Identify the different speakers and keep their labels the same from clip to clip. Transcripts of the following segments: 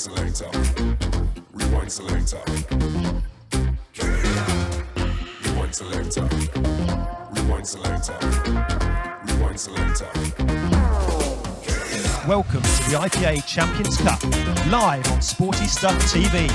Speaker 1: selector. Rewind selector. Rewind selector. Rewind selector. Rewind selector.
Speaker 2: Welcome to the IPA Champions Cup, live on Sporty Stuff TV.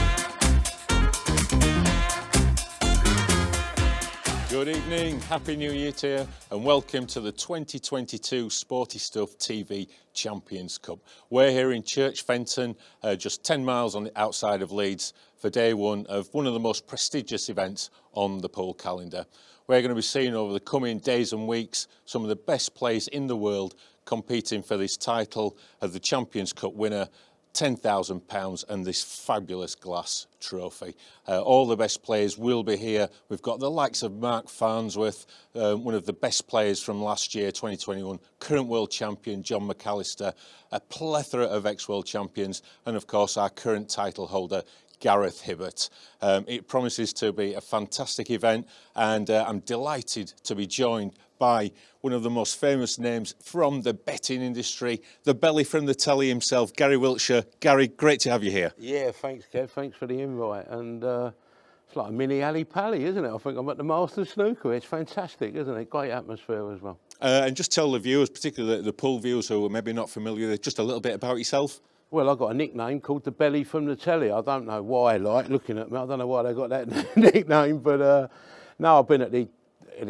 Speaker 3: Good evening, Happy New Year to you, and welcome to the 2022 Sporty Stuff TV Champions Cup. We're here in Church Fenton, just 10 miles on the outside of Leeds, for day one of one of the most prestigious events on the pool calendar. We're going to be seeing over the coming days and weeks some of the best players in the world competing for this title of the Champions Cup winner, £10,000 and this fabulous glass trophy. All the best players will be here. We've got the likes of Mark Farnsworth, one of the best players from last year, 2021, current world champion John McAllister, a plethora of ex-world champions, and of course our current title holder, Gareth Hibbert. It promises to be a fantastic event, and I'm delighted to be joined by one of the most famous names from the betting industry, the belly from the telly himself, Gary Wiltshire. Gary, great to have you here.
Speaker 4: Yeah, thanks, Kev. Thanks for the invite. And it's like a mini alley pally, isn't it? I think I'm at the Masters Snooker. It's fantastic, isn't it? Great atmosphere as well.
Speaker 3: And just tell the viewers, particularly the pool viewers who are maybe not familiar with it, just a little bit about yourself.
Speaker 4: Well, I've got a nickname called the belly from the telly. I don't know why, like, looking at me, I don't know why they got that nickname, but no, I've been at the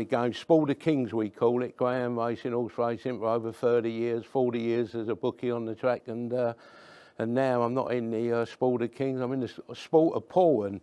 Speaker 4: game, Sporty Kings we call it, Graham racing, horse racing for over 30 years, 40 years as a bookie on the track, and now I'm not in the Sporty Kings, I'm in the sport of pool, and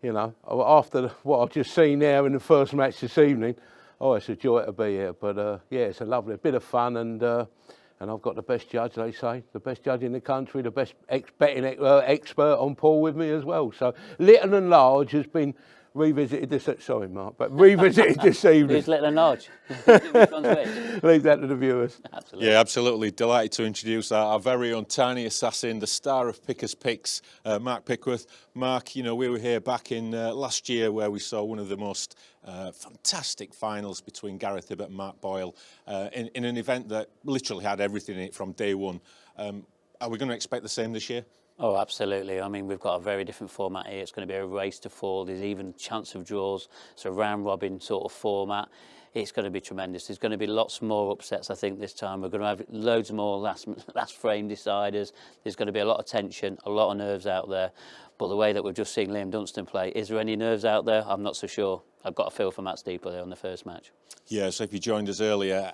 Speaker 4: you know, after what I've just seen now in the first match this evening, oh, it's a joy to be here, but yeah, it's a lovely bit of fun, and I've got the best judge, they say, the best judge in the country, the best betting expert on pool with me as well. So Little and Large has been revisited this, sorry Mark, but revisited this evening.
Speaker 5: Who's Little and Large? Which one's which?
Speaker 4: Leave that to the viewers.
Speaker 3: Absolutely. Yeah, absolutely. Delighted to introduce our very own tiny assassin, the star of Pickers Picks, Mark Pickworth. Mark, you know, we were here back in last year where we saw one of the most fantastic finals between Gareth Hibbert and Mark Boyle in an event that literally had everything in it from day one. Are we going to expect the same this year?
Speaker 5: Oh, absolutely. I mean, we've got a very different format here. It's going to be a race to fall. There's even chance of draws. It's a round-robin sort of format. It's going to be tremendous. There's going to be lots more upsets, I think, this time. We're going to have loads more last frame deciders. There's going to be a lot of tension, a lot of nerves out there. But the way that we've just seen Liam Dunstan play, is there any nerves out there? I'm not so sure. I've got a feel for Matt Steeple there on the first match.
Speaker 3: Yeah, so if you joined us earlier,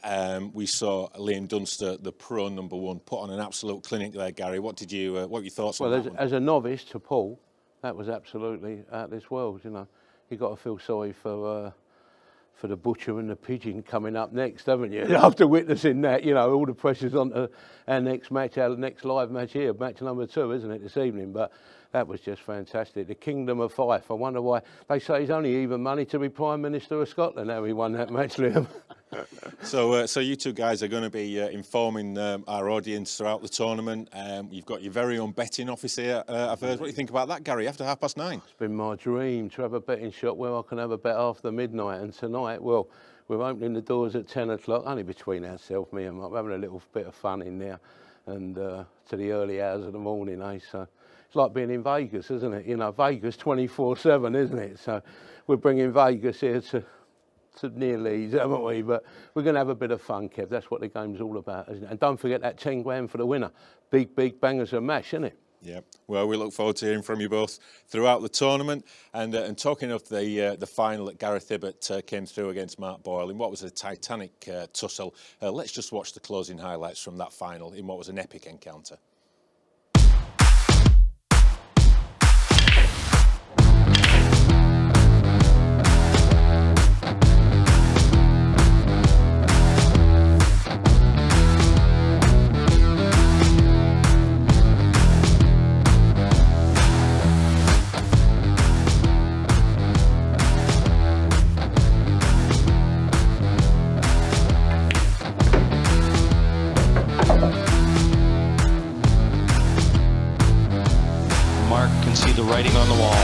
Speaker 3: we saw Liam Dunster, the pro number one, put on an absolute clinic there, Gary. What were your thoughts on that one?
Speaker 4: As a novice to Paul, that was absolutely out of this world, you know. You've got to feel sorry for the butcher and the pigeon coming up next, haven't you? After witnessing that, you know, all the pressure's on our next match, our next live match here, match number 2, isn't it, this evening? But that was just fantastic. The Kingdom of Fife. I wonder why they say he's only even money to be Prime Minister of Scotland. How he won that match, Liam.
Speaker 3: So you two guys are going to be informing our audience throughout the tournament. You've got your very own betting office here, I've heard. What do you think about that, Gary, after 9:30?
Speaker 4: It's been my dream to have a betting shop where I can have a bet after midnight. And tonight, well, we're opening the doors at 10 o'clock, only between ourselves, me and Mark. We're having a little bit of fun in there, and to the early hours of the morning, eh? So it's like being in Vegas, isn't it? You know, Vegas 24/7, isn't it? So we're bringing Vegas here to near Leeds, haven't we? But we're going to have a bit of fun, Kev. That's what the game's all about, isn't it? And don't forget that 10 grand for the winner. Big bangers and mash, isn't it?
Speaker 3: Yeah, well, we look forward to hearing from you both throughout the tournament. And talking of the final that Gareth Hibbert came through against Mark Boyle in what was a titanic tussle, let's just watch the closing highlights from that final in what was an epic encounter.
Speaker 2: See the writing on the wall.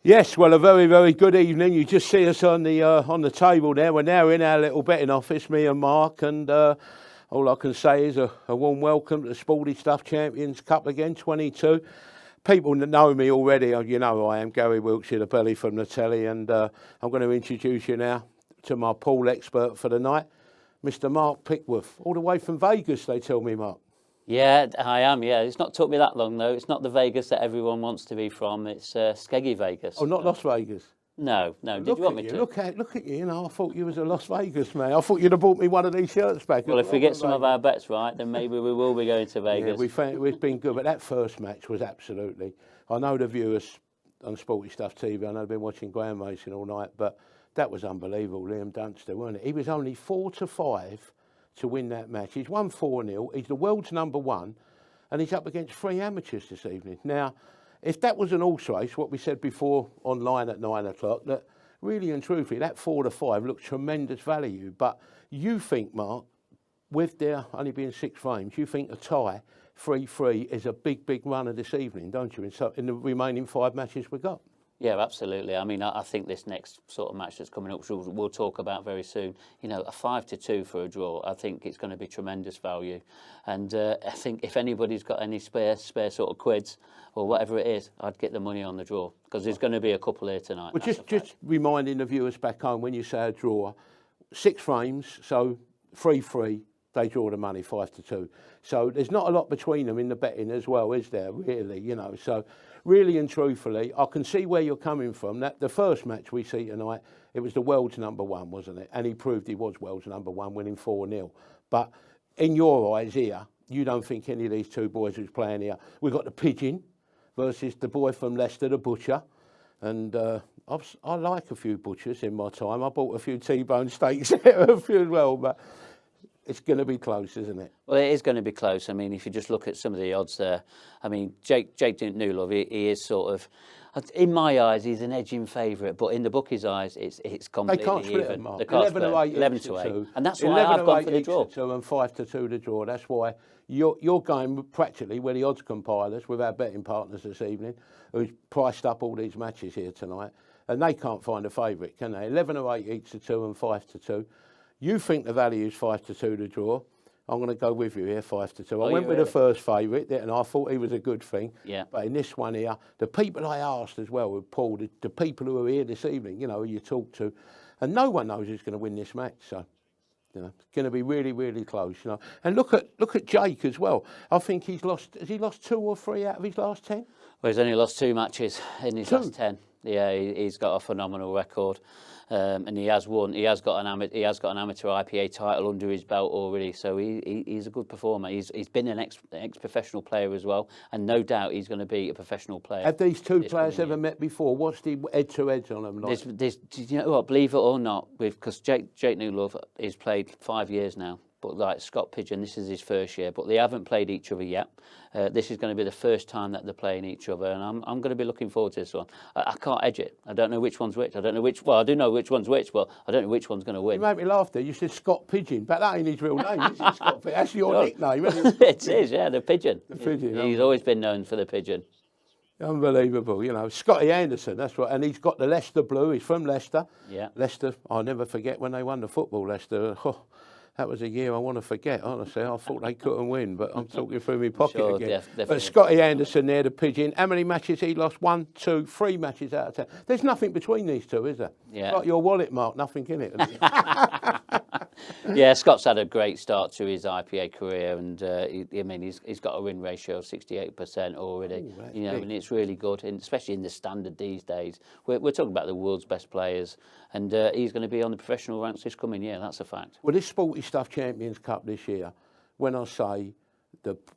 Speaker 4: Yes, well, a very, very good evening. You just see us on the table there. We're now in our little betting office, me and Mark, and all I can say is a warm welcome to the Sporty Stuff Champions Cup again, 22. People that know me already, you know who I am, Gary Wilkshire, the belly from the telly, and I'm going to introduce you now to my pool expert for the night, Mr. Mark Pickworth, all the way from Vegas, they tell me, Mark.
Speaker 5: Yeah, I am, yeah. It's not took me that long, though. It's not the Vegas that everyone wants to be from. It's Skeggy Vegas.
Speaker 4: Oh, not Las Vegas?
Speaker 5: No. Did you want me to?
Speaker 4: Look at you, you know, I thought you was a Las Vegas man. I thought you'd have bought me one of these shirts back.
Speaker 5: Well, if we get some of our bets right, then maybe we will be going to Vegas.
Speaker 4: Yeah, we've been good, but that first match was absolutely... I know the viewers on Sporty Stuff TV, I know they've been watching Graham Racing all night, but that was unbelievable, Liam Dunster, wasn't it? He was only 4-5 to win that match. He's won 4-0, he's the world's #1, and he's up against 3 amateurs this evening. Now, if that was an horse race, what we said before online at 9 o'clock, that really and truthfully, that 4-5 looks tremendous value. But you think, Mark, with there only being 6 frames, you think a tie, 3-3, is a big, big runner this evening, don't you, in the remaining 5 matches we've got?
Speaker 5: Yeah, absolutely. I mean, I think this next sort of match that's coming up, which we'll talk about very soon, you know, a 5-2 for a draw, I think it's going to be tremendous value. And I think if anybody's got any spare sort of quids or whatever it is, I'd get the money on the draw, because there's going to be a couple here tonight.
Speaker 4: Well, just reminding the viewers back home, when you say a draw, 6 frames, so 3-3, they draw the money 5-2. So there's not a lot between them in the betting as well, is there, really, you know? So really and truthfully, I can see where you're coming from. That the first match we see tonight, it was the world's #1, wasn't it? And he proved he was world's #1, winning 4-0. But in your eyes here, you don't think any of these 2 boys who's playing here. We've got the Pigeon versus the boy from Leicester, the Butcher. And I like a few butchers in my time. I bought a few T-bone steaks there, a few as well, but it's going to be close, isn't it?
Speaker 5: Well, it is going to be close. I mean, if you just look at some of the odds there, I mean, Jake Newlove, he is sort of, in my eyes, he's an edging favourite, but in the bookies' eyes, it's completely even.
Speaker 4: They can't split them, Mark.
Speaker 5: They can't
Speaker 4: 11
Speaker 5: split.
Speaker 4: to 8.
Speaker 5: And that's why I've gone for the draw.
Speaker 4: 2 and 5-2 the draw. That's why you're going practically where the odds compilers with our betting partners this evening, who's priced up all these matches here tonight, and they can't find a favourite, can they? 11 or 8 each to 2 and 5-2. You think the value is 5-2 to draw. I'm going to go with you here, 5-2. I went with the first favourite, and I thought he was a good thing.
Speaker 5: Yeah.
Speaker 4: But in this one here, the people I asked as well with Paul, the people who are here this evening, you know, who you talk to, and no one knows who's going to win this match. So, you know, it's going to be really, really close. You know, and look at Jake as well. I think he's lost. Has he lost 2 or 3 out of his last 10?
Speaker 5: Well, he's only lost 2 matches in his last 10. Yeah, he's got a phenomenal record. And he has won. He has got an amateur IPA title under his belt already. So he's a good performer. He's been an ex-professional player as well, and no doubt he's going to be a professional player.
Speaker 4: Have these 2 players ever met before? What's the head-to-heads on them like?
Speaker 5: You know what? Believe it or not, because Jake Newlove has played 5 years now. But like Scott Pigeon, this is his first year, but they haven't played each other yet. This is going to be the first time that they're playing each other, and I'm going to be looking forward to this one. I can't edge it. I don't know which one's which. I don't know which. Well, I do know which one's which, but I don't know which one's going to win.
Speaker 4: You made me laugh there. You said Scott Pigeon, but that ain't his real name, is it? Scott Pigeon. That's your nickname, isn't it?
Speaker 5: It is, yeah, the Pigeon.
Speaker 4: The Pigeon.
Speaker 5: He's always been known for the Pigeon.
Speaker 4: Unbelievable, you know. Scotty Anderson, that's right. And he's got the Leicester blue. He's from Leicester.
Speaker 5: Yeah.
Speaker 4: Leicester, I'll never forget when they won the football, Leicester. Oh, that was a year I want to forget, honestly. I thought they couldn't win, but I'm talking through my pocket again. But Scotty Anderson there, the Pigeon. How many matches he lost? 1, 2, 3 matches out of 10. There's nothing between these 2, is there?
Speaker 5: Yeah.
Speaker 4: Like your wallet, Mark, nothing in it.
Speaker 5: Yeah, Scott's had a great start to his IPA career, and he's got a win ratio of 68% already.
Speaker 4: Ooh,
Speaker 5: you know,
Speaker 4: big.
Speaker 5: and it's really good, and especially in the standard these days. We're talking about the world's best players, and he's going to be on the professional ranks this coming year. That's a fact.
Speaker 4: Well, this Sporty Stuff Champions Cup this year, when I say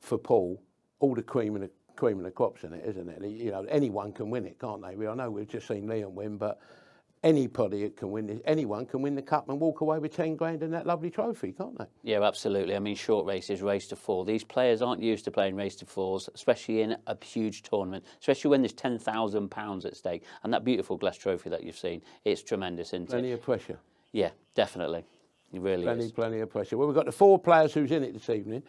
Speaker 4: for Paul, all the cream and the crops in it, isn't it? You know, anyone can win it, can't they? I know we've just seen Liam win, but anybody can win this. Anyone can win the cup and walk away with 10 grand and that lovely trophy, can't they?
Speaker 5: Yeah, absolutely. I mean, short races, race to 4. These players aren't used to playing race to 4s, especially in a huge tournament, especially when there's £10,000 at stake. And that beautiful glass trophy that you've seen, it's tremendous, isn't it?
Speaker 4: Plenty of pressure.
Speaker 5: Yeah, definitely. It really is.
Speaker 4: Plenty of pressure. Well, we've got the 4 players who's in it this evening.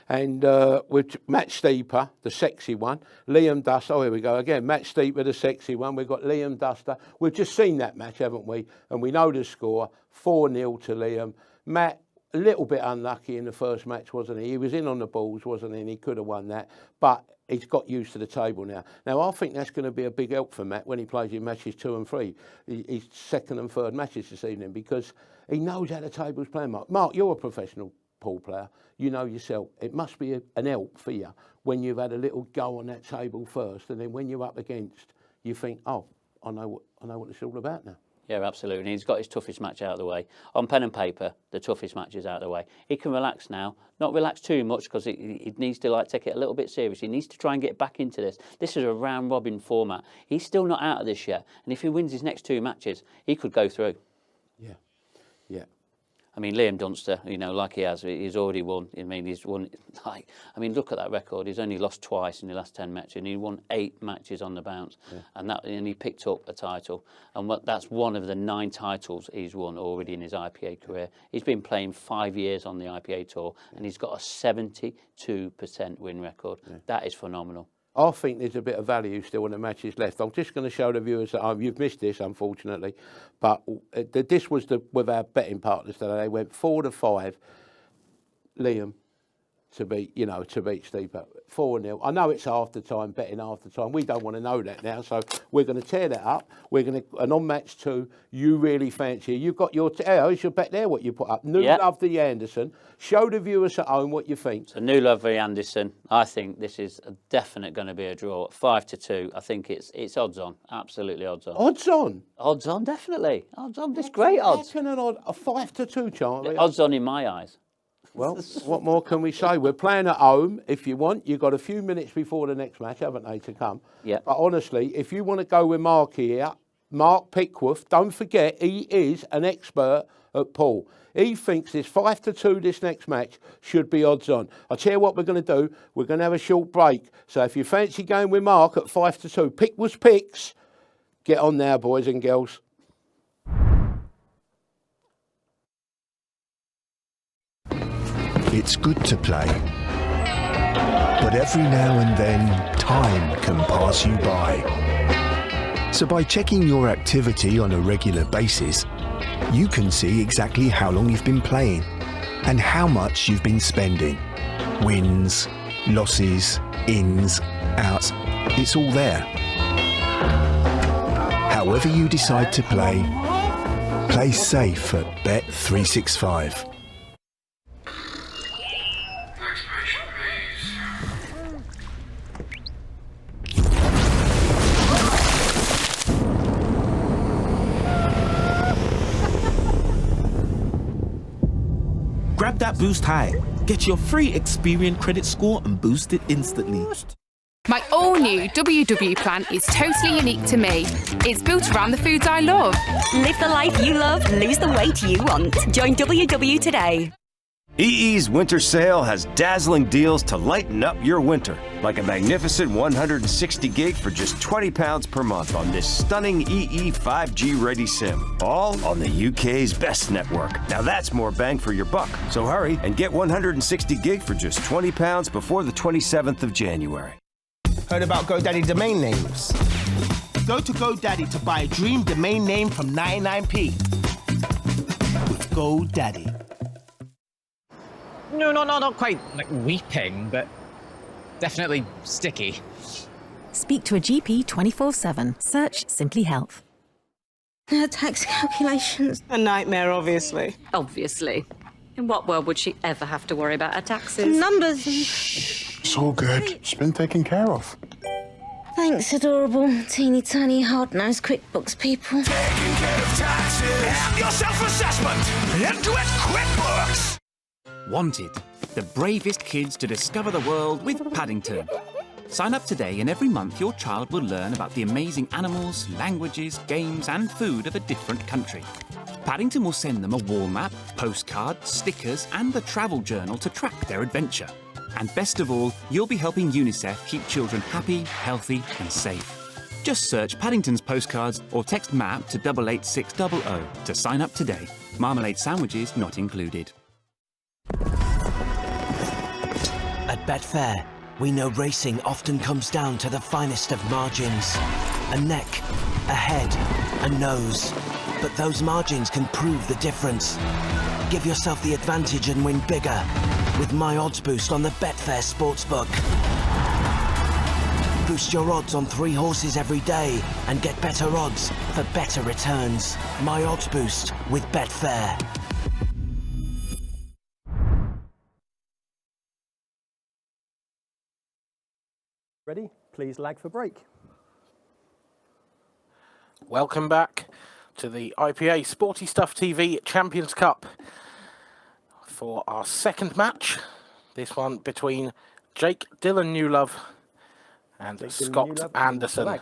Speaker 4: And with Matt Steeper, the sexy one, Liam Duster, oh, here we go again, Matt Steeper, the sexy one, we've got Liam Duster. We've just seen that match, haven't we? And we know the score, 4-0 to Liam. Matt, a little bit unlucky in the first match, wasn't he? He was in on the balls, wasn't he? And he could have won that. But he's got used to the table now. Now, I think that's going to be a big help for Matt when he plays in matches 2 and 3. His second and third matches this evening, because he knows how the table's playing, Mark. Mark, you're a professional pool player. You know yourself. It must be an help for you when you've had a little go on that table first, and then when you're up against, you think, oh, I know what it's all about now.
Speaker 5: Yeah, absolutely. And he's got his toughest match out of the way. On pen and paper, the toughest match is out of the way. He can relax now. Not relax too much, because he needs to take it a little bit serious. He needs to try and get back into this. This is a round-robin format. He's still not out of this yet. And if he wins his next 2 matches, he could go through.
Speaker 4: Yeah, yeah.
Speaker 5: I mean, Liam Dunster, like he has, he's already won. I mean, he's won, look at that record. He's only lost twice in the last 10 matches, and he won 8 matches on the bounce. Yeah. And he picked up a title. And that's one of the 9 titles he's won already in his IPA career. He's been playing 5 years on the IPA tour, and he's got a 72% win record. Yeah. That is phenomenal.
Speaker 4: I think there's a bit of value still in the matches left. I'm just going to show the viewers at home. You've missed this, unfortunately, but this was with our betting partners today. They went 4-5. Liam to beat Steeper, 4-0. I know it's half the time, betting half the time. We don't want to know that now, so we're going to tear that up. And on match 2, you really fancy. You've got your bet there. What you put up? New Love v Anderson. Show the viewers at home what you think.
Speaker 5: So New Love v Anderson. I think this is a definite going to be a draw. 5-2. I think it's odds on. Absolutely odds on.
Speaker 4: Odds on.
Speaker 5: Odds on, definitely. Odds on. This great odds.
Speaker 4: How can a 5-2 chance?
Speaker 5: Odds on in my eyes.
Speaker 4: Well, what more can we say? We're playing at home. If you want, you've got a few minutes before the next match, haven't they, to come?
Speaker 5: Yeah.
Speaker 4: But honestly, if you want to go with Mark here, Mark Pickworth, don't forget, he is an expert at pool. He thinks this 5-2 this next match should be odds on. I'll tell you what we're going to do. We're going to have a short break. So if you fancy going with Mark at 5-2, Pickworth's picks, get on now, boys and girls.
Speaker 6: It's good to play, but every now and then, time can pass you by. So by checking your activity on a regular basis, you can see exactly how long you've been playing and how much you've been spending. Wins, losses, ins, outs, it's all there. However you decide to play safe at Bet365.
Speaker 7: Grab that Boost High. Get your free Experian credit score and boost it instantly.
Speaker 8: My all-new WW plan is totally unique to me. It's built around the foods I love.
Speaker 9: Live the life you love, lose the weight you want. Join WW today.
Speaker 10: EE's winter sale has dazzling deals to lighten up your winter, like a magnificent 160 gig for just £20 per month on this stunning EE 5G ready SIM, all on the UK's best network. Now that's more bang for your buck. So hurry and get 160 gig for just £20 before the 27th of January.
Speaker 11: Heard about GoDaddy domain names? Go to GoDaddy to buy a dream domain name from 99p with GoDaddy.
Speaker 12: No, not quite like weeping, but definitely sticky.
Speaker 13: Speak to a GP 24/7. Search Simply Health.
Speaker 14: Tax calculations.
Speaker 15: A nightmare, obviously.
Speaker 16: Obviously. In what world would she ever have to worry about her taxes?
Speaker 14: Numbers.
Speaker 17: It's all good. It's been taken care of.
Speaker 14: Thanks, adorable, teeny tiny, hard-nosed QuickBooks people.
Speaker 18: Taking care of taxes. Have your self-assessment. End-to-end QuickBooks.
Speaker 19: Wanted, the bravest kids to discover the world with Paddington. Sign up today and every month your child will learn about the amazing animals, languages, games and food of a different country. Paddington will send them a wall map, postcard, stickers and a travel journal to track their adventure. And best of all, you'll be helping UNICEF keep children happy, healthy and safe. Just search Paddington's postcards or text MAP to 88600 to sign up today. Marmalade sandwiches not included.
Speaker 15: At Betfair, we know racing often comes down to the finest of margins. A neck, a head, a nose. But those margins can prove the difference. Give yourself the advantage and win bigger with My Odds Boost on the Betfair Sportsbook. Boost your odds on 3 horses every day and get better odds for better returns. My Odds Boost with Betfair.
Speaker 20: Ready? Please lag for break.
Speaker 11: Welcome back to the IPA Sporty Stuff TV Champions Cup for our second match. This one between Jake Dylan Newlove and Scott Anderson.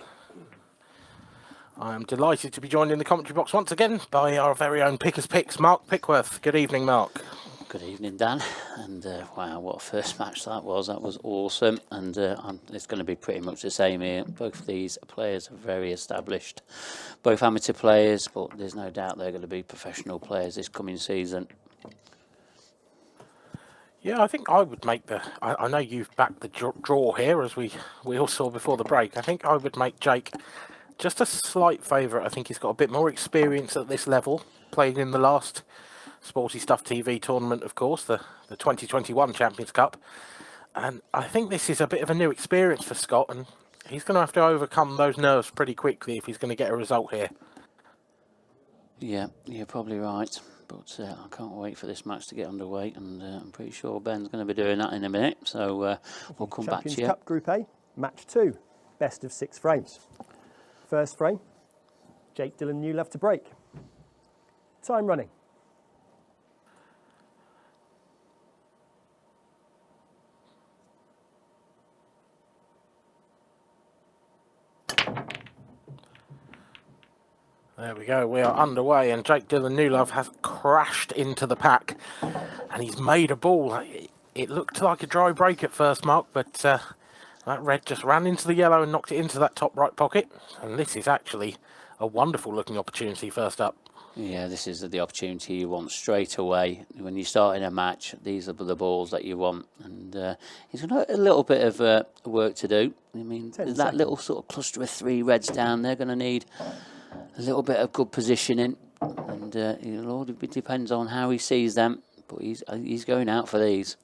Speaker 11: I am delighted to be joined in the commentary box once again by our very own Pickers Picks, Mark Pickworth. Good evening, Mark.
Speaker 5: Good evening, Dan. And wow, what a first match that was. That was awesome. And it's going to be pretty much the same here. Both of these players are very established. Both amateur players, but there's no doubt they're going to be professional players this coming season.
Speaker 11: Yeah, I think I would make the... I know you've backed the draw here, as we all saw before the break. I think I would make Jake just a slight favourite. I think he's got a bit more experience at this level, played in the last Sporty Stuff TV tournament, of course, the 2021 Champions Cup. And I think this is a bit of a new experience for Scott, and he's going to have to overcome those nerves pretty quickly if he's going to get a result here.
Speaker 5: Yeah, you're probably right. But I can't wait for this match to get underway, and I'm pretty sure Ben's going to be doing that in a minute. So we'll come back to you.
Speaker 20: Champions Cup Group A, Match 2, best of 6 frames. First frame, Jake Dylan Newlove to break. Time running.
Speaker 11: There we go, we are underway, and Jake Dylan Newlove has crashed into the pack, and he's made a ball. It looked like a dry break at first, Mark, but that red just ran into the yellow and knocked it into that top right pocket, and this is actually a wonderful looking opportunity first up.
Speaker 5: Yeah, this is the opportunity you want straight away. When you start in a match, these are the balls that you want, and he's got a little bit of work to do. I mean, that little sort of cluster of 3 reds down, they're going to need a little bit of good positioning, and it all depends on how he sees them, but he's going out for these.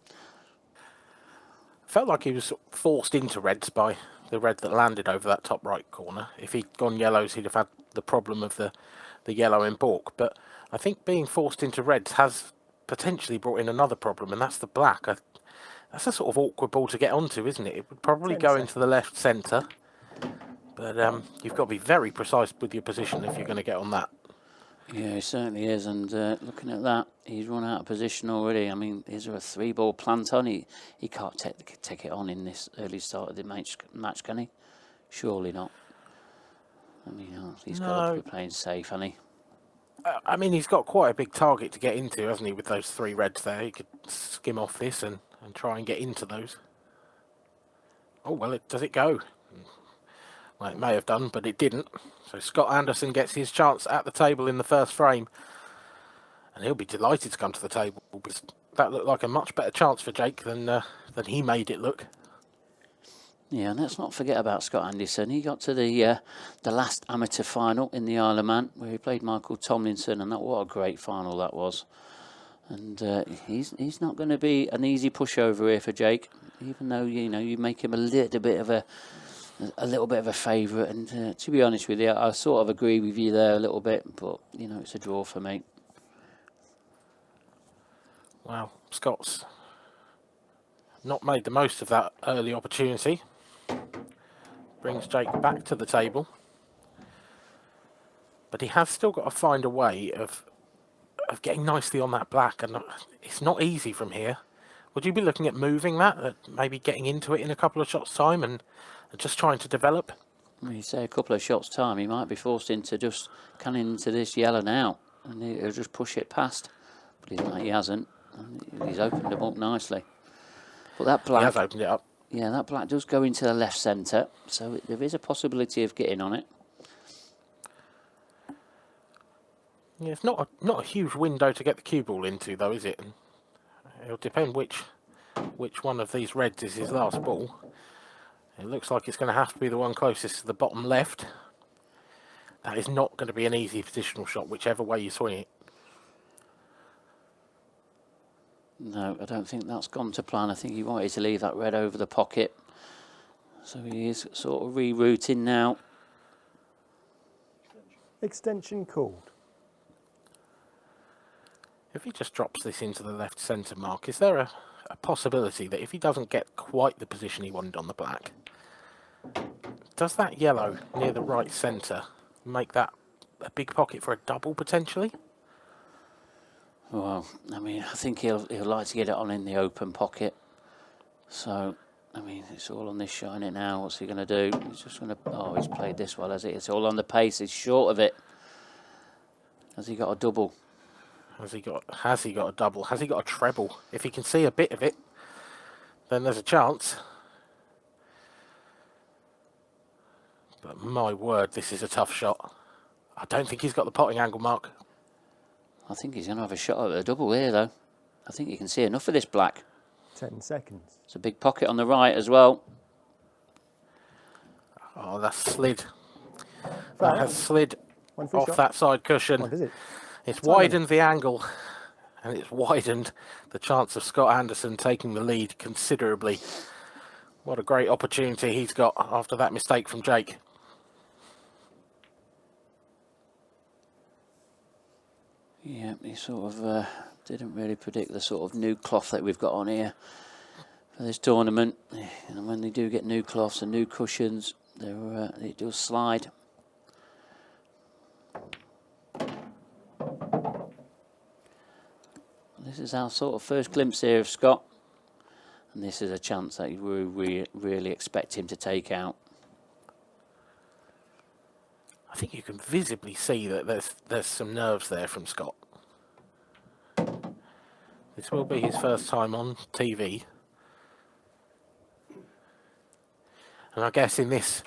Speaker 11: Felt like he was forced into reds by the red that landed over that top right corner. If he'd gone yellows, he'd have had the problem of the yellow in baulk, but I think being forced into reds has potentially brought in another problem, and that's the black. That's a sort of awkward ball to get onto, isn't it? It would probably go into the left centre. But you've got to be very precise with your position if you're going to get on that.
Speaker 5: Yeah, he certainly is. And looking at that, he's run out of position already. I mean, is there a 3-ball plant on? He can't take it on in this early start of the match, can he? Surely not. I mean, he's got to be playing safe, hasn't he?
Speaker 11: I mean, he's got quite a big target to get into, hasn't he, with those 3 reds there? He could skim off this and try and get into those. Oh, well, does it go? Well, it may have done, but it didn't. So Scott Anderson gets his chance at the table in the first frame. And he'll be delighted to come to the table, because that looked like a much better chance for Jake than he made it look.
Speaker 5: Yeah, and let's not forget about Scott Anderson. He got to the last amateur final in the Isle of Man, where he played Michael Tomlinson, and what a great final that was. And he's not going to be an easy pushover here for Jake, even though you make him a little bit of a favourite, and to be honest with you, I sort of agree with you there a little bit, but it's a draw for me.
Speaker 11: Well, Scott's not made the most of that early opportunity. Brings Jake back to the table, but he has still got to find a way of getting nicely on that black, and it's not easy from here. Would you be looking at moving that, maybe getting into it in a couple of shots' time and just trying to develop?
Speaker 5: Well, you say a couple of shots' time, he might be forced into just coming into this yellow now, and he'll just push it past. But he hasn't. He's opened them up nicely. But that black,
Speaker 11: he has opened it up.
Speaker 5: Yeah, that black does go into the left centre, so there is a possibility of getting on it.
Speaker 11: Yeah, it's not a huge window to get the cue ball into, though, is it? And it'll depend which which one of these reds is his last ball. It looks like it's going to have to be the one closest to the bottom left. That is not going to be an easy positional shot, whichever way you swing it.
Speaker 5: No, I don't think that's gone to plan. I think he wanted to leave that red over the pocket. So he is sort of rerouting now.
Speaker 20: Extension called.
Speaker 11: If he just drops this into the left centre mark, is there a possibility that if he doesn't get quite the position he wanted on the black, does that yellow near the right centre make that a big pocket for a double potentially?
Speaker 5: Well, I mean, I think he'll like to get it on in the open pocket. So, I mean, it's all on this shot in it now. What's he going to do? He's just going to... Oh, he's played this well, has he? It's all on the pace. He's short of it. Has he got a double?
Speaker 11: Has he got a double? Has he got a treble? If he can see a bit of it, then there's a chance. But my word, this is a tough shot. I don't think he's got the potting angle, Mark.
Speaker 5: I think he's going to have a shot at a double here, though. I think you can see enough of this black.
Speaker 20: 10 seconds.
Speaker 5: It's a big pocket on the right as well.
Speaker 11: Oh, that's slid. That has slid off that side cushion. It's widened the angle, and it's widened the chance of Scott Anderson taking the lead considerably. What a great opportunity he's got after that mistake from Jake.
Speaker 5: Yeah, he sort of didn't really predict the sort of new cloth that we've got on here for this tournament. And when they do get new cloths and new cushions, it does slide. This is our sort of first glimpse here of Scott, and this is a chance that we really expect him to take out.
Speaker 11: I think you can visibly see that there's some nerves there from Scott. This will be his first time on TV. And I guess in this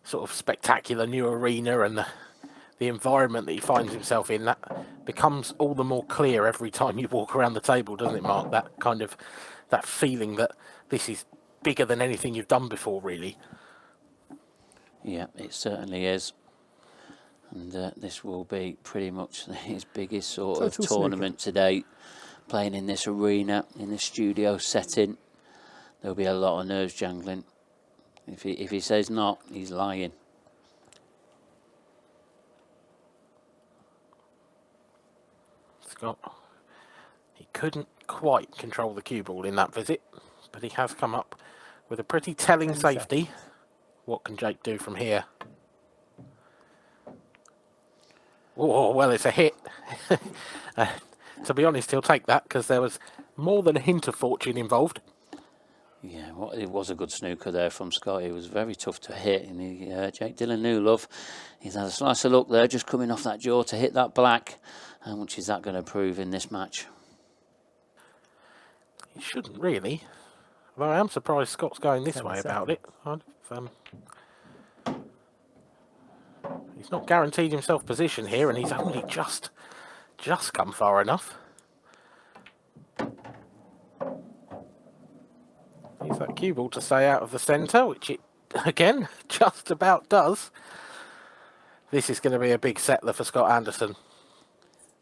Speaker 11: sort of spectacular new arena and the environment that he finds himself in, that becomes all the more clear every time you walk around the table, doesn't it, Mark? That kind of, that feeling that this is bigger than anything you've done before, really.
Speaker 5: Yeah, it certainly is. And this will be pretty much his biggest sort of tournament to date. Playing in this arena, in this studio setting, there'll be a lot of nerves jangling. If he says not, he's lying.
Speaker 11: Scott, he couldn't quite control the cue ball in that visit, but he has come up with a pretty telling safety. What can Jake do from here? Oh, well, it's a hit. To be honest, he'll take that because there was more than a hint of fortune involved.
Speaker 5: Yeah, well, it was a good snooker there from Scott. It was very tough to hit. And Jake Dillon Newlove, he's had a slice of luck there, just coming off that jaw to hit that black. How much is that going to prove in this match?
Speaker 11: He shouldn't really. Although I am surprised Scott's going this way about it. He's not guaranteed himself position here, and he's only just come far enough. Needs that cue ball to stay out of the centre, which it, again, just about does. This is going to be a big settler for Scott Anderson.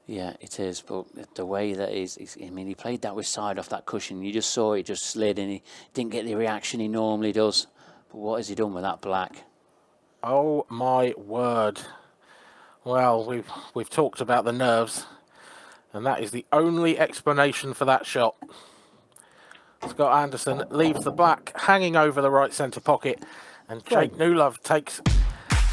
Speaker 5: Yeah, it is, but the way that I mean, he played that with side off that cushion. You just saw it just slid, and he didn't get the reaction he normally does. But what has he done with that black?
Speaker 11: Oh my word. Well, we've talked about the nerves, and that is the only explanation for that shot. Scott Anderson leaves the black hanging over the right centre pocket, and Jake Newlove takes,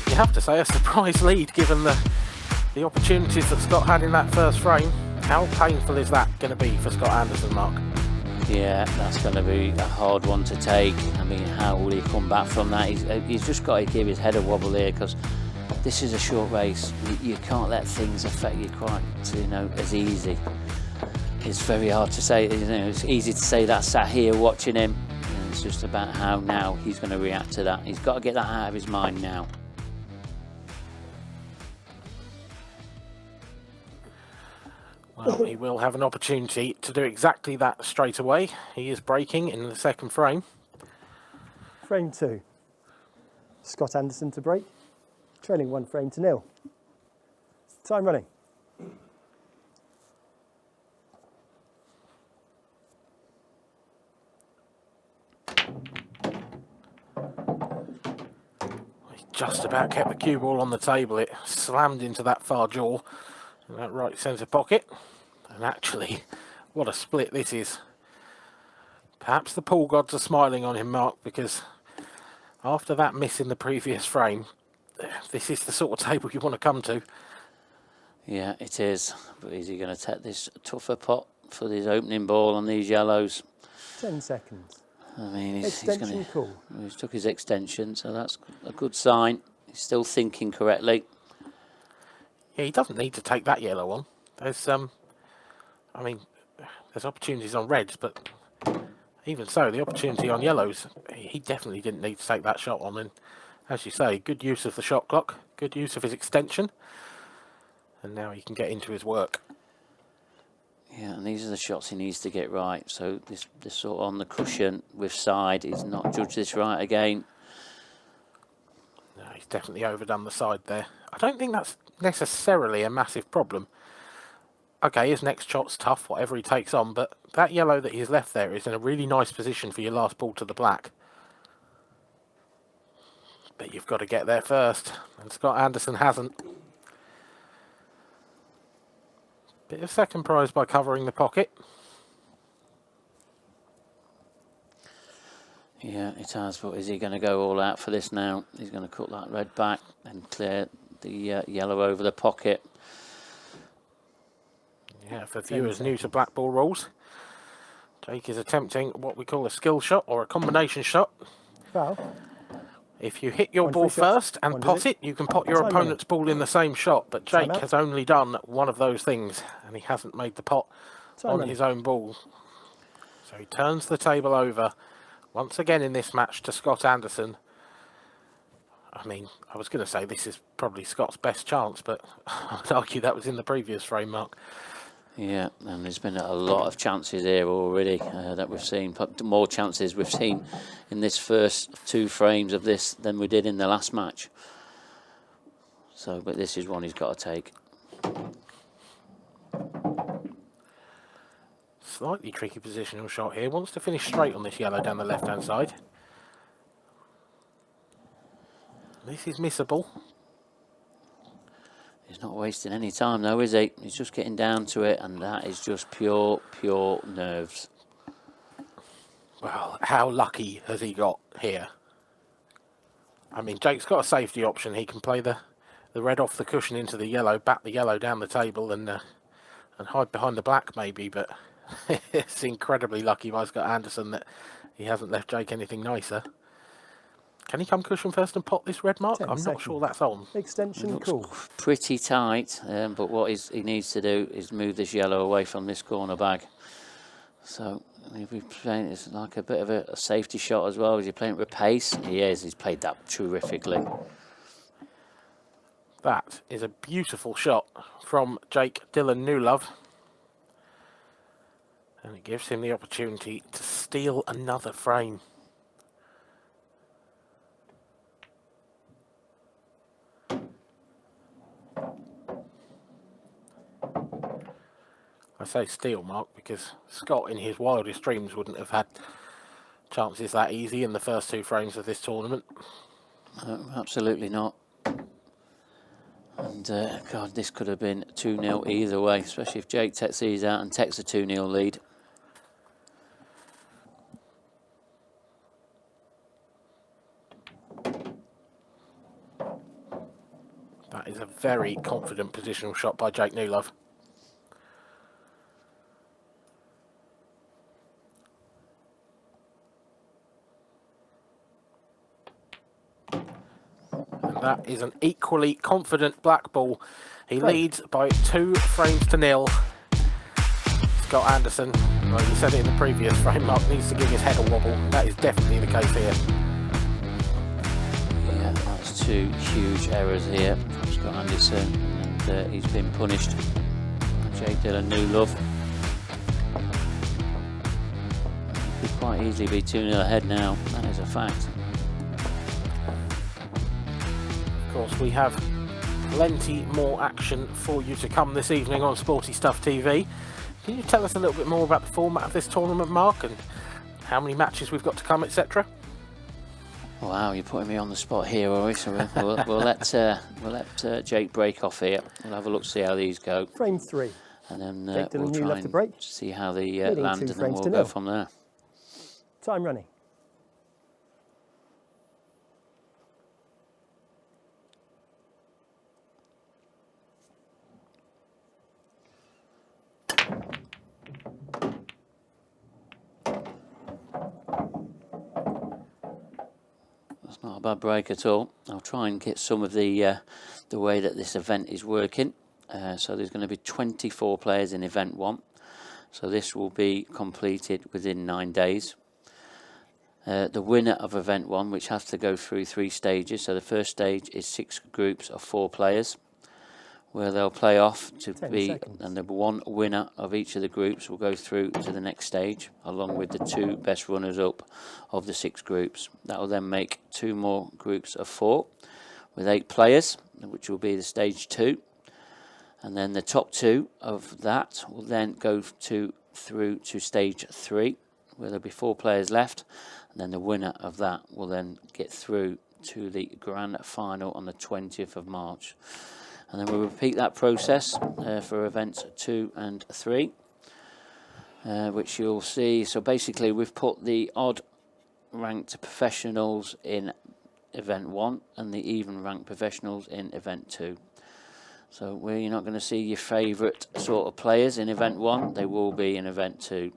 Speaker 11: you have to say, a surprise lead given the opportunities that Scott had in that first frame. How painful is that going to be for Scott Anderson, Mark?
Speaker 5: Yeah, that's going to be a hard one to take. I mean, how will he come back from that? He's just got to give his head a wobble here, because this is a short race. You can't let things affect you quite, as easy. It's very hard to say. It's easy to say that sat here watching him. It's just about how now he's going to react to that. He's got to get that out of his mind now.
Speaker 11: Well, he will have an opportunity to do exactly that straight away. He is breaking in the second frame.
Speaker 20: Frame 2. Scott Anderson to break, trailing 1-0. Time running.
Speaker 11: He just about kept the cue ball on the table. It slammed into that far jaw in that right centre pocket. And actually, what a split this is. Perhaps the pool gods are smiling on him, Mark, because after that miss in the previous frame, this is the sort of table you want to come to.
Speaker 5: Yeah, it is. But is he going to take this tougher pot for his opening ball on these yellows?
Speaker 20: 10 seconds.
Speaker 5: I mean, he's took his extension, so that's a good sign. He's still thinking correctly.
Speaker 11: Yeah, he doesn't need to take that yellow on. There's, I mean, there's opportunities on reds, but even so, the opportunity on yellows, he definitely didn't need to take that shot on. And as you say, good use of the shot clock, good use of his extension, and now he can get into his work.
Speaker 5: Yeah, and these are the shots he needs to get right. So this sort of on the cushion with side, he's not judged this right again.
Speaker 11: No, he's definitely overdone the side there. I don't think that's necessarily a massive problem. Okay, his next shot's tough, whatever he takes on, but that yellow that he's left there is in a really nice position for your last ball to the black. But you've got to get there first, and Scott Anderson hasn't. Bit of second prize by covering the pocket.
Speaker 5: Yeah, it has, but is he going to go all out for this now? He's going to cut that red back and clear the yellow over the pocket.
Speaker 11: Yeah, for viewers new to black ball rules, Jake is attempting what we call a skill shot or a combination shot.
Speaker 20: Foul.
Speaker 11: If you hit your ball first and pot it, you can pot your opponent's ball in the same shot, but Jake has only done one of those things, and he hasn't made the pot on his own ball. So he turns the table over once again in this match to Scott Anderson. I mean, I was going to say this is probably Scott's best chance, but I would argue that was in the previous frame, Mark.
Speaker 5: Yeah, and there's been a lot of chances here already that we've seen. More chances we've seen in this first 2 frames of this than we did in the last match. So, but this is one he's got to take.
Speaker 11: Slightly tricky positional shot here. Wants to finish straight on this yellow down the left-hand side. This is missable.
Speaker 5: He's not wasting any time though, is he? He's just getting down to it, and that is just pure nerves.
Speaker 11: Well, how lucky has he got here? I mean, Jake's got a safety option. He can play the red off the cushion into the yellow, bat the yellow down the table, and hide behind the black maybe, but it's incredibly lucky by Scott Anderson that he hasn't left Jake anything nicer. Can he come cushion first and pot this red, Mark? I'm not sure that's on.
Speaker 20: Extension cool.
Speaker 5: Pretty tight, but what he needs to do is move this yellow away from this corner bag. So if we're playing, it's like a bit of a safety shot as well. Is he playing it with pace? He is. He's played that terrifically.
Speaker 11: That is a beautiful shot from Jake Dylan Newlove. And it gives him the opportunity to steal another frame. I say steal, Mark, because Scott in his wildest dreams wouldn't have had chances that easy in the first 2 frames of this tournament.
Speaker 5: Absolutely not. And God, this could have been 2-0 either way, especially if Jake takes these out and takes a 2-0 lead.
Speaker 11: That is a very confident positional shot by Jake Newlove. That is an equally confident black ball. He leads by 2 frames to 0. Scott Anderson, well, you said it in the previous frame, Mark, needs to give his head a wobble. That is definitely the case here.
Speaker 5: Yeah, that's 2 huge errors here from Scott Anderson, and he's been punished. Jake Dillon, New Love. Could quite easily be 2-0 ahead now, that is a fact.
Speaker 11: Of course, we have plenty more action for you to come this evening on Sporty Stuff TV. Can you tell us a little bit more about the format of this tournament, Mark, and how many matches we've got to come, etc.?
Speaker 5: Wow, you're putting me on the spot here, Rory. So we'll let Jake break off here. We'll have a look, see how these go.
Speaker 20: Frame 3.
Speaker 5: And then
Speaker 20: Jake Dillon,
Speaker 5: we'll
Speaker 20: New
Speaker 5: try
Speaker 20: left to break.
Speaker 5: and see how they
Speaker 20: Leading
Speaker 5: land,
Speaker 20: 2
Speaker 5: and then
Speaker 20: frames
Speaker 5: we'll
Speaker 20: to
Speaker 5: go
Speaker 20: 0.
Speaker 5: from there.
Speaker 20: Time running.
Speaker 5: That's not a bad break at all. I'll try and get some of the way that this event is working. So there's going to be 24 players in event 1. So this will be completed within 9 days. The winner of event 1, which has to go through 3 stages. So the first stage is 6 groups of 4 players, where they'll play off to be, and the one winner of each of the groups will go through to the next stage, along with the 2 best runners up of the 6 groups. That will then make 2 more groups of 4 with 8 players, which will be the stage 2. And then the top 2 of that will then go through to stage 3, where there'll be 4 players left. And then the winner of that will then get through to the grand final on the 20th of March. And then we'll repeat that process for events 2 and 3, which you'll see. So basically, we've put the odd ranked professionals in event 1 and the even ranked professionals in event 2. So where you're not going to see your favourite sort of players in event 1, they will be in event 2.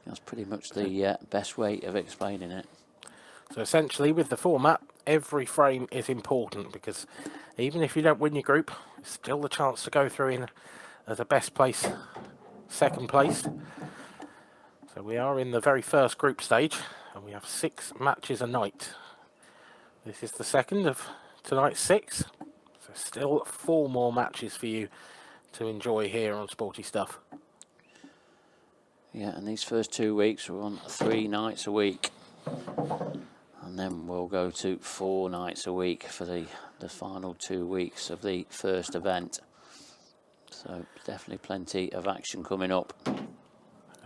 Speaker 5: That's pretty much the best way of explaining it.
Speaker 11: So essentially, with the format, every frame is important, because even if you don't win your group, it's still the chance to go through in as a best place, second place. So we are in the very first group stage, and we have 6 matches a night. This is the second of tonight's 6. So still 4 more matches for you to enjoy here on Sporty Stuff.
Speaker 5: Yeah, and these first 2 weeks we're on 3 nights a week. And then we'll go to 4 nights a week for the final 2 weeks of the first event. So definitely plenty of action coming up.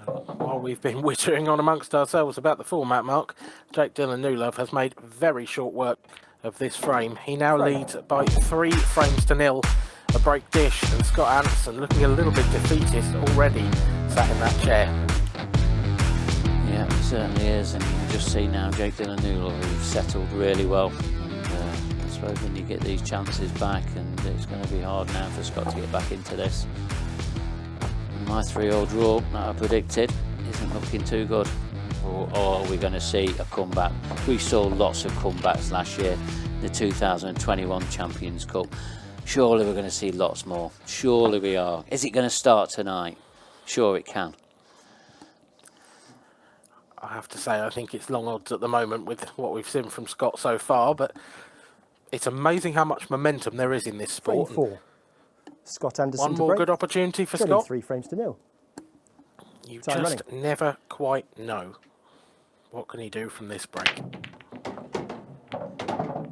Speaker 11: While we've been wittering on amongst ourselves about the format, Mark, Jake Dillon, New Love, has made very short work of this frame. He now leads by 3 frames to 0. A break dish, and Scott Anderson, looking a little bit defeatist already, sat in that chair.
Speaker 5: Yeah, it certainly is, and you can just see now Jake Dillon, New Love, who's settled really well. And I suppose when you get these chances back, and it's going to be hard now for Scott to get back into this. And my 3-all draw that I predicted isn't looking too good. Or are we going to see a comeback? We saw lots of comebacks last year, the 2021 Champions Cup. Surely we're going to see lots more. Surely we are. Is it going to start tonight? Sure it can.
Speaker 11: I have to say, I think it's long odds at the moment with what we've seen from Scott so far, but it's amazing how much momentum there is in this sport.
Speaker 20: Frame 4. Scott Anderson
Speaker 11: One
Speaker 20: to
Speaker 11: more
Speaker 20: break.
Speaker 11: good opportunity for
Speaker 20: Trailing
Speaker 11: Scott.
Speaker 20: 3 frames to 0.
Speaker 11: You
Speaker 20: Time
Speaker 11: just
Speaker 20: running.
Speaker 11: never quite know. What can he do from this break?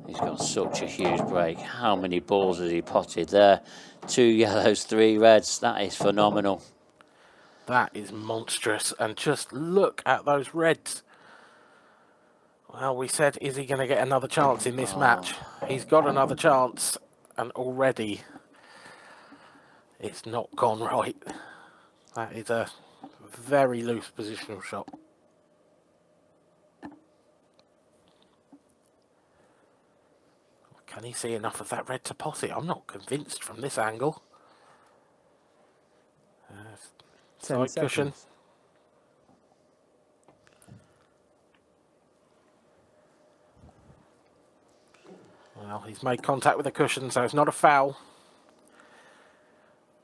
Speaker 5: He's got such a huge break. How many balls has he potted there? 2 yellows, 3 reds. That is phenomenal.
Speaker 11: That is monstrous. And just look at those reds. Well, we said, is he going to get another chance in this match? He's got another chance, and already it's not gone right. That is a very loose positional shot. Can he see enough of that red to pot it? I'm not convinced from this angle. Side cushion. Well, he's made contact with the cushion, so it's not a foul.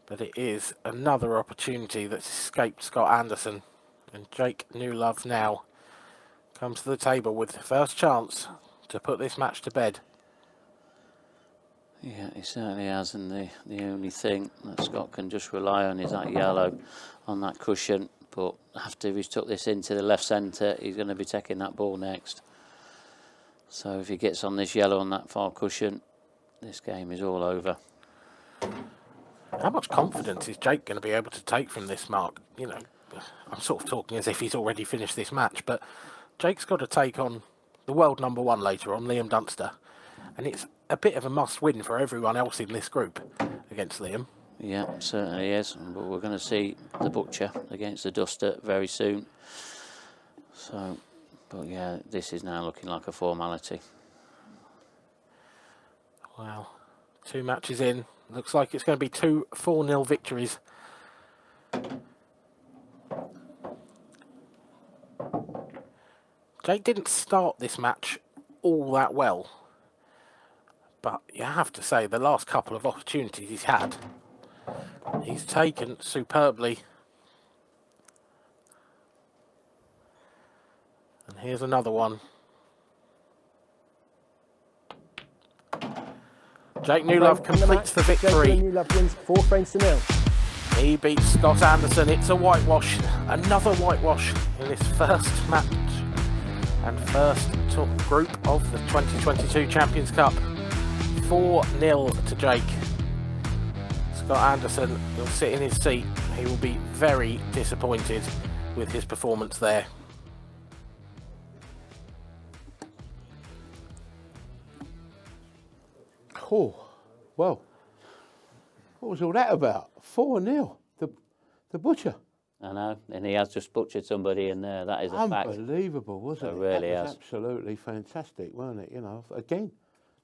Speaker 11: But it is another opportunity that's escaped Scott Anderson. And Jake New Love now comes to the table with the first chance to put this match to bed.
Speaker 5: Yeah, he certainly has, and the only thing that Scott can just rely on is that yellow on that cushion. But after he's took this into the left centre, he's going to be taking that ball next. So if he gets on this yellow on that far cushion, this game is all over.
Speaker 11: How much confidence is Jake going to be able to take from this, Mark? You know, I'm sort of talking as if he's already finished this match, but Jake's got to take on the world #1 later on, Liam Dunster. And it's a bit of a must-win for everyone else in this group against Liam.
Speaker 5: Yeah, certainly is. But we're going to see the Butcher against the Duster very soon. So, but yeah, this is now looking like a formality.
Speaker 11: Wow. 2 matches in. Looks like it's going to be 2 4-0 victories. Jake didn't start this match all that well. But you have to say, the last couple of opportunities he's had, he's taken superbly. And here's another one. Jake Newlove completes the victory.
Speaker 20: Jake Newlove wins 4 frames to 0.
Speaker 11: He beats Scott Anderson. It's a whitewash. Another whitewash in this first match and first top group of the 2022 Champions Cup. 4-0 to Jake. Scott Anderson will sit in his seat. He will be very disappointed with his performance there.
Speaker 4: Oh, well, what was all that about? 4-0, the Butcher.
Speaker 5: I know, and he has just butchered somebody in there. That is a fact.
Speaker 4: Unbelievable, wasn't it?
Speaker 5: It really
Speaker 4: that was
Speaker 5: has.
Speaker 4: Absolutely fantastic, wasn't it? You know, again,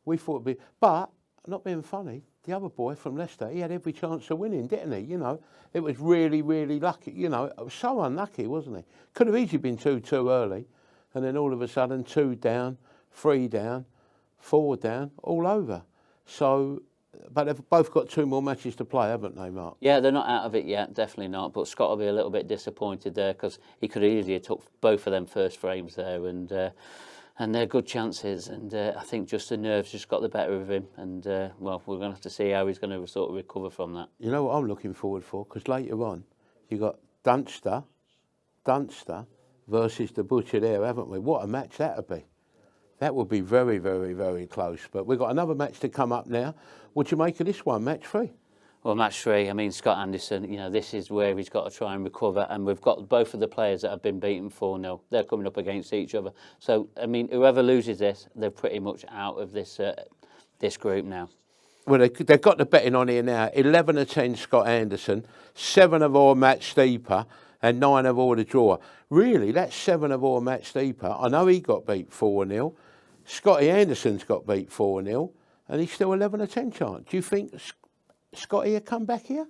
Speaker 4: we thought it'd be, but not being funny, the other boy from Leicester, he had every chance of winning, didn't he? You know, it was really, really lucky. You know, it was so unlucky, wasn't he? Could have easily been 2-2 early, and then all of a sudden 2 down, 3 down, 4 down, all over. So, but they've both got 2 more matches to play, haven't they, Mark?
Speaker 5: Yeah, they're not out of it yet, definitely not. But Scott will be a little bit disappointed there because he could easily have took both of them first frames there, and they're good chances. And I think just the nerves just got the better of him. And well, we're going to have to see how he's going to sort of recover from that.
Speaker 4: You know what I'm looking forward for? Because later on, you got Dunster versus the Butcher there, haven't we? What a match that would be. That would be very, very, very close. But we've got another match to come up now. What do you make of this one, match 3?
Speaker 5: Well, match 3, I mean, Scott Anderson, you know, this is where he's got to try and recover. And we've got both of the players that have been beaten 4-0. They're coming up against each other. So, I mean, whoever loses this, they're pretty much out of this this group now.
Speaker 4: Well, they've got the betting on here now. 11-10 Scott Anderson, 7-4 Matt Steeper, and 9-4 the draw. Really, that's 7-4 Matt Steeper. I know he got beat 4-0. Scotty Anderson's got beat 4-0, and he's still 11-10 chance. Do you think Scotty will come back here?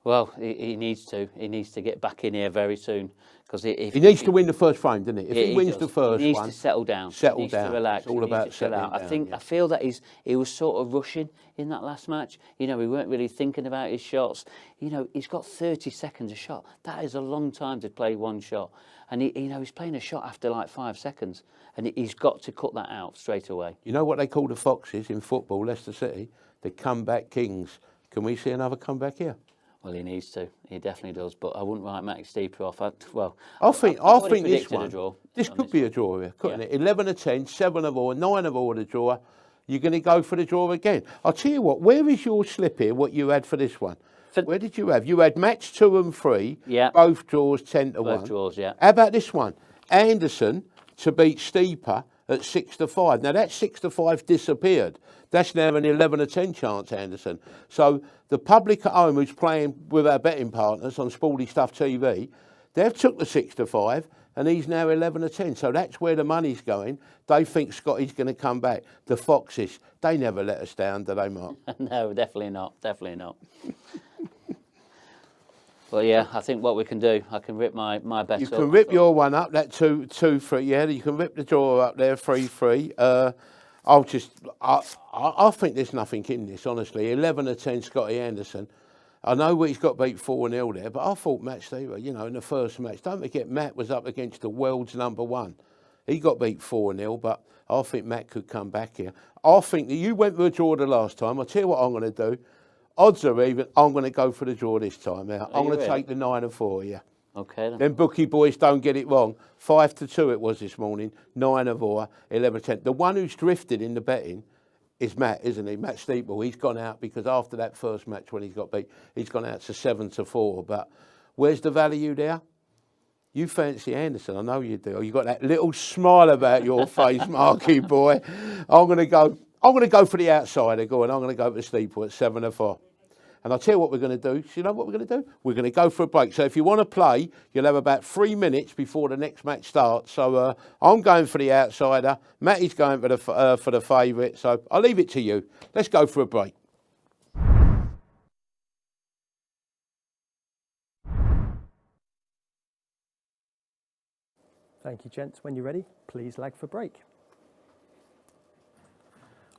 Speaker 5: Well, he needs to. He needs to get back in here very soon. Because
Speaker 4: he needs to win the first frame, doesn't he? If he wins the first one,
Speaker 5: he needs to settle down.
Speaker 4: Settle
Speaker 5: down.
Speaker 4: To
Speaker 5: relax.
Speaker 4: It's all about settling down.
Speaker 5: I feel that he was sort of rushing in that last match. You know, he weren't really thinking about his shots. You know, he's got 30 seconds a shot. That is a long time to play one shot. And he's playing a shot after like 5 seconds, and he's got to cut that out straight away.
Speaker 4: You know what they call the Foxes in football, Leicester City? The comeback kings. Can we see another comeback here?
Speaker 5: Well, he needs to. He definitely does. But I wouldn't write Max Steeper off. I
Speaker 4: think this one. This could be a draw here, couldn't it? 11-10, 7-4, 9-4 the draw. You're going to go for the draw again. I'll tell you what. Where is your slip here? What you had for this one? Where did you have? You had match 2 and 3.
Speaker 5: Yeah.
Speaker 4: Both draws 10-1.
Speaker 5: Both draws. Yeah.
Speaker 4: How about this one? Anderson to beat Steeper at 6-5. Now that 6-5 disappeared. That's now an 11-10 chance, Anderson. So the public at home who's playing with our betting partners on Sporty Stuff TV, they've took the 6-5 and he's now 11-10. So that's where the money's going. They think Scotty's going to come back. The Foxes, they never let us down, do they, Mark?
Speaker 5: No, definitely not. Definitely not. Well, yeah, I think what we can do, I can rip my bet up.
Speaker 4: You can rip your one up, that 2-3, yeah. You can rip the draw up there, 3-3. I think there's nothing in this, honestly. 11-10 Scotty Anderson. I know he's got beat 4-0 there, but I thought Matt Steeper, you know, in the first match. Don't forget, Matt was up against the world's #1. He got beat 4-0, but I think Matt could come back here. I think that you went for a draw the last time. I'll tell you what I'm going to do. Odds are even. I'm going to go for the draw this time. Now. I'm going to take the 9 and 4, yeah.
Speaker 5: Okay then.
Speaker 4: Them bookie boys don't get it wrong. 5-2 it was this morning. 9 and 4, 11-10. The one who's drifted in the betting is Matt, isn't he? Matt Steeple. He's gone out because after that first match when he's got beat, he's gone out to 7-4. But where's the value there? You fancy Anderson, I know you do. You got that little smile about your face, Marky boy. I'm going to go for the outsider. Go on, I'm going to go for the Steeple at 7-4. And I'll tell you what we're going to do. You know what we're going to do? We're going to go for a break. So if you want to play, you'll have about 3 minutes before the next match starts. So I'm going for the outsider. Matty's going for the favourite. So I'll leave it to you. Let's go for a break.
Speaker 20: Thank you, gents. When you're ready, please lag for break.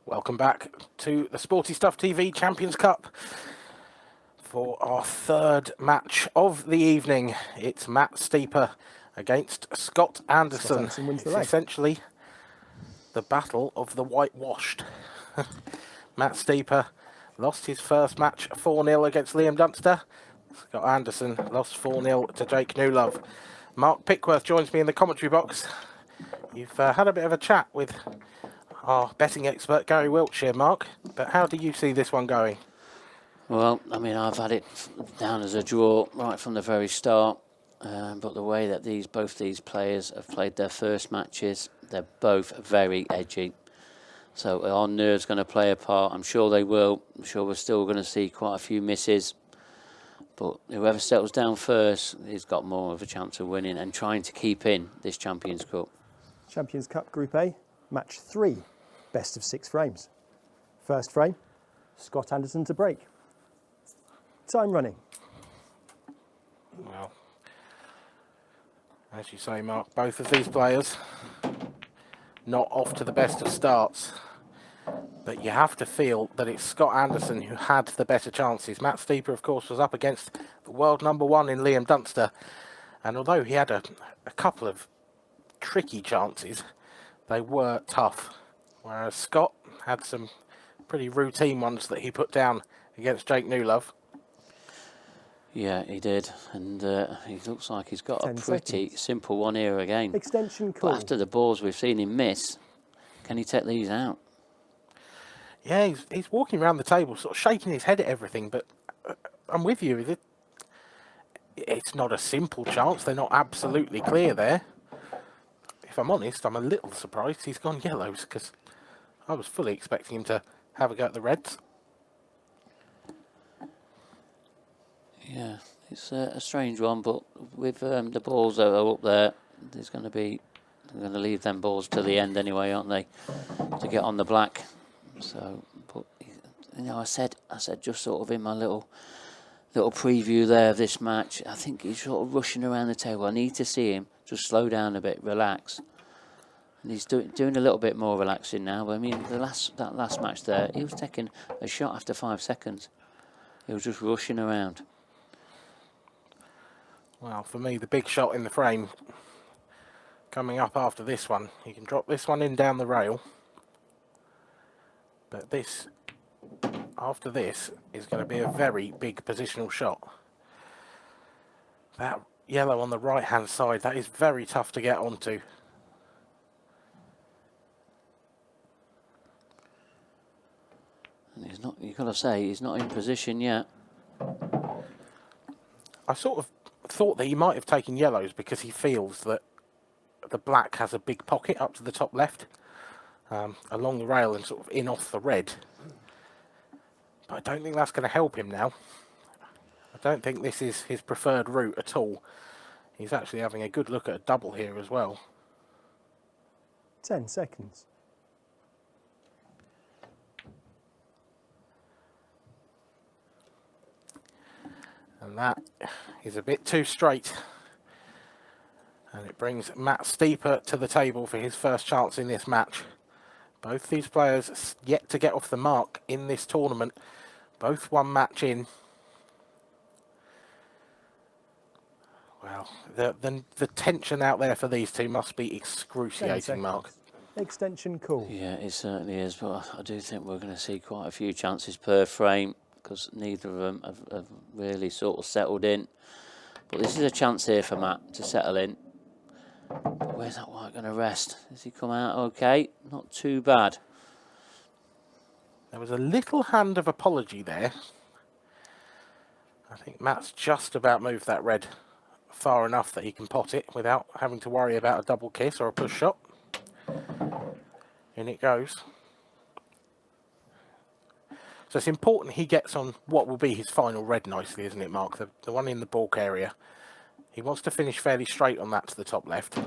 Speaker 11: Welcome back to the Sporty Stuff TV Champions Cup for our third match of the evening. It's Matt Steeper against Scott Anderson.
Speaker 20: Scott Anderson wins the
Speaker 11: It's
Speaker 20: leg.
Speaker 11: essentially the battle of the whitewashed. Matt Steeper lost his first match 4-0 against Liam Dunster. Scott Anderson lost 4-0 to Jake Newlove. Mark Pickworth joins me in the commentary box. You've had a bit of a chat with our betting expert Gary Wiltshire, Mark, but how do you see this one going?
Speaker 5: Well, I mean, I've had it down as a draw right from the very start, but the way that both these players have played their first matches, they're both very edgy. So our nerves going to play a part. I'm sure they will. I'm sure we're still going to see quite a few misses. But whoever settles down first has got more of a chance of winning and trying to keep in this Champions Cup.
Speaker 20: Champions Cup Group A, match 3, best of 6 frames. First frame, Scott Anderson to break. Time running.
Speaker 11: Well, as you say, Mark, both of these players not off to the best of starts. But you have to feel that it's Scott Anderson who had the better chances. Matt Steeper, of course, was up against the world #1 in Liam Dunster. And although he had a couple of tricky chances, they were tough. Whereas Scott had some pretty routine ones that he put down against Jake Newlove.
Speaker 5: Yeah, he did. And he looks like he's got a
Speaker 20: 10
Speaker 5: pretty simple one here again.
Speaker 20: Extension call.
Speaker 5: But after the balls we've seen him miss, can he take these out?
Speaker 11: Yeah, he's walking around the table sort of shaking his head at everything, but I'm with you. It's not a simple chance. They're not absolutely clear there. If I'm honest, I'm a little surprised he's gone yellows because I was fully expecting him to have a go at the reds.
Speaker 5: Yeah, it's a strange one, but with the balls that are up there, they're going to leave them balls to the end anyway, aren't they, to get on the black. So, but you know, I said just sort of in my little preview there of this match, I think he's sort of rushing around the table. I need to see him just slow down a bit, relax. And he's doing a little bit more relaxing now. But I mean, that last match there, he was taking a shot after 5 seconds. He was just rushing around.
Speaker 11: Well, for me, the big shot in the frame coming up after this one. You can drop this one in down the rail. But this, after this, is going to be a very big positional shot. That yellow on the right-hand side, that is very tough to get onto.
Speaker 5: And he's not, you've got to say, he's not in position yet.
Speaker 11: I sort of thought that he might have taken yellows because he feels that the black has a big pocket up to the top left. Along the rail and sort of in off the red. But I don't think that's going to help him now. I don't think this is his preferred route at all. He's actually having a good look at a double here as well.
Speaker 20: 10 seconds.
Speaker 11: And that is a bit too straight. And it brings Matt Steeper to the table for his first chance in this match. Both these players yet to get off the mark in this tournament. Both one match in. Well, the tension out there for these two must be
Speaker 20: 10
Speaker 11: excruciating,
Speaker 20: seconds.
Speaker 11: Mark.
Speaker 20: Extension call.
Speaker 5: Yeah, it certainly is, but I do think we're going to see quite a few chances per frame because neither of them have really sort of settled in. But this is a chance here for Matt to settle in. But where's that white going to rest? Does he come out okay? Not too bad.
Speaker 11: There was a little hand of apology there. I think Matt's just about moved that red far enough that he can pot it without having to worry about a double kiss or a push shot. In it goes. So it's important he gets on what will be his final red nicely, isn't it, Mark? The one in the balk area. He wants to finish fairly straight on that to the top left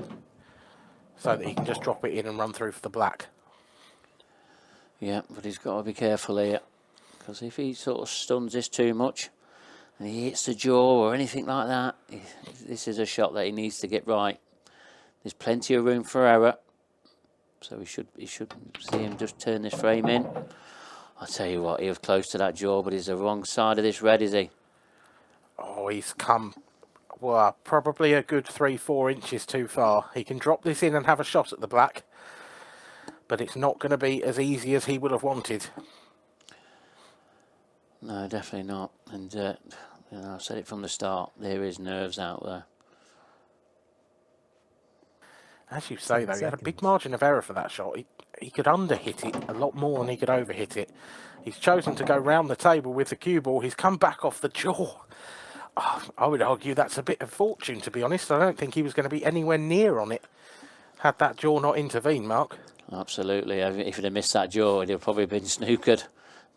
Speaker 11: so that he can just drop it in and run through for the black.
Speaker 5: Yeah, but he's got to be careful here because if he sort of stuns this too much and he hits the jaw or anything like that, this is a shot that he needs to get right. There's plenty of room for error, so he should see him just turn this frame in. I'll tell you what, he was close to that jaw, but he's the wrong side of this red, is he?
Speaker 11: Oh, he's come, well, probably a good 3-4 inches too far. He can drop this in and have a shot at the black, but it's not going to be as easy as he would have wanted.
Speaker 5: No, definitely not. And you know, I've said it from the start, there is nerves out there.
Speaker 11: As you say, though, he had a big margin of error for that shot. He could underhit it a lot more than he could overhit it. He's chosen to go round the table with the cue ball. He's come back off the jaw. Oh, I would argue that's a bit of fortune, to be honest. I don't think he was going to be anywhere near on it had that jaw not intervened, Mark.
Speaker 5: Absolutely. If he'd have missed that jaw, he'd have probably been snookered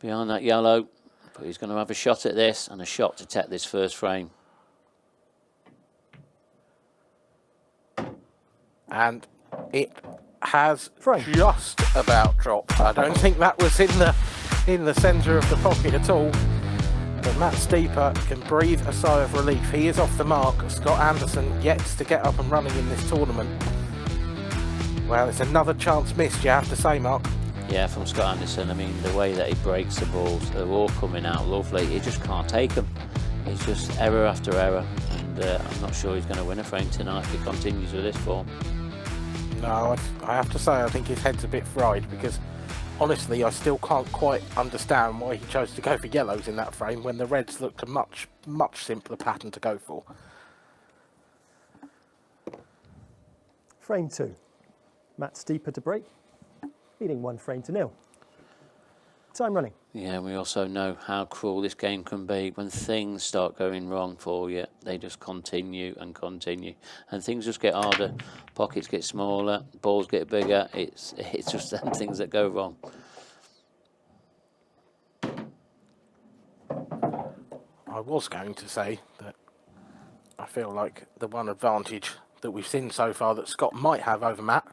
Speaker 5: behind that yellow. But he's going to have a shot at this and a shot to take this first frame.
Speaker 11: And it has just about dropped. I don't think that was in the centre of the pocket at all. But Matt Steeper can breathe a sigh of relief. He is off the mark. Scott Anderson yet to get up and running in this tournament. Well, it's another chance missed, you have to say, Mark.
Speaker 5: Yeah, from Scott Anderson. I mean, the way that he breaks the balls, they're all coming out lovely. He just can't take them. It's just error after error. And I'm not sure he's going to win a frame tonight if he continues with this form.
Speaker 11: No, I have to say I think his head's a bit fried because honestly I still can't quite understand why he chose to go for yellows in that frame when the reds looked a much simpler pattern to go for.
Speaker 20: Frame 2. Matt Steeper to break, leading 1-0. Time running.
Speaker 5: Yeah, and we also know how cruel this game can be. When things start going wrong for you, they just continue and continue. And things just get harder, pockets get smaller, balls get bigger. It's just them things that go wrong.
Speaker 11: I was going to say that I feel like the one advantage that we've seen so far that Scott might have over Matt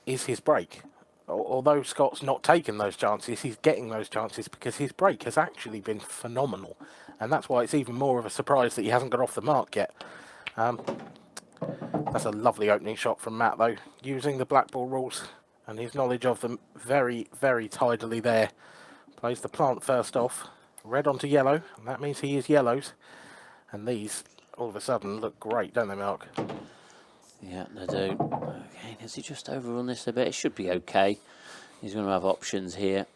Speaker 11: is his break. Although Scott's not taken those chances, he's getting those chances because his break has actually been phenomenal. And that's why it's even more of a surprise that he hasn't got off the mark yet. That's a lovely opening shot from Matt, though, using the black ball rules and his knowledge of them very, very tidily there. Plays the plant first off, red onto yellow, and that means he is yellows. And these, all of a sudden, look great, don't they, Mark?
Speaker 5: Yeah, they do. Okay, has he just overrun this a bit? It should be okay. He's going to have options here.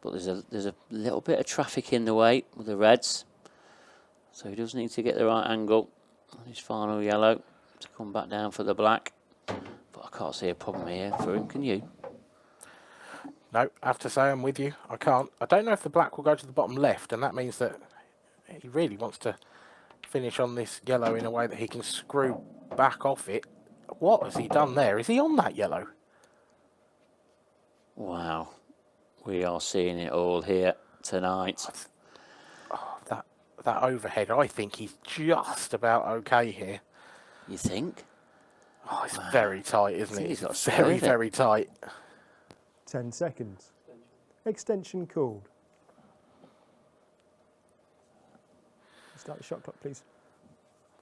Speaker 5: But there's a little bit of traffic in the way with the reds. So he does need to get the right angle on his final yellow to come back down for the black. But I can't see a problem here for him, can you?
Speaker 11: No, I have to say I'm with you. I can't. I don't know if the black will go to the bottom left, and that means that he really wants to finish on this yellow in a way that he can screw back off it. What has he done there? Is he on that yellow?
Speaker 5: Wow. We are seeing it all here tonight.
Speaker 11: Oh, that overhead, I think he's just about okay here.
Speaker 5: You think?
Speaker 11: Oh, it's very tight, isn't it?
Speaker 5: He's got
Speaker 11: very, very tight.
Speaker 20: 10 seconds. Extension called. Start the shot clock, please.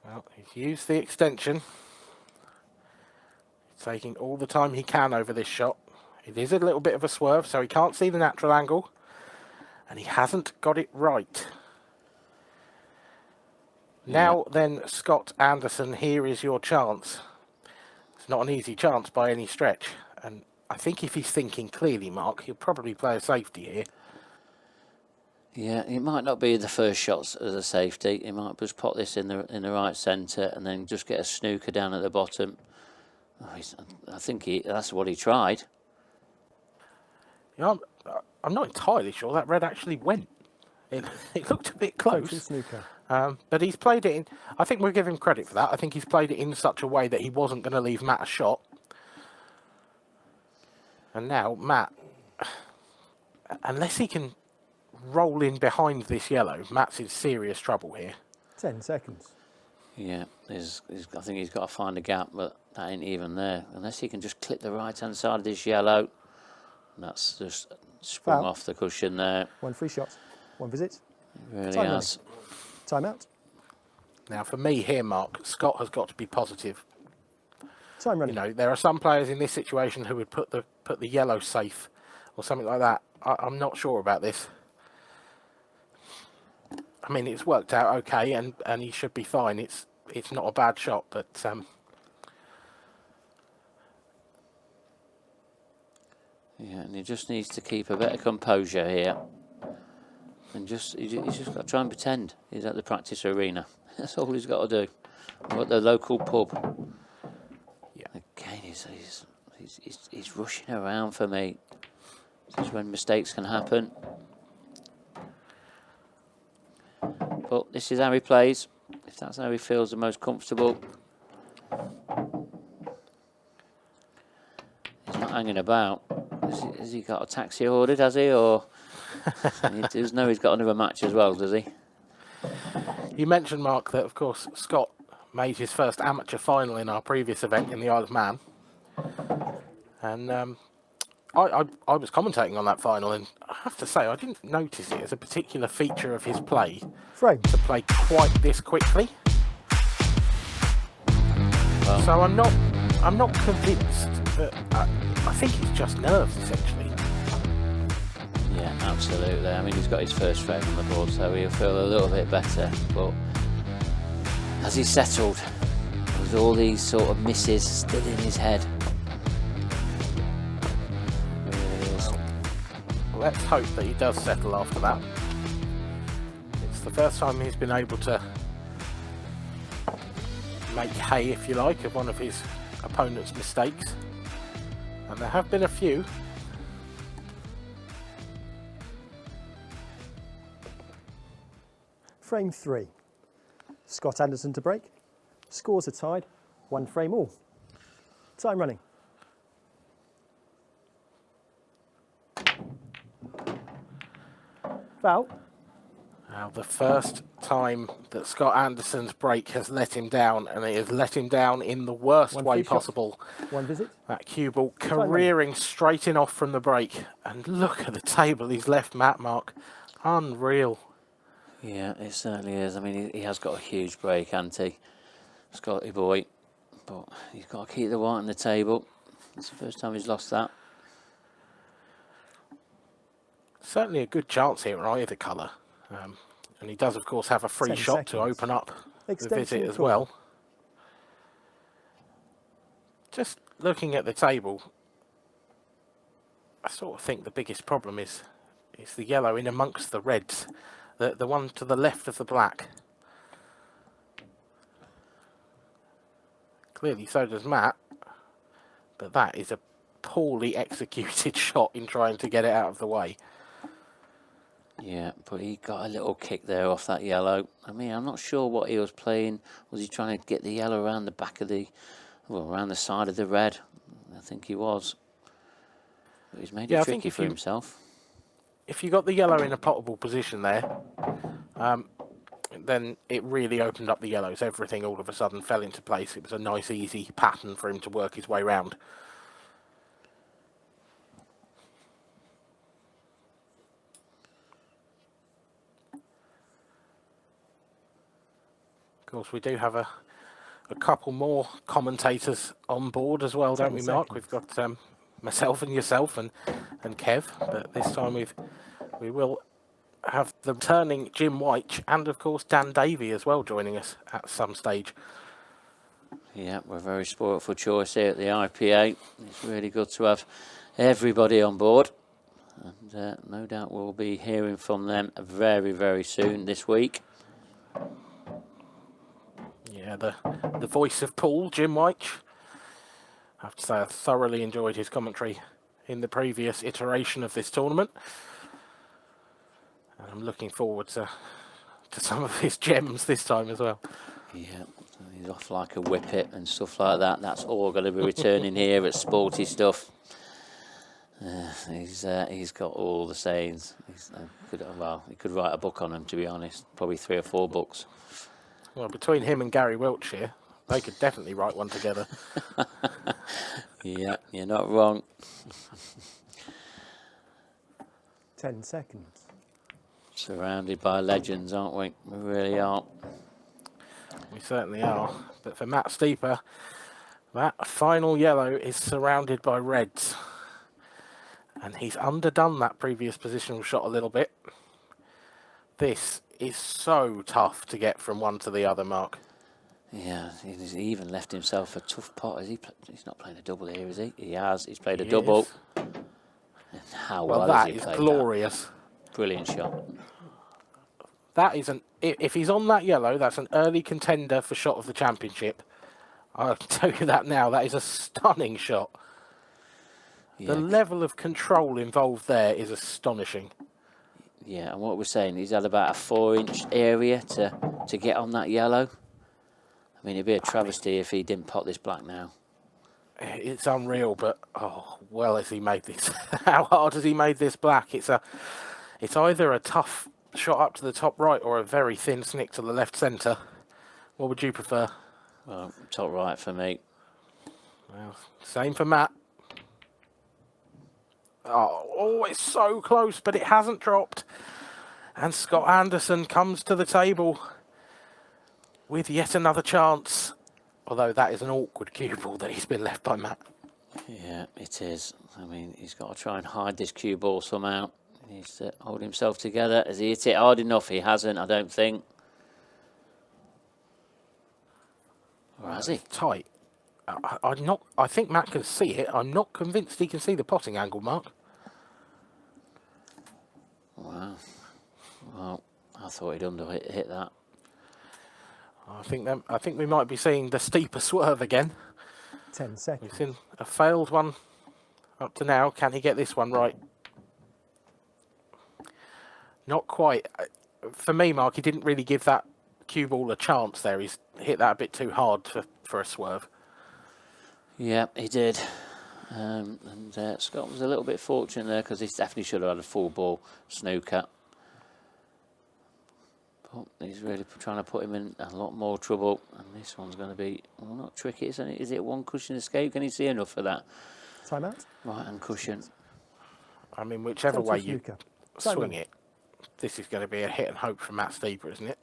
Speaker 11: Well, he's used the extension. He's taking all the time he can over this shot. It is a little bit of a swerve, so he can't see the natural angle. And he hasn't got it right. Now then, Scott Anderson, here is your chance. It's not an easy chance by any stretch. And I think if he's thinking clearly, Mark, he'll probably play a safety here.
Speaker 5: Yeah, it might not be the first shots as a safety. He might just pop this in the right centre and then just get a snooker down at the bottom. Oh, I think that's what he tried.
Speaker 11: Yeah, I'm not entirely sure that red actually went. It looked a bit close.
Speaker 20: Snooker.
Speaker 11: But he's played it in. I think we'll give him credit for that. I think he's played it in such a way that he wasn't going to leave Matt a shot. And now Matt, unless he can roll in behind this yellow, Matt's in serious trouble here.
Speaker 20: 10 seconds.
Speaker 5: Yeah, I think he's got to find a gap, but that ain't even there. Unless he can just clip the right-hand side of this yellow. That's just sprung off the cushion there.
Speaker 20: 1 free shot, 1 visit.
Speaker 5: It really has.
Speaker 20: Time out.
Speaker 11: Now, for me here, Mark, Scott has got to be positive.
Speaker 20: Time running.
Speaker 11: You know, there are some players in this situation who would put the yellow safe or something like that. I'm not sure about this. I mean, it's worked out okay, and he should be fine. It's not a bad shot, but
Speaker 5: yeah, and he just needs to keep a bit of composure here, and he's just got to try and pretend he's at the practice arena. That's all he's got to do. Or at the local pub.
Speaker 11: Yeah.
Speaker 5: Again, he's rushing around for me. This is when mistakes can happen. But this is how he plays. If that's how he feels the most comfortable. He's not hanging about. Has he got a taxi ordered, has he? Or he does know he's got another match as well, does he?
Speaker 11: You mentioned, Mark, that of course Scott made his first amateur final in our previous event in the Isle of Man. And I was commentating on that final, and I have to say I didn't notice it as a particular feature of his play to play quite this quickly. Well, so I'm not convinced that I think it's just nerves essentially.
Speaker 5: Yeah, absolutely. I mean, he's got his first frame on the board, so he'll feel a little bit better. But as he's settled, with all these sort of misses still in his head.
Speaker 11: Let's hope that he does settle after that. It's the first time he's been able to make hay, if you like, of one of his opponent's mistakes. And there have been a few.
Speaker 20: Frame 3. Scott Anderson to break. Scores are tied, 1 frame all. Time running. Foul.
Speaker 11: Now, the first time that Scott Anderson's break has let him down, and it has let him down in the worst way possible.
Speaker 20: 1 visit.
Speaker 11: That cue ball careering straight in off from the break. And look at the table he's left Matt, Mark. Unreal.
Speaker 5: Yeah, it certainly is. I mean, he has got a huge break, hasn't he? Scotty boy. But he's got to keep the white on the table. It's the first time he's lost that.
Speaker 11: Certainly a good chance here on either colour. And he does, of course, have a free shot to open up the visit as well. Just looking at the table, I sort of think the biggest problem is the yellow in amongst the reds. The one to the left of the black. Clearly so does Matt. But that is a poorly executed shot in trying to get it out of the way.
Speaker 5: Yeah, but he got a little kick there off that yellow. I mean, I'm not sure what he was playing. Was he trying to get the yellow around the back of around the side of the red? I think he was. But he's made it tricky for himself.
Speaker 11: If you got the yellow in a potable position there, then it really opened up the yellows. Everything all of a sudden fell into place. It was a nice, easy pattern for him to work his way round. Of course, we do have a couple more commentators on board as well, don't we, Mark? We've got myself and yourself and Kev, but this time we will have the returning Jim White and, of course, Dan Davey as well joining us at some stage.
Speaker 5: Yeah, we're very spoilt for choice here at the IPA. It's really good to have everybody on board. And no doubt we'll be hearing from them very, very soon this week.
Speaker 11: Yeah, the voice of Paul, Jim White. I have to say I thoroughly enjoyed his commentary in the previous iteration of this tournament. And I'm looking forward to some of his gems this time as well.
Speaker 5: Yeah, he's off like a whippet and stuff like that. That's all going to be returning here at Sporty Stuff. He's got all the sayings. He could write a book on them, to be honest. Probably 3 or 4 books.
Speaker 11: Well, between him and Gary Wiltshire, they could definitely write one together.
Speaker 5: Yeah, you're not wrong.
Speaker 20: 10 seconds.
Speaker 5: Surrounded by legends, aren't we? We really are.
Speaker 11: We certainly are. But for Matt Steeper, that final yellow is surrounded by reds. And he's underdone that previous positional shot a little bit. This is so tough to get from one to the other, Mark.
Speaker 5: Yeah, he's even left himself a tough pot. He's not playing a double here, is he? He has. He's played a double. And how well
Speaker 11: that
Speaker 5: has he
Speaker 11: is
Speaker 5: played
Speaker 11: glorious.
Speaker 5: That? Brilliant shot.
Speaker 11: That is if he's on that yellow, that's an early contender for shot of the championship. I'll tell you that now. That is a stunning shot. Yeah. The level of control involved there is astonishing.
Speaker 5: Yeah, and what we're saying, he's had about a 4-inch area to get on that yellow. I mean, it'd be a travesty if he didn't pot this black now.
Speaker 11: It's unreal, but well has he made this. How hard has he made this black? It's either a tough shot up to the top right or a very thin snick to the left centre. What would you prefer?
Speaker 5: Well, top right for me.
Speaker 11: Well, same for Matt. Oh, it's so close, but it hasn't dropped. And Scott Anderson comes to the table with yet another chance. Although that is an awkward cue ball that he's been left by Matt.
Speaker 5: Yeah, it is. I mean, he's got to try and hide this cue ball somehow. He needs to hold himself together. Has he hit it hard enough? He hasn't, I don't think. Or has he?
Speaker 11: Tight. I think Matt can see it. I'm not convinced he can see the potting angle, Mark.
Speaker 5: Wow. Well, I thought he'd hit that.
Speaker 11: I think we might be seeing the steeper swerve again.
Speaker 20: 10 seconds.
Speaker 11: We've seen a failed one up to now. Can he get this one right? Not quite. For me, Mark, he didn't really give that cue ball a chance there. He's hit that a bit too hard for a swerve.
Speaker 5: Yeah, he did. And Scott was a little bit fortunate there because he definitely should have had a full ball snooker. But he's really trying to put him in a lot more trouble. And this one's going to be, well, not tricky, isn't it? Is it one cushion escape? Can you see enough for that?
Speaker 20: Time out.
Speaker 5: Right hand cushion.
Speaker 11: I mean, whichever way you swing it, this is going to be a hit and hope from Matt Steeper, isn't it?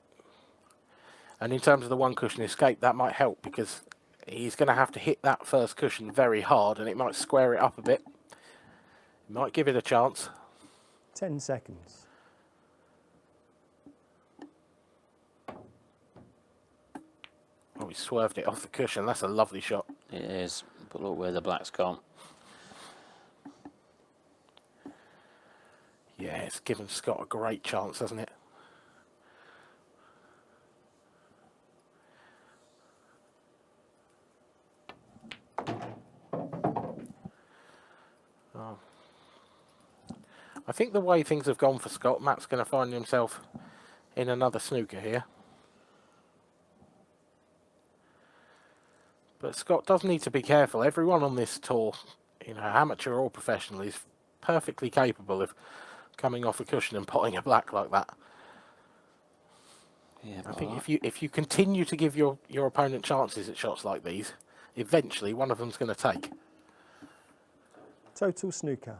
Speaker 11: And in terms of the one cushion escape, that might help because he's going to have to hit that first cushion very hard and it might square it up a bit. It might give it a chance.
Speaker 20: 10 seconds.
Speaker 11: Oh, he swerved it off the cushion. That's a lovely shot.
Speaker 5: It is, but look where the black's gone.
Speaker 11: Yeah, it's given Scott a great chance, hasn't it? Oh. I think the way things have gone for Scott, Matt's going to find himself in another snooker here. But Scott does need to be careful. Everyone on this tour, you know, amateur or professional, is perfectly capable of coming off a cushion and potting a black like that.
Speaker 5: Yeah,
Speaker 11: I think if you continue to give your opponent chances at shots like these, eventually one of them's going to take.
Speaker 20: Total snooker.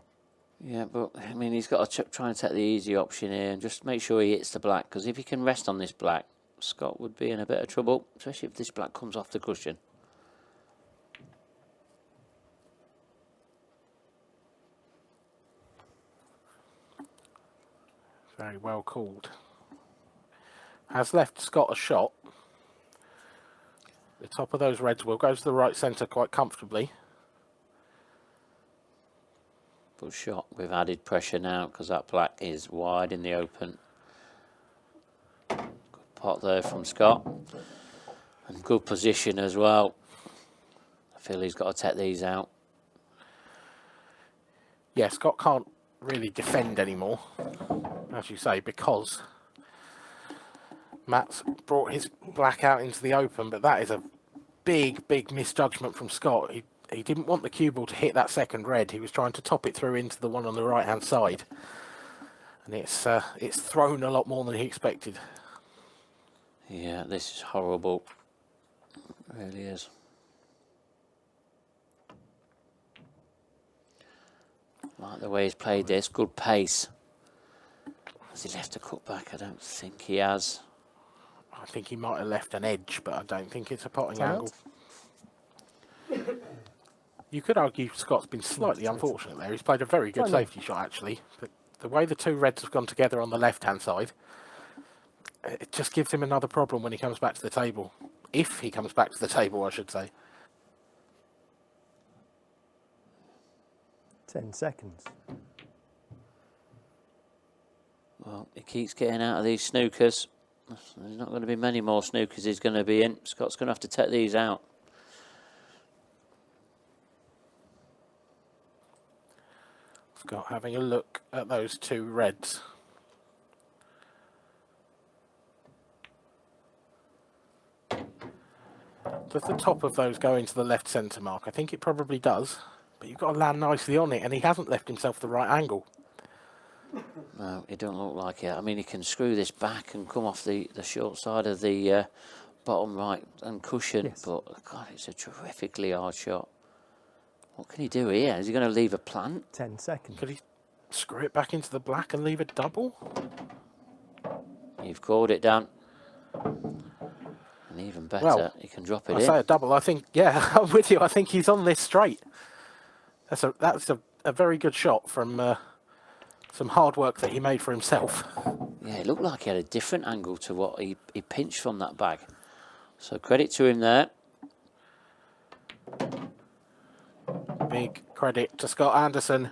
Speaker 5: Yeah, but I mean, he's got to try and take the easy option here and just make sure he hits the black, because if he can rest on this black, Scott would be in a bit of trouble, especially if this black comes off the cushion.
Speaker 11: Very well called. Has left Scott a shot. The top of those reds will go to the right centre quite comfortably.
Speaker 5: Good shot with added pressure now because that black is wide in the open. Good pot there from Scott. And good position as well. I feel he's got to take these out.
Speaker 11: Yeah, Scott can't really defend anymore, as you say, because Matt's brought his black out into the open, but that is a big, big misjudgment from Scott. He didn't want the cue ball to hit that second red. He was trying to top it through into the one on the right-hand side. And it's thrown a lot more than he expected.
Speaker 5: Yeah, this is horrible. It really is. Like the way he's played this, good pace. Has he left a cut back? I don't think he has.
Speaker 11: I think he might have left an edge, but I don't think it's a potting angle. You could argue Scott's been slightly unfortunate there. He's played a very good safety shot, actually. But the way the two reds have gone together on the left-hand side, it just gives him another problem when he comes back to the table. If he comes back to the table, I should say.
Speaker 20: 10 seconds.
Speaker 5: Well, he keeps getting out of these snookers. There's not going to be many more snookers he's going to be in. Scott's going to have to take these out.
Speaker 11: Scott having a look at those two reds. Does the top of those go into the left centre mark? I think it probably does, but you've got to land nicely on it, and he hasn't left himself the right angle.
Speaker 5: No, it don't look like it. I mean, he can screw this back and come off the short side of the bottom right and cushion, but God, it's a terrifically hard shot. What can he do here? Is he going to leave a plant?
Speaker 20: 10 seconds.
Speaker 11: Could he screw it back into the black and leave a double?
Speaker 5: You've called it, Dan. And even better,
Speaker 11: well,
Speaker 5: he can drop it
Speaker 11: I
Speaker 5: in.
Speaker 11: say a double. I think, yeah, I'm with you. I think he's on this straight. That's a very good shot from some hard work that he made for himself.
Speaker 5: Yeah, it looked like he had a different angle to what he pinched from that bag. So credit to him there.
Speaker 11: Big credit to Scott Anderson.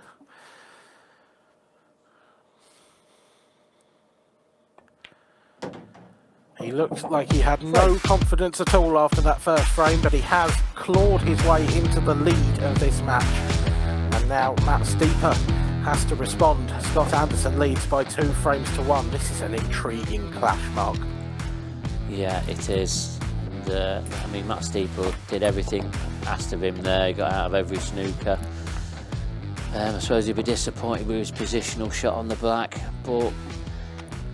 Speaker 11: He looked like he had no confidence at all after that first frame, but he has clawed his way into the lead of this match. And now Matt Steeper has to respond. Scott Anderson leads by 2 frames to 1. This is an intriguing clash, Mark.
Speaker 5: Yeah, it is. And, I mean, Matt Steeper did everything asked of him there. He got out of every snooker. I suppose he'd be disappointed with his positional shot on the black, but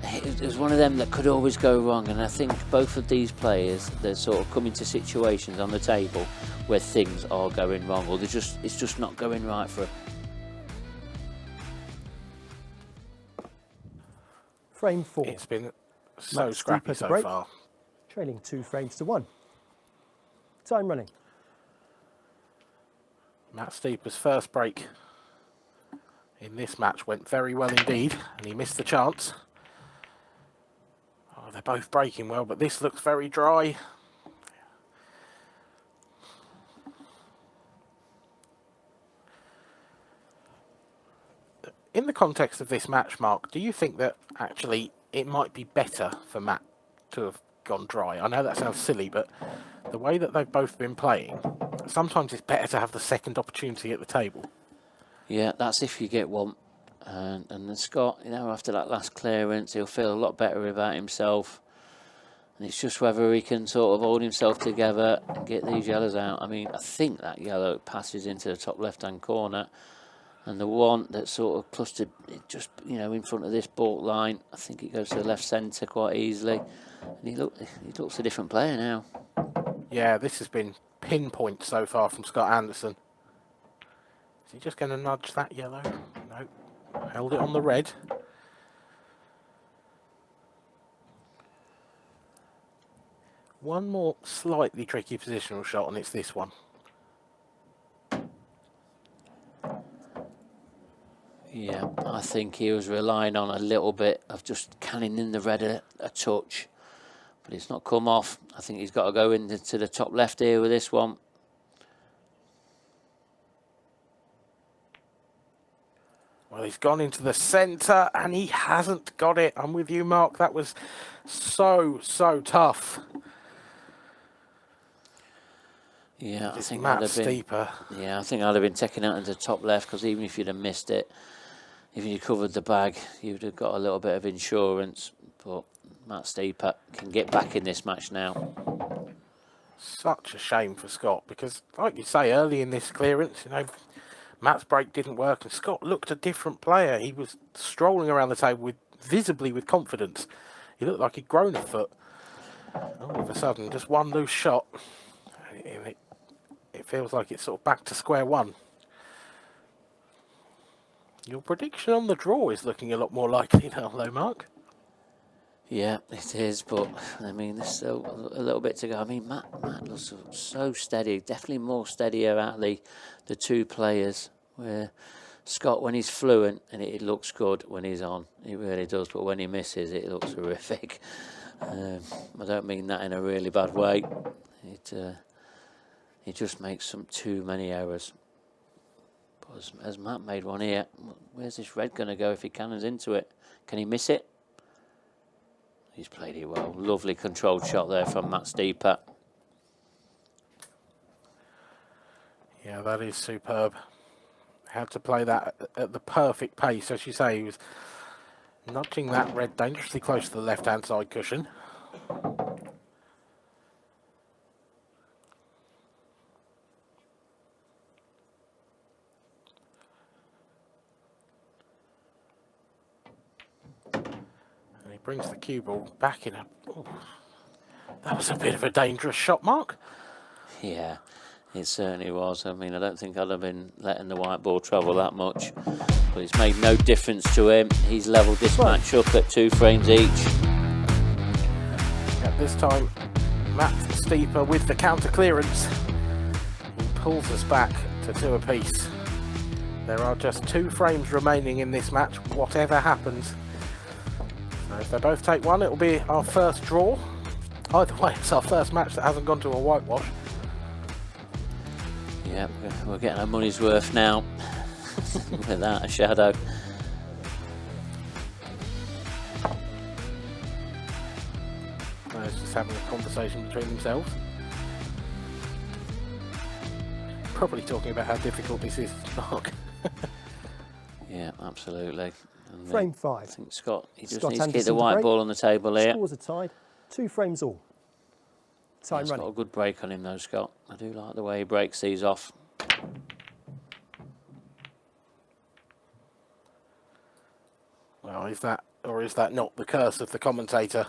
Speaker 5: it was one of them that could always go wrong. And I think both of these players, they're sort of coming to situations on the table where things are going wrong, or it's just not going right for them.
Speaker 20: Frame 4.
Speaker 11: It's been so
Speaker 20: Matt
Speaker 11: scrappy
Speaker 20: Steeper to
Speaker 11: so
Speaker 20: break,
Speaker 11: far.
Speaker 20: Trailing 2 frames to 1. Time running.
Speaker 11: Matt Steeper's first break in this match went very well indeed, and he missed the chance. Oh, they're both breaking well, but this looks very dry. In the context of this match, Mark, do you think that actually it might be better for Matt to have gone dry? I know that sounds silly, but the way that they've both been playing, sometimes it's better to have the second opportunity at the table.
Speaker 5: Yeah, that's if you get one. And then Scott, you know, after that last clearance, he'll feel a lot better about himself. And it's just whether he can sort of hold himself together and get these yellows out. I mean, I think that yellow passes into the top left-hand corner. And the one that's sort of clustered just, you know, in front of this baulk line, I think it goes to the left centre quite easily. And he looks a different player now.
Speaker 11: Yeah, this has been pinpoint so far from Scott Anderson. Is he just going to nudge that yellow? No. Held it on the red. One more slightly tricky positional shot, and it's this one.
Speaker 5: Yeah, I think he was relying on a little bit of just canning in the red a touch, but it's not come off. I think he's got to go into the top left here with this one.
Speaker 11: Well, he's gone into the centre and he hasn't got it. I'm with you, Mark. That was so tough.
Speaker 5: Yeah, I think
Speaker 11: Matt
Speaker 5: I'd have been.
Speaker 11: Steeper.
Speaker 5: Yeah, I think I'd have been taken out into top left, because even if you'd have missed it, if you covered the bag, you'd have got a little bit of insurance. But Matt Steeper can get back in this match now.
Speaker 11: Such a shame for Scott, because, like you say, early in this clearance, you know, Matt's break didn't work, and Scott looked a different player. He was strolling around the table visibly with confidence. He looked like he'd grown a foot. All of a sudden, just one loose shot. It feels like it's sort of back to square one. Your prediction on the draw is looking a lot more likely now, though, Mark.
Speaker 5: Yeah, it is, but I mean, there's still a little bit to go. I mean, Matt looks so steady, definitely more steadier out the two players. Where Scott, when he's fluent, and it looks good when he's on, he really does, but when he misses, it looks horrific. I don't mean that in a really bad way. He just makes some too many errors. But as Matt made one here, where's this red going to go if he cannons into it? Can he miss it? He's played it well. Lovely controlled shot there from Matt Steeper.
Speaker 11: Yeah, that is superb. Had to play that at the perfect pace. As you say, he was nudging that red dangerously close to the left-hand side cushion. Brings the cue ball back in. That was a bit of a dangerous shot, Mark.
Speaker 5: Yeah, it certainly was. I mean, I don't think I'd have been letting the white ball travel that much, but it's made no difference to him. He's levelled this match up at 2 frames each.
Speaker 11: At this time, Matt Steeper with the counter clearance. He pulls us back to 2 apiece. There are just 2 frames remaining in this match, whatever happens. If they both take one, it'll be our first draw. Either way, it's our first match that hasn't gone to a whitewash.
Speaker 5: Yeah, we're getting our money's worth now, without a shadow.
Speaker 11: They're just having a conversation between themselves. Probably talking about how difficult this is, Mark.
Speaker 5: Yeah, absolutely. And
Speaker 20: Frame 5.
Speaker 5: I think Scott, he just
Speaker 20: Scott
Speaker 5: needs to keep
Speaker 20: Anderson
Speaker 5: the
Speaker 20: to
Speaker 5: white
Speaker 20: break.
Speaker 5: ball on the table here.
Speaker 20: Scores are tied. 2 frames all. Time
Speaker 5: He's
Speaker 20: running.
Speaker 5: got a good break on him though, Scott. I do like the way he breaks these off.
Speaker 11: Well, is that not the curse of the commentator?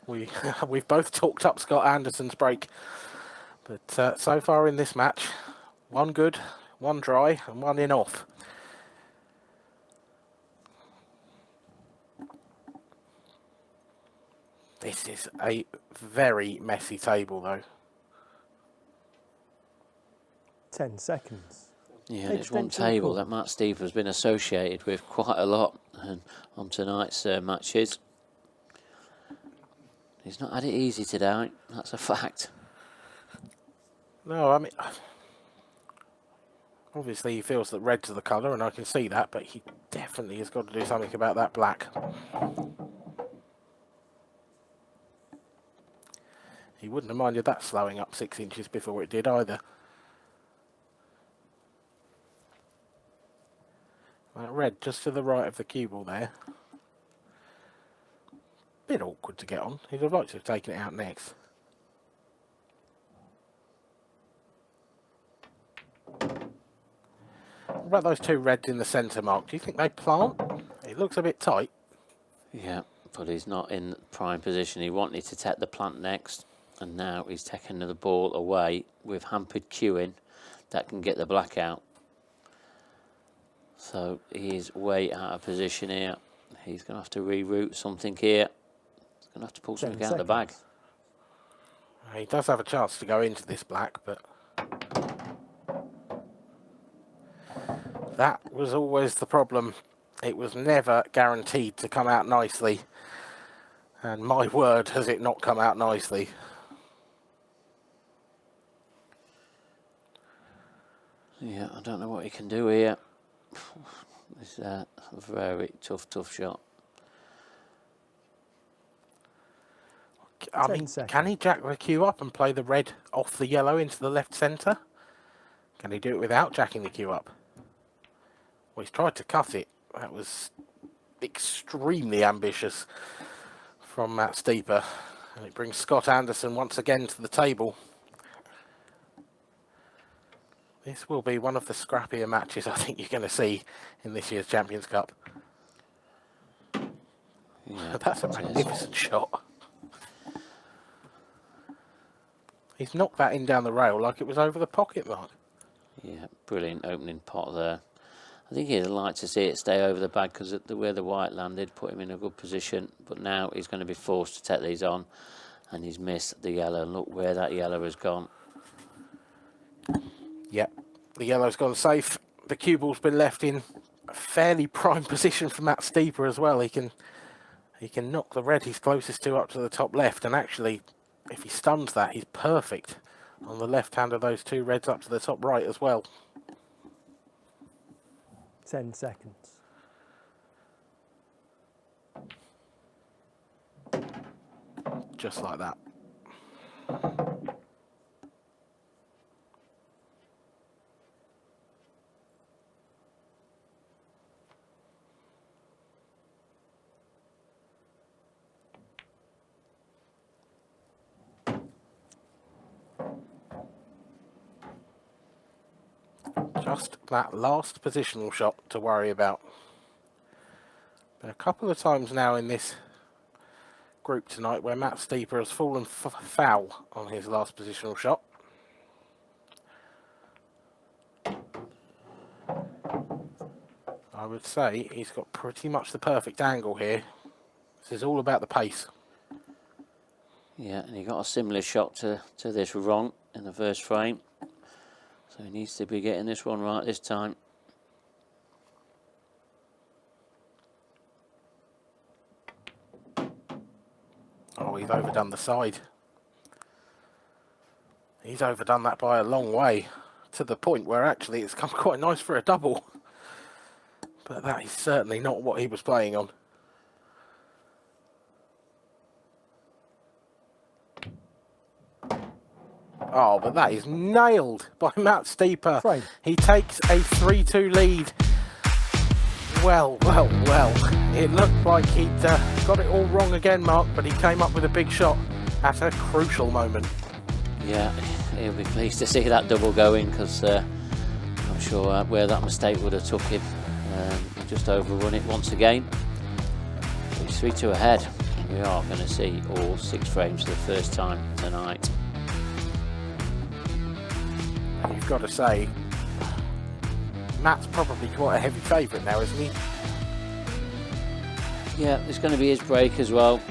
Speaker 11: We've both talked up Scott Anderson's break, but so far in this match, 1 good, 1 dry, and 1 in off. This is a very messy table, though.
Speaker 20: 10 seconds.
Speaker 5: Yeah, it's one table that Matt Steeper has been associated with quite a lot on tonight's matches. He's not had it easy today, that's a fact.
Speaker 11: No, I mean, obviously he feels that red's the colour, and I can see that, but he definitely has got to do something about that black. He wouldn't have minded that slowing up 6 inches before it did either. That red just to the right of the cue ball there. Bit awkward to get on. He'd have liked to have taken it out next. What about those 2 reds in the centre, Mark? Do you think they plant? It looks a bit tight.
Speaker 5: Yeah, but he's not in prime position. He wanted to take the plant next, and now he's taking the ball away with hampered cueing that can get the black out. So he's way out of position here. He's going to have to reroute something here. He's going to have to pull something out of the bag.
Speaker 11: He does have a chance to go into this black, but that was always the problem It was never guaranteed to come out nicely. And my word, has it not come out nicely.
Speaker 5: Yeah, I don't know what he can do here. It's a very tough shot.
Speaker 11: I mean, can he jack the cue up and play the red off the yellow into the left centre? Can he do it without jacking the cue up? Well, he's tried to cut it. That was extremely ambitious from Matt Steeper. And it brings Scott Anderson once again to the table. This will be one of the scrappier matches I think you're going to see in this year's Champions Cup.
Speaker 5: Yeah,
Speaker 11: that's a magnificent shot. He's knocked that in down the rail like it was over the pocket mark.
Speaker 5: Yeah, brilliant opening pot there. I think he'd like to see it stay over the bag because where the white landed put him in a good position. But now he's going to be forced to take these on, and he's missed the yellow. Look where that yellow has gone.
Speaker 11: Yep, the yellow's gone safe. The cue ball's been left in a fairly prime position for Matt Steeper as well. He can knock the red he's closest to up to the top left, and actually, if he stuns that, he's perfect on the left hand of those two reds up to the top right as well.
Speaker 20: 10 seconds.
Speaker 11: Just like that. Just that last positional shot to worry about. Been a couple of times now in this group tonight where Matt Steeper has fallen foul on his last positional shot. I would say he's got pretty much the perfect angle here. This is all about the pace.
Speaker 5: Yeah, and he got a similar shot to this wrong in the first frame. So he needs to be getting this one right this time.
Speaker 11: Oh, he's overdone the side. He's overdone that by a long way, to the point where actually it's come quite nice for a double. But that is certainly not what he was playing on. Oh, but that is nailed by Matt Steeper.
Speaker 20: Frame.
Speaker 11: He takes a 3-2 lead. Well. It looked like he'd got it all wrong again, Mark, but he came up with a big shot at a crucial moment.
Speaker 5: Yeah, he'll be pleased to see that double going because I'm not sure where that mistake would have took him. He just overrun it once again. But he's 3-2 ahead. We are going to see all 6 frames for the first time tonight.
Speaker 11: You've got to say, Matt's probably quite a heavy favourite now, isn't he?
Speaker 5: Yeah, it's going to be his break as well.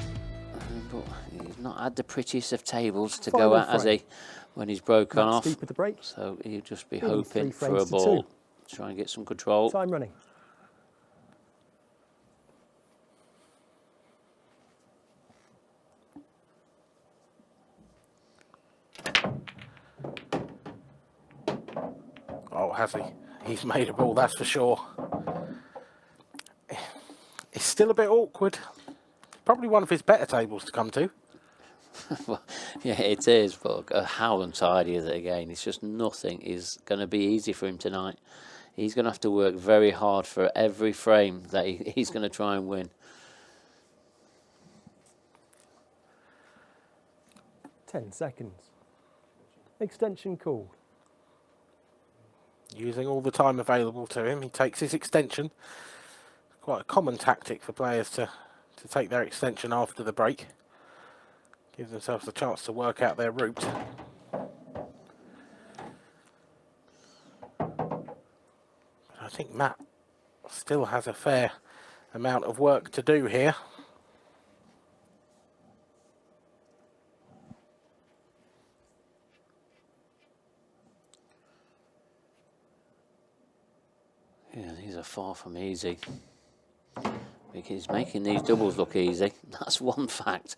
Speaker 5: But he's not had the prettiest of tables to go at, has he, when he's broken off.
Speaker 20: Steep with the break.
Speaker 5: So he'll just be
Speaker 20: Nearly
Speaker 5: hoping
Speaker 20: 3
Speaker 5: for a
Speaker 20: frames to
Speaker 5: ball.
Speaker 20: 2.
Speaker 5: Try and get some control.
Speaker 20: Time running.
Speaker 11: Oh, has he? He's made a ball, that's for sure. It's still a bit awkward. Probably one of his better tables to come to.
Speaker 5: Well, yeah, it is, but how untidy is it again? It's just nothing is going to be easy for him tonight. He's going to have to work very hard for every frame that he's going to try and win.
Speaker 20: 10 seconds. Extension called.
Speaker 11: Using all the time available to him, he takes his extension. Quite a common tactic for players to take their extension after the break. Gives themselves a chance to work out their route. But I think Matt still has a fair amount of work to do here.
Speaker 5: Yeah, these are far from easy. He's making these doubles look easy. That's one fact.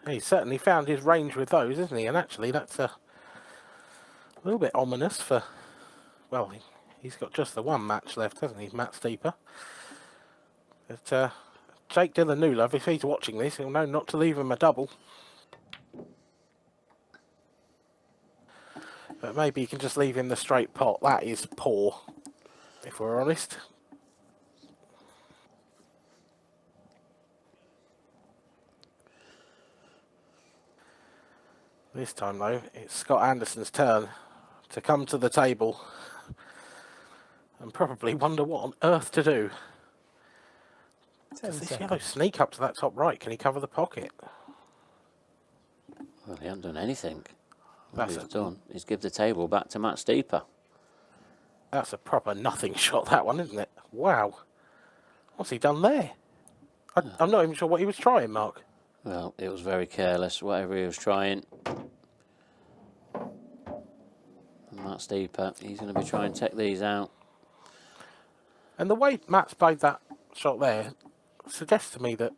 Speaker 11: He's certainly found his range with those, isn't he? And actually, that's a little bit ominous for... Well, he's got just the one match left, hasn't he, Matt Steeper? But Jake Dillanula, if he's watching this, he'll know not to leave him a double. But maybe you can just leave him the straight pot. That is poor, if we're honest. This time, though, it's Scott Anderson's turn to come to the table and probably wonder what on earth to do. Does this yellow sneak up to that top right? Can he cover the pocket?
Speaker 5: Well, he hasn't done anything. What he's done is give the table back to Matt Steeper.
Speaker 11: That's a proper nothing shot, that one, isn't it? Wow. What's he done there? I'm not even sure what he was trying, Mark.
Speaker 5: Well, it was very careless, whatever he was trying. And Matt Steeper, he's going to be trying to take these out.
Speaker 11: And the way Matt's played that shot there suggests to me that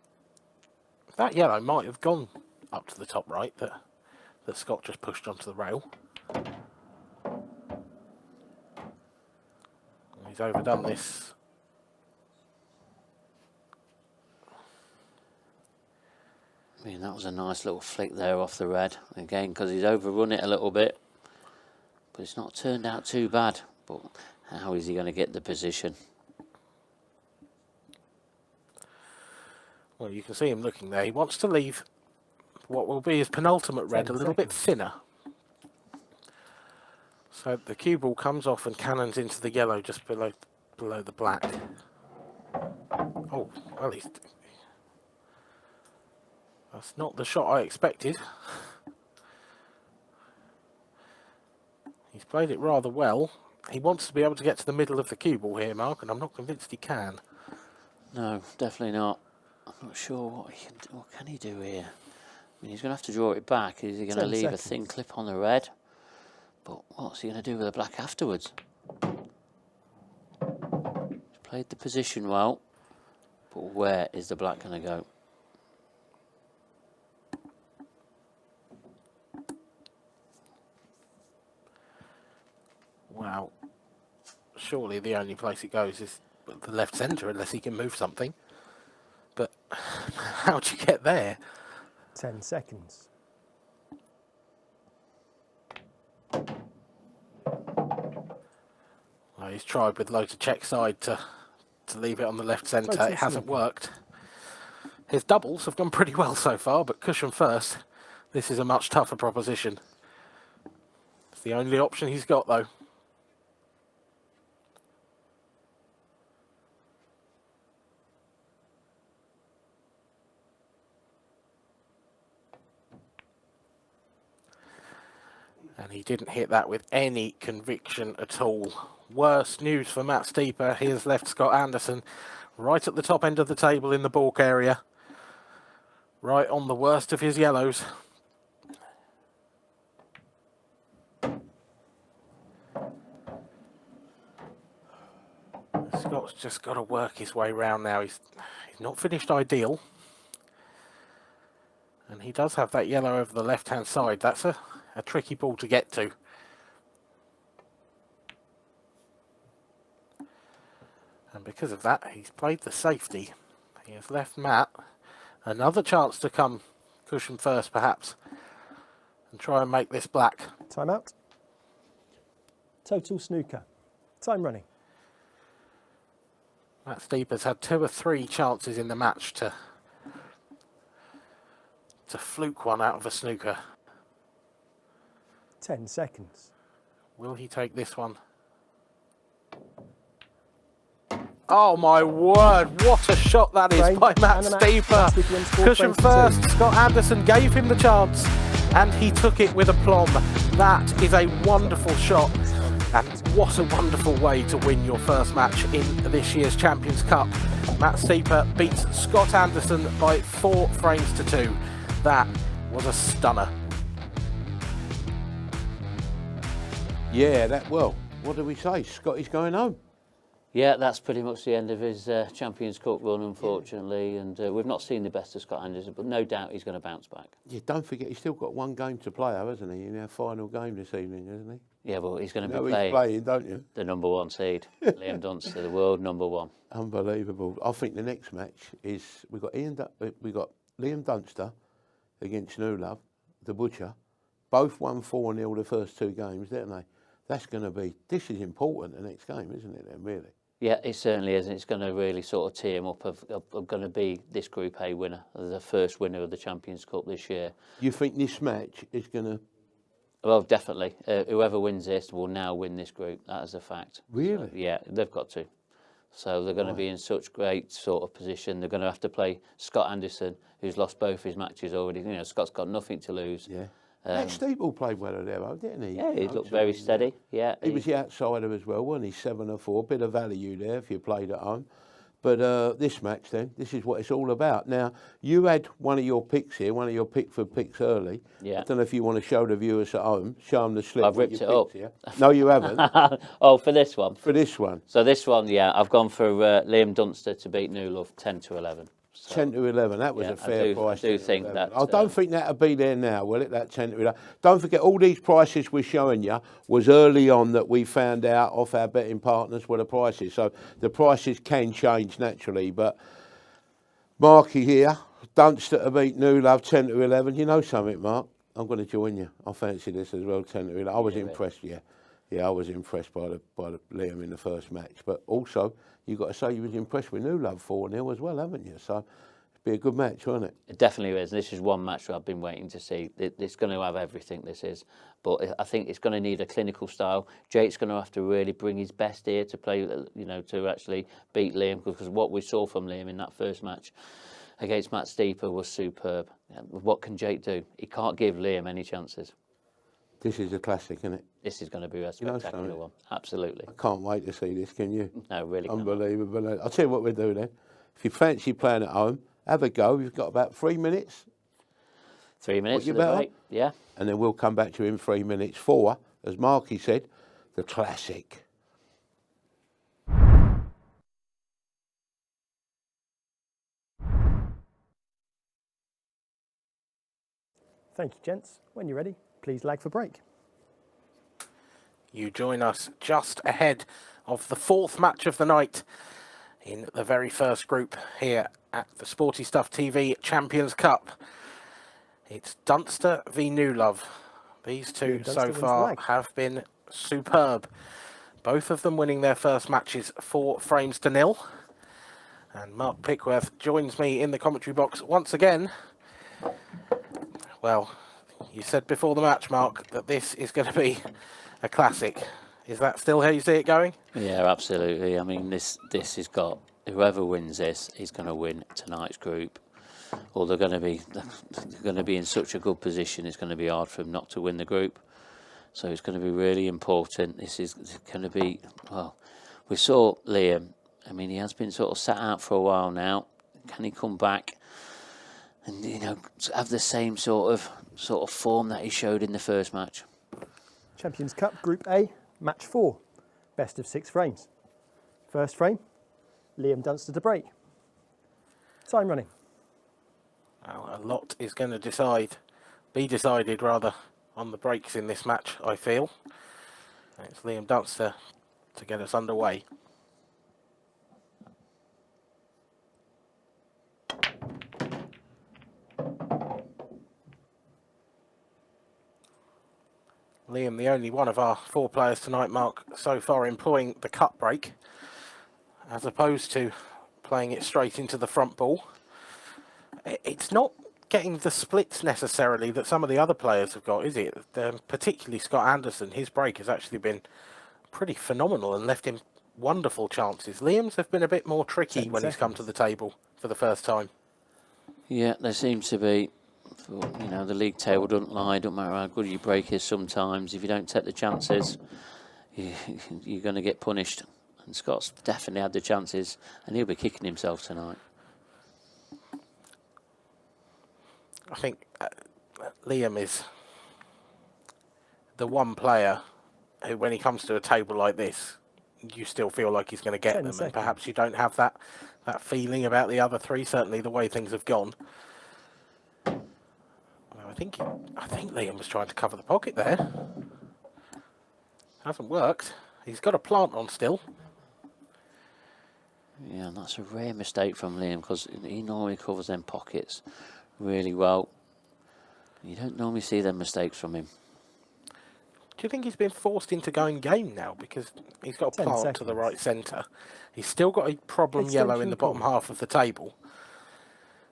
Speaker 11: that yellow might have gone up to the top right, that Scott just pushed onto the rail. He's overdone this.
Speaker 5: I mean, that was a nice little flick there off the red. Again, because he's overrun it a little bit. But it's not turned out too bad. But how is he going to get the position?
Speaker 11: Well, you can see him looking there. He wants to leave what will be his penultimate red a little bit thinner. So the cue ball comes off and cannons into the yellow just below the black. Oh, well, that's not the shot I expected. He's played it rather well. He wants to be able to get to the middle of the cue ball here, Mark, and I'm not convinced he can.
Speaker 5: No, definitely not. I'm not sure what can he do here. I mean, he's going to have to draw it back. Is he going to leave a thin clip on the red? But what's he going to do with the black afterwards? He's played the position well, but where is the black going to go?
Speaker 11: Wow. Surely the only place it goes is the left centre, unless he can move something. But how do you get there?
Speaker 20: 10 seconds.
Speaker 11: Well, he's tried with low to check side to leave it on the left centre. It hasn't worked. His doubles have gone pretty well so far, but cushion first, this is a much tougher proposition. It's the only option he's got, though. And he didn't hit that with any conviction at all. Worst news for Matt Steeper. He has left Scott Anderson right at the top end of the table in the balk area. Right on the worst of his yellows. Scott's just got to work his way round now. He's not finished ideal. And he does have that yellow over the left-hand side. That's a tricky ball to get to. And because of that, he's played the safety. He has left Matt another chance to come cushion first, perhaps, and try and make this black.
Speaker 20: Time out. Total snooker. Time running.
Speaker 11: Matt Steeper's had 2 or 3 chances in the match to fluke one out of a snooker.
Speaker 20: 10 seconds.
Speaker 11: Will he take this one? Oh my word, what a shot that is by Matt Steeper. Cushion first, Scott Anderson gave him the chance and he took it with aplomb. That is a wonderful shot, and what a wonderful way to win your first match in this year's Champions Cup. Matt Steeper beats Scott Anderson by 4 frames to 2. That was a stunner.
Speaker 4: Yeah, well, what do we say? Scotty's going home.
Speaker 5: Yeah, that's pretty much the end of his Champions Cup run, unfortunately, and we've not seen the best of Scott Anderson, but no doubt he's going to bounce back.
Speaker 4: Yeah, don't forget, he's still got one game to play, though, hasn't he? In our final game this evening, hasn't he?
Speaker 5: Yeah, but he's going to
Speaker 4: You know
Speaker 5: be
Speaker 4: he's playing, don't you?
Speaker 5: the #1 seed, Liam Dunster, the world #1.
Speaker 4: Unbelievable. I think the next match is we got Liam Dunster against New Love, the Butcher. Both won 4-0 the first 2 games, didn't they? That's going to be. This is important. The next game, isn't it? Then really.
Speaker 5: Yeah, it certainly is. It's going to really sort of tee him up of going to be this Group A winner, the first winner of the Champions Cup this year.
Speaker 4: You think this match is going to?
Speaker 5: Well, definitely. Whoever wins this will now win this group. That is a fact.
Speaker 4: Really?
Speaker 5: So, yeah, they've got to. So they're going to be in such great sort of position. They're going to have to play Scott Anderson, who's lost both his matches already. You know, Scott's got nothing to lose.
Speaker 4: Yeah. That Steeple played well there, didn't he?
Speaker 5: Yeah, he looked very steady. Yeah,
Speaker 4: he was the outsider as well, wasn't he? 7-4, bit of value there if you played at home. But this match, then, this is what it's all about. Now, you had one of your picks here, one of your Pickford picks early.
Speaker 5: Yeah.
Speaker 4: I don't know if you want to show the viewers at home, show them the slip.
Speaker 5: I've ripped it up.
Speaker 4: Here. No, you haven't.
Speaker 5: Oh, for this one?
Speaker 4: For this one.
Speaker 5: So this one, yeah, I've gone for Liam Dunster to beat New Love 10-11. So,
Speaker 4: 10-11, that was a fair price.
Speaker 5: I do think that.
Speaker 4: I don't think that'll be there now, will it? That 10-11. Don't forget, all these prices we're showing you was early on that we found out off our betting partners what the prices. So the prices can change naturally. But Marky here, Dunster to beat New Love 10-11. You know something, Mark? I'm going to join you. I fancy this as well, 10-11. I was impressed. Yeah, I was impressed by the Liam in the first match. But also, you've got to say you was impressed with New Love 4-0 as well, haven't you? So it'd be a good match, won't it?
Speaker 5: It definitely is. This is one match where I've been waiting to see. It's going to have everything, this is. But I think it's going to need a clinical style. Jake's going to have to really bring his best here to play, you know, to actually beat Liam, because what we saw from Liam in that first match against Matt Steeper was superb. What can Jake do? He can't give Liam any chances.
Speaker 4: This is a classic, isn't it?
Speaker 5: This is going to be a spectacular one. Absolutely.
Speaker 4: I can't wait to see this, can you?
Speaker 5: No, really.
Speaker 4: Unbelievable. I'll tell you what we'll do then. If you fancy playing at home, have a go. You've got about 3 minutes.
Speaker 5: 3 minutes
Speaker 4: you
Speaker 5: for the break, yeah.
Speaker 4: And then we'll come back to you in 3 minutes for, as Marky said, the classic.
Speaker 20: Thank you, gents. When you're ready, please lag for break.
Speaker 11: You join us just ahead of the 4th match of the night in the very first group here at the Sporty Stuff TV Champions Cup. It's Dunster v New Love. These two so far have been superb. Both of them winning their first matches 4-0. And Mark Pickworth joins me in the commentary box once again. Well, you said before the match, Mark, that this is going to be a classic. Is that still how you see it going?
Speaker 5: Yeah, absolutely. I mean, this has got, whoever wins this is going to win tonight's group. Or they're going to be in such a good position. It's going to be hard for them not to win the group. So it's going to be really important. This is going to be, well, we saw Liam. I mean, he has been sort of sat out for a while now. Can he come back and, you know, have the same sort of form that he showed in the first match?
Speaker 20: Champions Cup Group A, Match 4, best of 6 frames. First frame, Liam Dunster to break. Time running.
Speaker 11: Well, a lot is going to be decided rather, on the breaks in this match, I feel. It's Liam Dunster to get us underway. Liam, the only one of our 4 players tonight, Mark, so far employing the cut break, as opposed to playing it straight into the front ball. It's not getting the splits necessarily that some of the other players have got, is it? Particularly Scott Anderson, his break has actually been pretty phenomenal and left him wonderful chances. Liam's have been a bit more tricky when he's come to the table for the first time. Yeah,
Speaker 5: there seems to be. You know, the league table doesn't lie. Don't matter how good your break is sometimes. If you don't take the chances, you're going to get punished. And Scott's definitely had the chances, and he'll be kicking himself tonight.
Speaker 11: I think Liam is the one player who, when he comes to a table like this, you still feel like he's going to get
Speaker 20: 10
Speaker 11: them,
Speaker 20: seconds.
Speaker 11: and perhaps you don't have that feeling about the other three. Certainly, the way things have gone. Well, I think Liam was trying to cover the pocket there. Hasn't worked. He's got a plant on still.
Speaker 5: Yeah, and that's a rare mistake from Liam because he normally covers them pockets really well. You don't normally see them mistakes from him.
Speaker 11: Do you think he's been forced into going game now because he's got a
Speaker 20: 10
Speaker 11: plant to the
Speaker 20: seconds.
Speaker 11: right centre? He's still got a problem yellow in the bottom half of the table.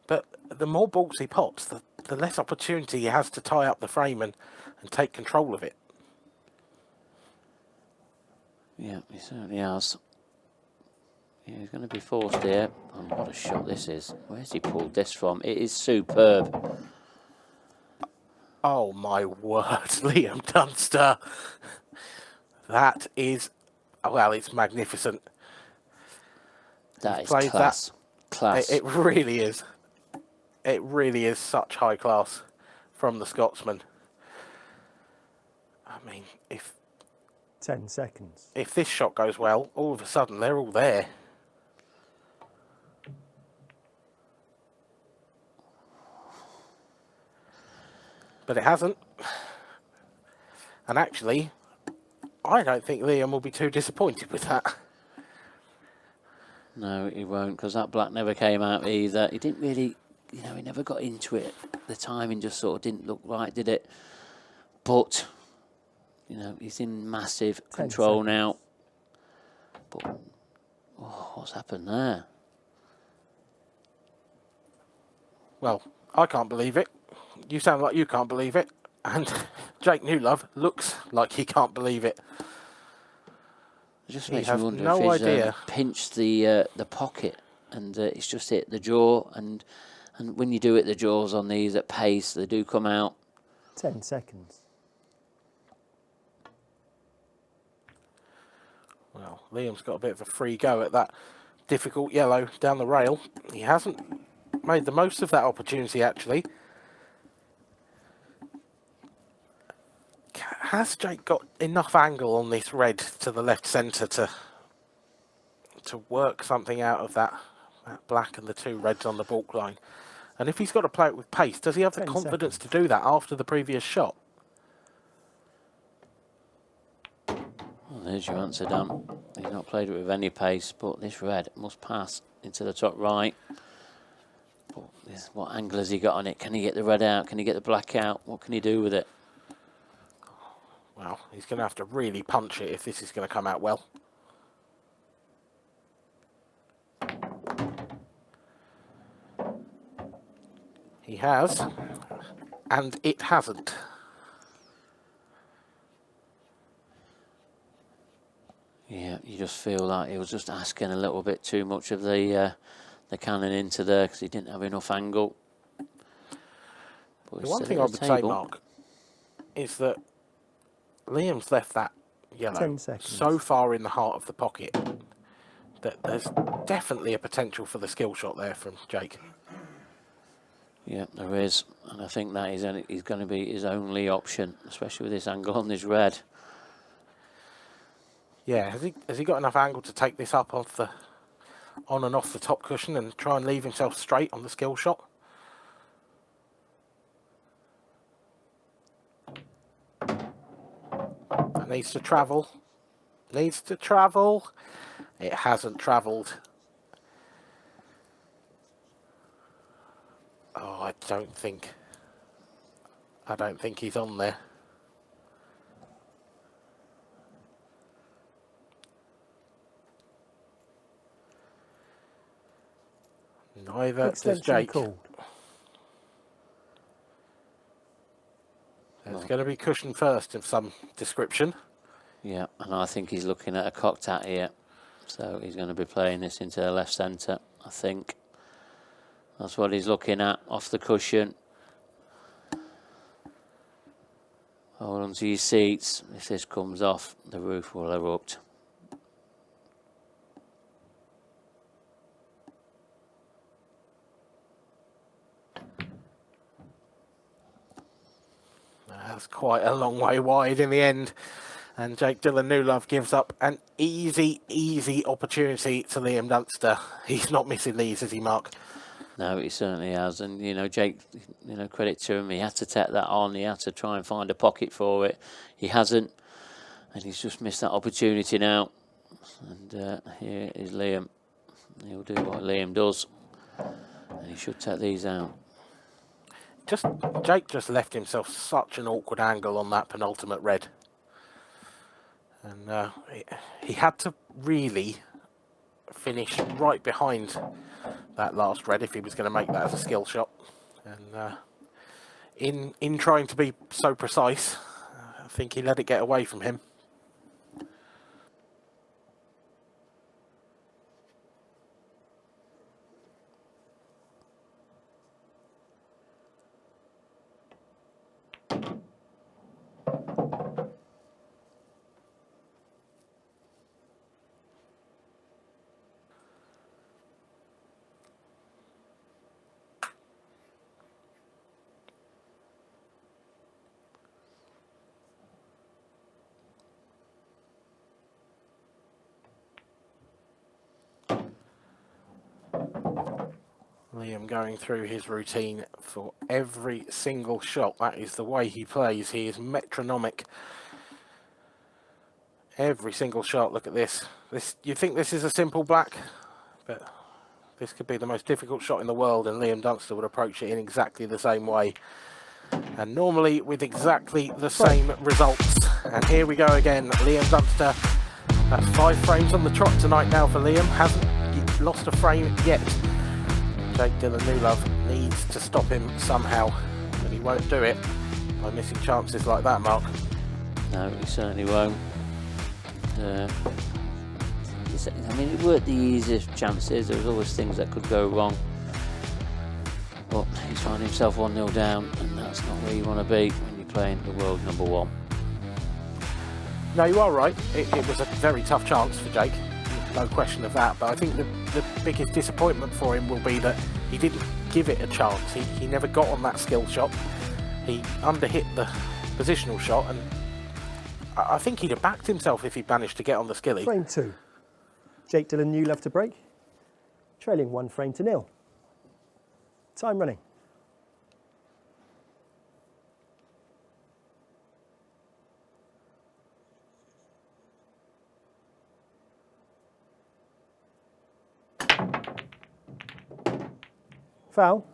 Speaker 11: But the more balls he pots, the less opportunity he has to tie up the frame and take control of it.
Speaker 5: Yeah, he certainly has. Yeah, he's going to be forced here. And what a shot this is. Where's he pulled this from? It is superb.
Speaker 11: Oh my word, Liam Dunster. That is, well, it's magnificent.
Speaker 5: That is
Speaker 11: Played
Speaker 5: class. Class.
Speaker 11: It really is. It really is such high class from the Scotsman. I mean, if
Speaker 20: 10 seconds.
Speaker 11: if this shot goes well, all of a sudden they're all there. But it hasn't. And actually, I don't think Liam will be too disappointed with that.
Speaker 5: No, he won't, because that black never came out either. He didn't really, he never got into it. The timing just sort of didn't look right, did it? But, he's in massive control now. But, what's happened there?
Speaker 11: Well, I can't believe it. You sound like you can't believe it. And Jake Newlove looks like he can't believe it.
Speaker 5: It just
Speaker 11: He
Speaker 5: makes me
Speaker 11: has
Speaker 5: wonder
Speaker 11: no
Speaker 5: if he's
Speaker 11: idea.
Speaker 5: pinched the pocket and it's just hit the jaw. And when you do it, the jaws on these at pace, they do come out.
Speaker 20: 10 seconds.
Speaker 11: Well, Liam's got a bit of a free go at that difficult yellow down the rail. He hasn't made the most of that opportunity, actually. Has Jake got enough angle on this red to the left centre to work something out of that black and the two reds on the baulk line? And if he's got to play it with pace, does he have the
Speaker 20: 10
Speaker 11: confidence to do that after the previous shot?
Speaker 5: Well, there's your answer, Dan. He's not played it with any pace, but this red must pass into the top right. But what angle has he got on it? Can he get the red out? Can he get the black out? What can he do with it?
Speaker 11: Well, he's going to have to really punch it if this is going to come out well. He has, and it hasn't.
Speaker 5: Yeah, you just feel like he was just asking a little bit too much of the cannon into there because he didn't have enough angle. But
Speaker 11: The one thing I would say, Mark, is that Liam's left that yellow
Speaker 20: 10 seconds.
Speaker 11: so far in the heart of the pocket that there's definitely a potential for the skill shot there from Jake.
Speaker 5: Yeah, there is, and I think that is going to be his only option, especially with this angle on this red.
Speaker 11: Yeah, has he got enough angle to take this up off the on and off the top cushion and try and leave himself straight on the skill shot? That needs to travel. Needs to travel. It hasn't travelled. Oh, I don't think he's on there. Neither does
Speaker 20: Extension
Speaker 11: Jake.
Speaker 20: called.
Speaker 11: There's going to be cushion first of some description.
Speaker 5: Yeah, and I think he's looking at a cocked hat here. So he's going to be playing this into the left centre, I think. That's what he's looking at, off the cushion. Hold on to your seats. If this comes off, the roof will erupt.
Speaker 11: That's quite a long way wide in the end. And Jake Dillon Newlove gives up an easy opportunity to Liam Dunster. He's not missing these, is he, Mark?
Speaker 5: No, he certainly has. And, you know, Jake, you know, credit to him. He had to take that on. He had to try and find a pocket for it. He hasn't. And he's just missed that opportunity now. And here is Liam. He'll do what Liam does. And he should take these out.
Speaker 11: Jake just left himself such an awkward angle on that penultimate red. And he had to really finish right behind that last red if he was going to make that as a skill shot. And in trying to be so precise, I think he let it get away from him. Liam going through his routine for every single shot. That is the way he plays. He is metronomic. Every single shot. Look at this. You think this is a simple black, but this could be the most difficult shot in the world, and Liam Dunster would approach it in exactly the same way. And normally with exactly the same results. And here we go again. Liam Dunster. That's 5 frames on the trot tonight now for Liam. Hasn't lost a frame yet. Jake Dillon Newlove needs to stop him somehow, and he won't do it by missing chances like that, Mark.
Speaker 5: No, he certainly won't. I mean, it weren't the easiest chances. There was always things that could go wrong. But he's finding himself 1-0 down, and that's not where you want to be when you're playing the world #1.
Speaker 11: No, you are right. It was a very tough chance for Jake. No question of that, but I think the biggest disappointment for him will be that he didn't give it a chance. He never got on that skill shot. He underhit the positional shot, and I think he'd have backed himself if he'd managed to get on the skilly.
Speaker 20: Frame 2. Jake Dillon Newlove to break. Trailing 1 frame to 0. Time running. Foul.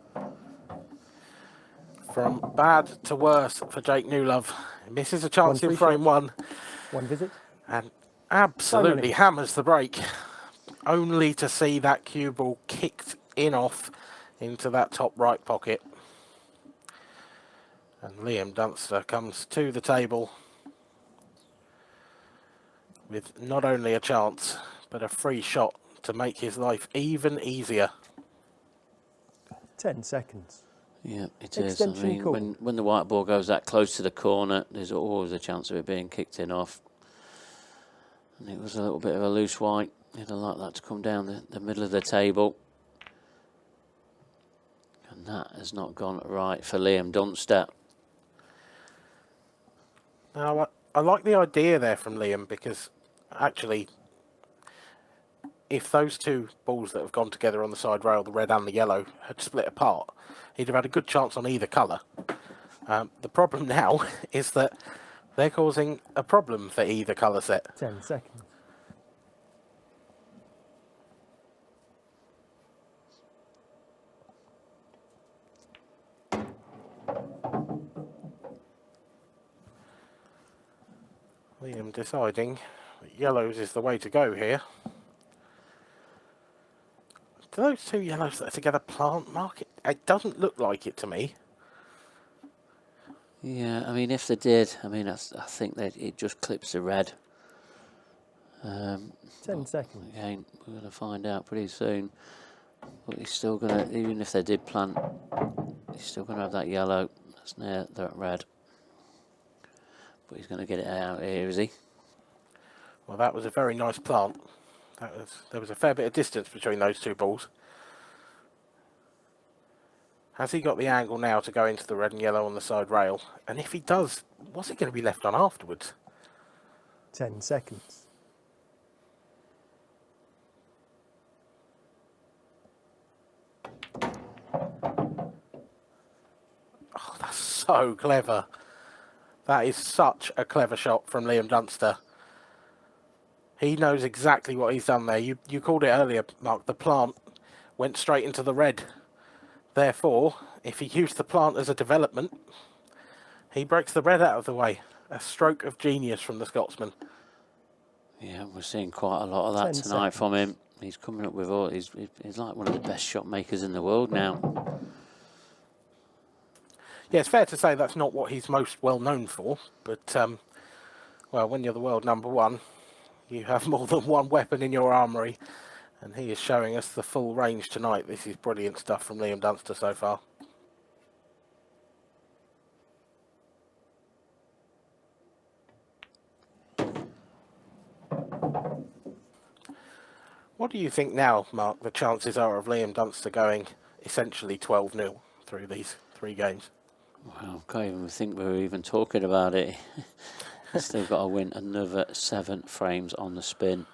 Speaker 11: From bad to worse for Jake Newlove. He misses a chance in frame 1.
Speaker 20: 1 visit.
Speaker 11: And absolutely hammers the break. Only to see that cue ball kicked in off into that top right pocket. And Liam Dunster comes to the table with not only a chance, but a free shot to make his life even easier.
Speaker 20: 10 seconds.
Speaker 5: Yeah, it is. I mean, when the white ball goes that close to the corner, there's always a chance of it being kicked in off. And it was a little bit of a loose white. He'd have liked that to come down the middle of the table. And that has not gone right for Liam Dunster.
Speaker 11: Now, I like the idea there from Liam, because actually, if those two balls that have gone together on the side rail, the red and the yellow, had split apart, he'd have had a good chance on either colour. The problem now is that they're causing a problem for either colour set.
Speaker 20: 10 seconds.
Speaker 11: Liam deciding that yellows is the way to go here. Do those two yellows that are together plant, Mark? It doesn't look like it to me.
Speaker 5: Yeah, I mean, if they did, I mean, I think that it just clips the red.
Speaker 20: 10 seconds.
Speaker 5: Again, we're going to find out pretty soon. But he's still going to, even if they did plant, he's still going to have that yellow that's near that red. But he's going to get it out here, is he?
Speaker 11: Well, that was a very nice plant. There was a fair bit of distance between those two balls. Has he got the angle now to go into the red and yellow on the side rail? And if he does, what's he going to be left on afterwards?
Speaker 20: 10 seconds.
Speaker 11: Oh, that's so clever. That is such a clever shot from Liam Dunster. He knows exactly what he's done there. You called it earlier, Mark. The plant went straight into the red. Therefore, if he used the plant as a development, he breaks the red out of the way. A stroke of genius from the Scotsman.
Speaker 5: Yeah, we're seeing quite a lot of that
Speaker 20: 10
Speaker 5: tonight from him. He's coming up with all. He's like one of the best shot makers in the world now.
Speaker 11: Yeah, it's fair to say that's not what he's most well known for. But, well, when you're the world number one, you have more than one weapon in your armoury. And he is showing us the full range tonight. This is brilliant stuff from Liam Dunster so far. What do you think now, Mark, the chances are of Liam Dunster going essentially 12-0 through these 3 games?
Speaker 5: Well, I can't even think we were even talking about it. He's still got to win another 7 frames on the spin.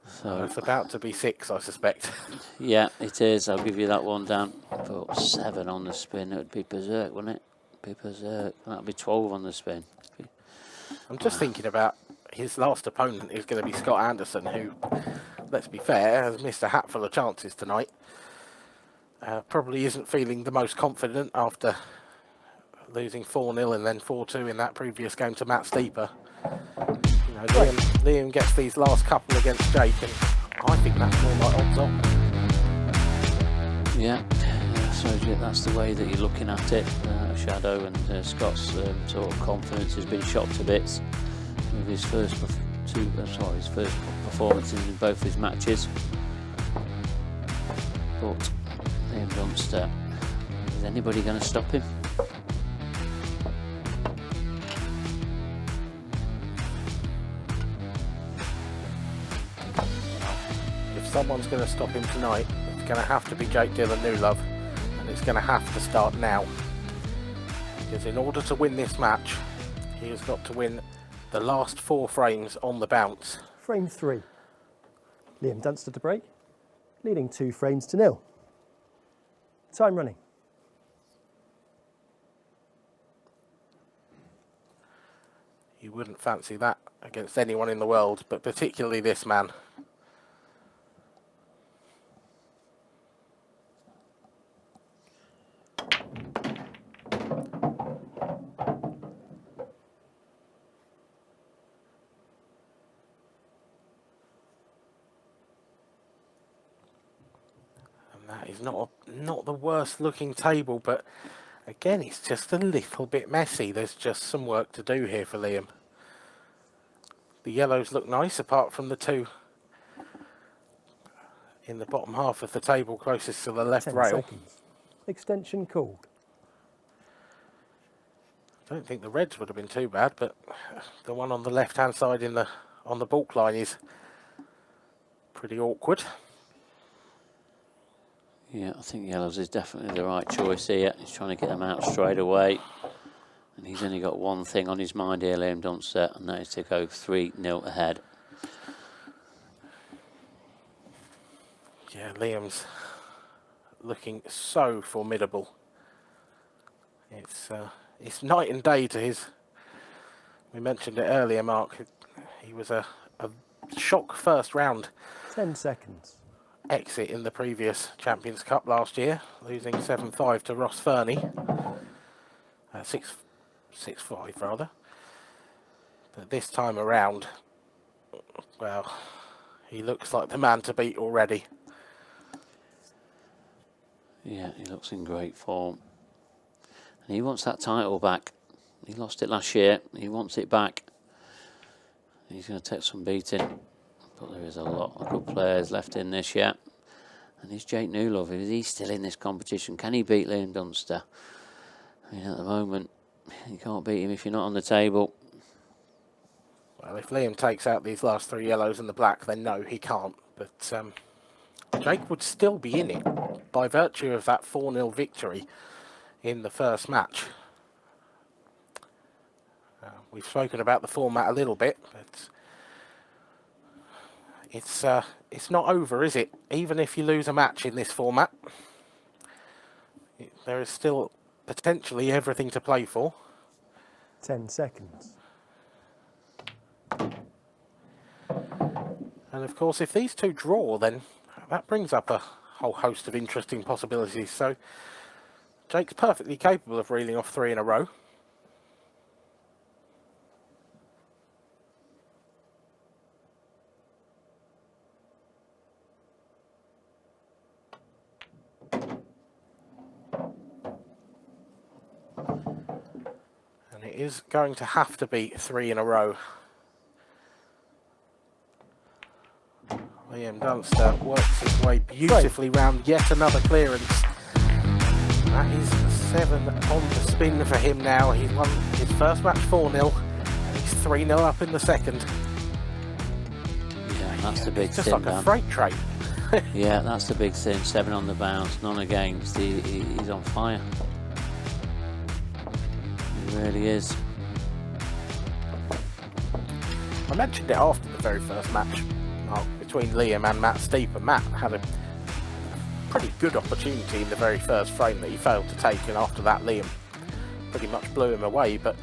Speaker 5: So
Speaker 11: it's about to be 6, I suspect.
Speaker 5: Yeah, it is. I'll give you that one, Dan. But 7 on the spin, it would be berserk, wouldn't it? Be berserk. That'd be 12 on the spin.
Speaker 11: I'm just thinking about his last opponent is going to be Scott Anderson, who, let's be fair, has missed a hatful of chances tonight. Probably isn't feeling the most confident after losing 4-0 and then 4-2 in that previous game to Matt Steeper. You know, Liam gets these last couple against Jake, and I think that's more like odds on.
Speaker 5: Yeah, so that's the way that you're looking at it. Shadow and Scott's sort of confidence has been shot to bits with his first performances in both his matches. But Liam Dunster, is anybody going to stop him?
Speaker 11: If someone's going to stop him tonight, it's going to have to be Jake Dillon Newlove, and it's going to have to start now. Because in order to win this match, he has got to win the last 4 frames on the bounce.
Speaker 20: Frame 3. Liam Dunster to break, leading 2 frames to 0. Time running.
Speaker 11: You wouldn't fancy that against anyone in the world, but particularly this man. That is not the worst looking table, but again, it's just a little bit messy. There's just some work to do here for Liam. The yellows look nice, apart from the 2 in the bottom half of the table closest to the left
Speaker 20: 10
Speaker 11: rail.
Speaker 20: seconds. Extension called.
Speaker 11: I don't think the reds would have been too bad, but the one on the left-hand side on the balk line is pretty awkward.
Speaker 5: Yeah, I think yellows is definitely the right choice here. He's trying to get them out straight away. And he's only got one thing on his mind here, Liam Dunster, and that is to go 3-0 ahead.
Speaker 11: Yeah, Liam's looking so formidable. It's night and day to his... We mentioned it earlier, Mark. He was a shock first round
Speaker 20: 10 seconds.
Speaker 11: Exit in the previous Champions Cup last year, losing 7-5 to Ross Fernie. 6-5 rather. But this time around, well, he looks like the man to beat already.
Speaker 5: Yeah, he looks in great form. And he wants that title back. He lost it last year. He wants it back. He's going to take some beating. But there is a lot of good players left in this yet. And it's Jake Newlove. Is he still in this competition? Can he beat Liam Dunster? I mean, at the moment, you can't beat him if you're not on the table.
Speaker 11: Well, if Liam takes out these last 3 yellows and the black, then no, he can't. But Jake would still be in it by virtue of that 4-0 victory in the first match. We've spoken about the format a little bit, but it's not over, is it? Even if you lose a match in this format, there is still potentially everything to play for.
Speaker 20: 10 seconds.
Speaker 11: And of course, if these two draw, then that brings up a whole host of interesting possibilities. So Jake's perfectly capable of reeling off 3 in a row. And it is going to have to be 3 in a row. Liam Dunster works his way beautifully round yet another clearance. That is 7 on the spin for him now. He's won his first match 4-0. He's 3-0 up in the second.
Speaker 5: Yeah, that's the big thing.
Speaker 11: Just like a freight train.
Speaker 5: Yeah, that's the big thing. 7 on the bounce, none against. He's on fire. He really is.
Speaker 11: I mentioned it after the very first match between Liam and Matt Steep, and Matt had a pretty good opportunity in the very first frame that he failed to take, and after that Liam pretty much blew him away. But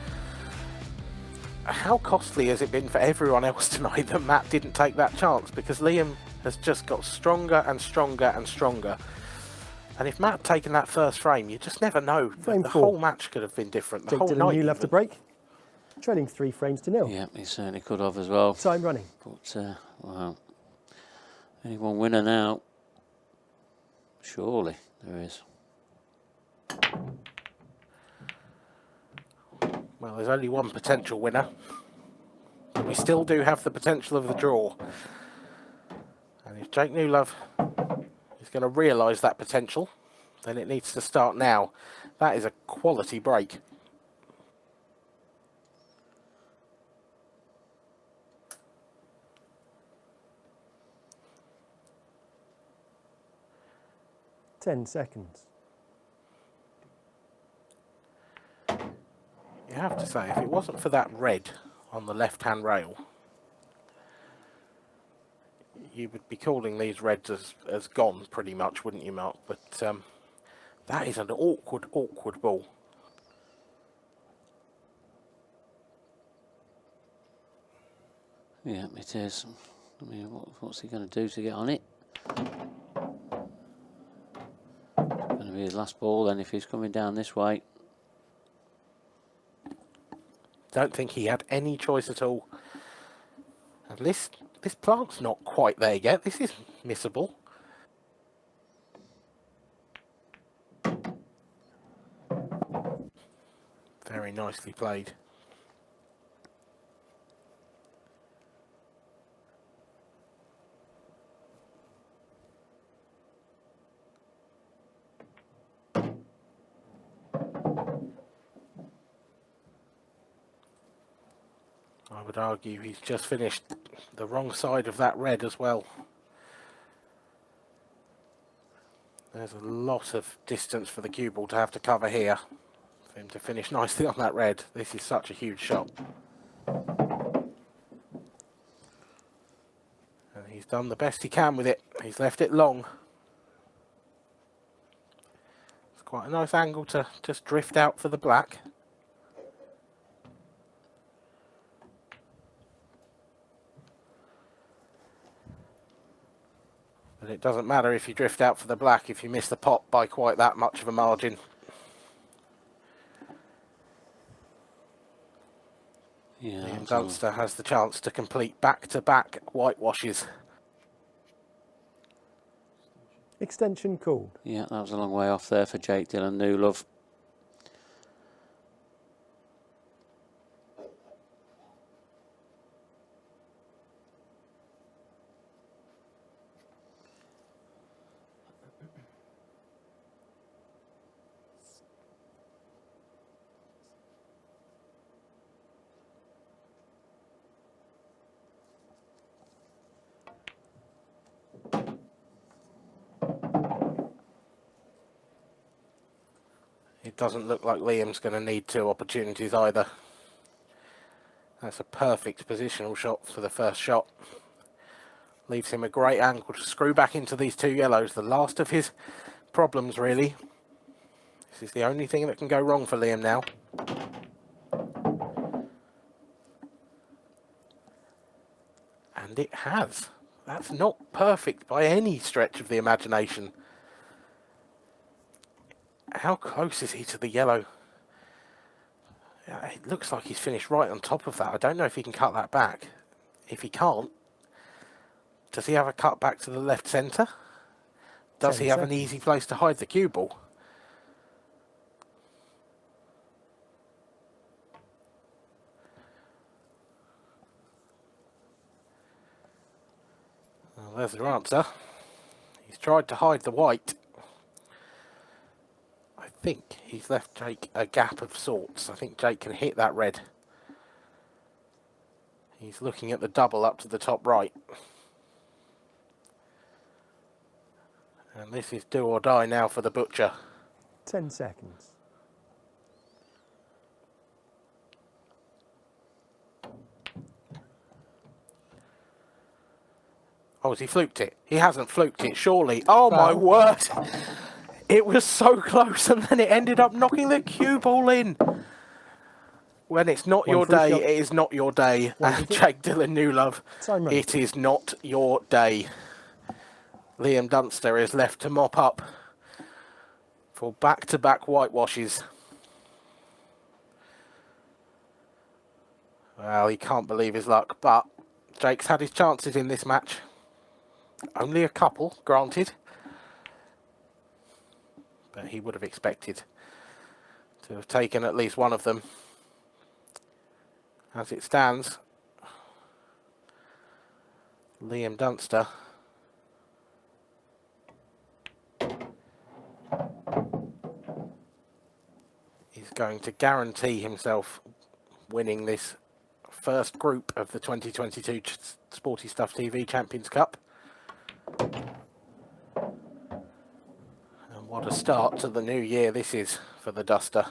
Speaker 11: how costly has it been for everyone else tonight that Matt didn't take that chance? Because Liam has just got stronger and stronger and stronger, and if Matt had taken that first frame, you just never know.
Speaker 20: Frame
Speaker 11: the
Speaker 20: 4.
Speaker 11: whole match could have been different. The
Speaker 20: Jake
Speaker 11: whole
Speaker 20: Dillon
Speaker 11: night
Speaker 20: New left to break. Trailing 3 frames to 0.
Speaker 5: Yeah, he certainly could have as well.
Speaker 20: Time running.
Speaker 5: But, well, only one winner now. Surely there is.
Speaker 11: Well, there's only one potential winner, but we still do have the potential of the draw. And if Jake Newlove is going to realise that potential, then it needs to start now. That is a quality break.
Speaker 20: Ten seconds.
Speaker 11: You have to say, if it wasn't for that red on the left-hand rail, you would be calling these reds as gone pretty much, wouldn't you, Mark? But that is an awkward ball.
Speaker 5: Yeah, it is. I mean, what's he going to do to get on it? Going to be his last ball then if he's coming down this way.
Speaker 11: Don't think he had any choice at all. And this plant's not quite there yet. This is missable. Very nicely played. I would argue he's just finished the wrong side of that red as well. There's a lot of distance for the cue ball to have to cover here for him to finish nicely on that red. This is such a huge shot. And he's done the best he can with it. He's left it long. It's quite a nice angle to just drift out for the black. But it doesn't matter if you drift out for the black if you miss the pot by quite that much of a margin.
Speaker 5: Yeah,
Speaker 11: Liam Dunster has the chance to complete back-to-back whitewashes.
Speaker 20: Extension called.
Speaker 5: Yeah, that was a long way off there for Jake Dillon Newlove.
Speaker 11: It doesn't look like Liam's going to need 2 opportunities either. That's a perfect positional shot for the first shot. Leaves him a great angle to screw back into these two yellows. The last of his problems, really. This is the only thing that can go wrong for Liam now. And it has. That's not perfect by any stretch of the imagination. How close is he to the yellow? It looks like he's finished right on top of that. I don't know if he can cut that back. If he can't, does he have a cut back to the left centre? Does he have an easy place to hide the cue ball? Well, there's the answer. He's tried to hide the white. I think he's left Jake a gap of sorts. I think Jake can hit that red. He's looking at the double up to the top right. And this is do or die now for the butcher.
Speaker 20: 10 seconds.
Speaker 11: Oh, has he fluked it? He hasn't fluked it, surely. Oh, my word. It was so close, and then it ended up knocking the cue ball in. When it's not your day, it is not your day. Jake Dylan Newlove, it is not your day. Liam Dunster is left to mop up for back-to-back whitewashes. Well, he can't believe his luck, but Jake's had his chances in this match. Only a couple, granted. But he would have expected to have taken at least one of them. As it stands, Liam Dunster is going to guarantee himself winning this first group of the 2022 Sporty Stuff TV Champions Cup. And what a start to the new year this is for the Duster.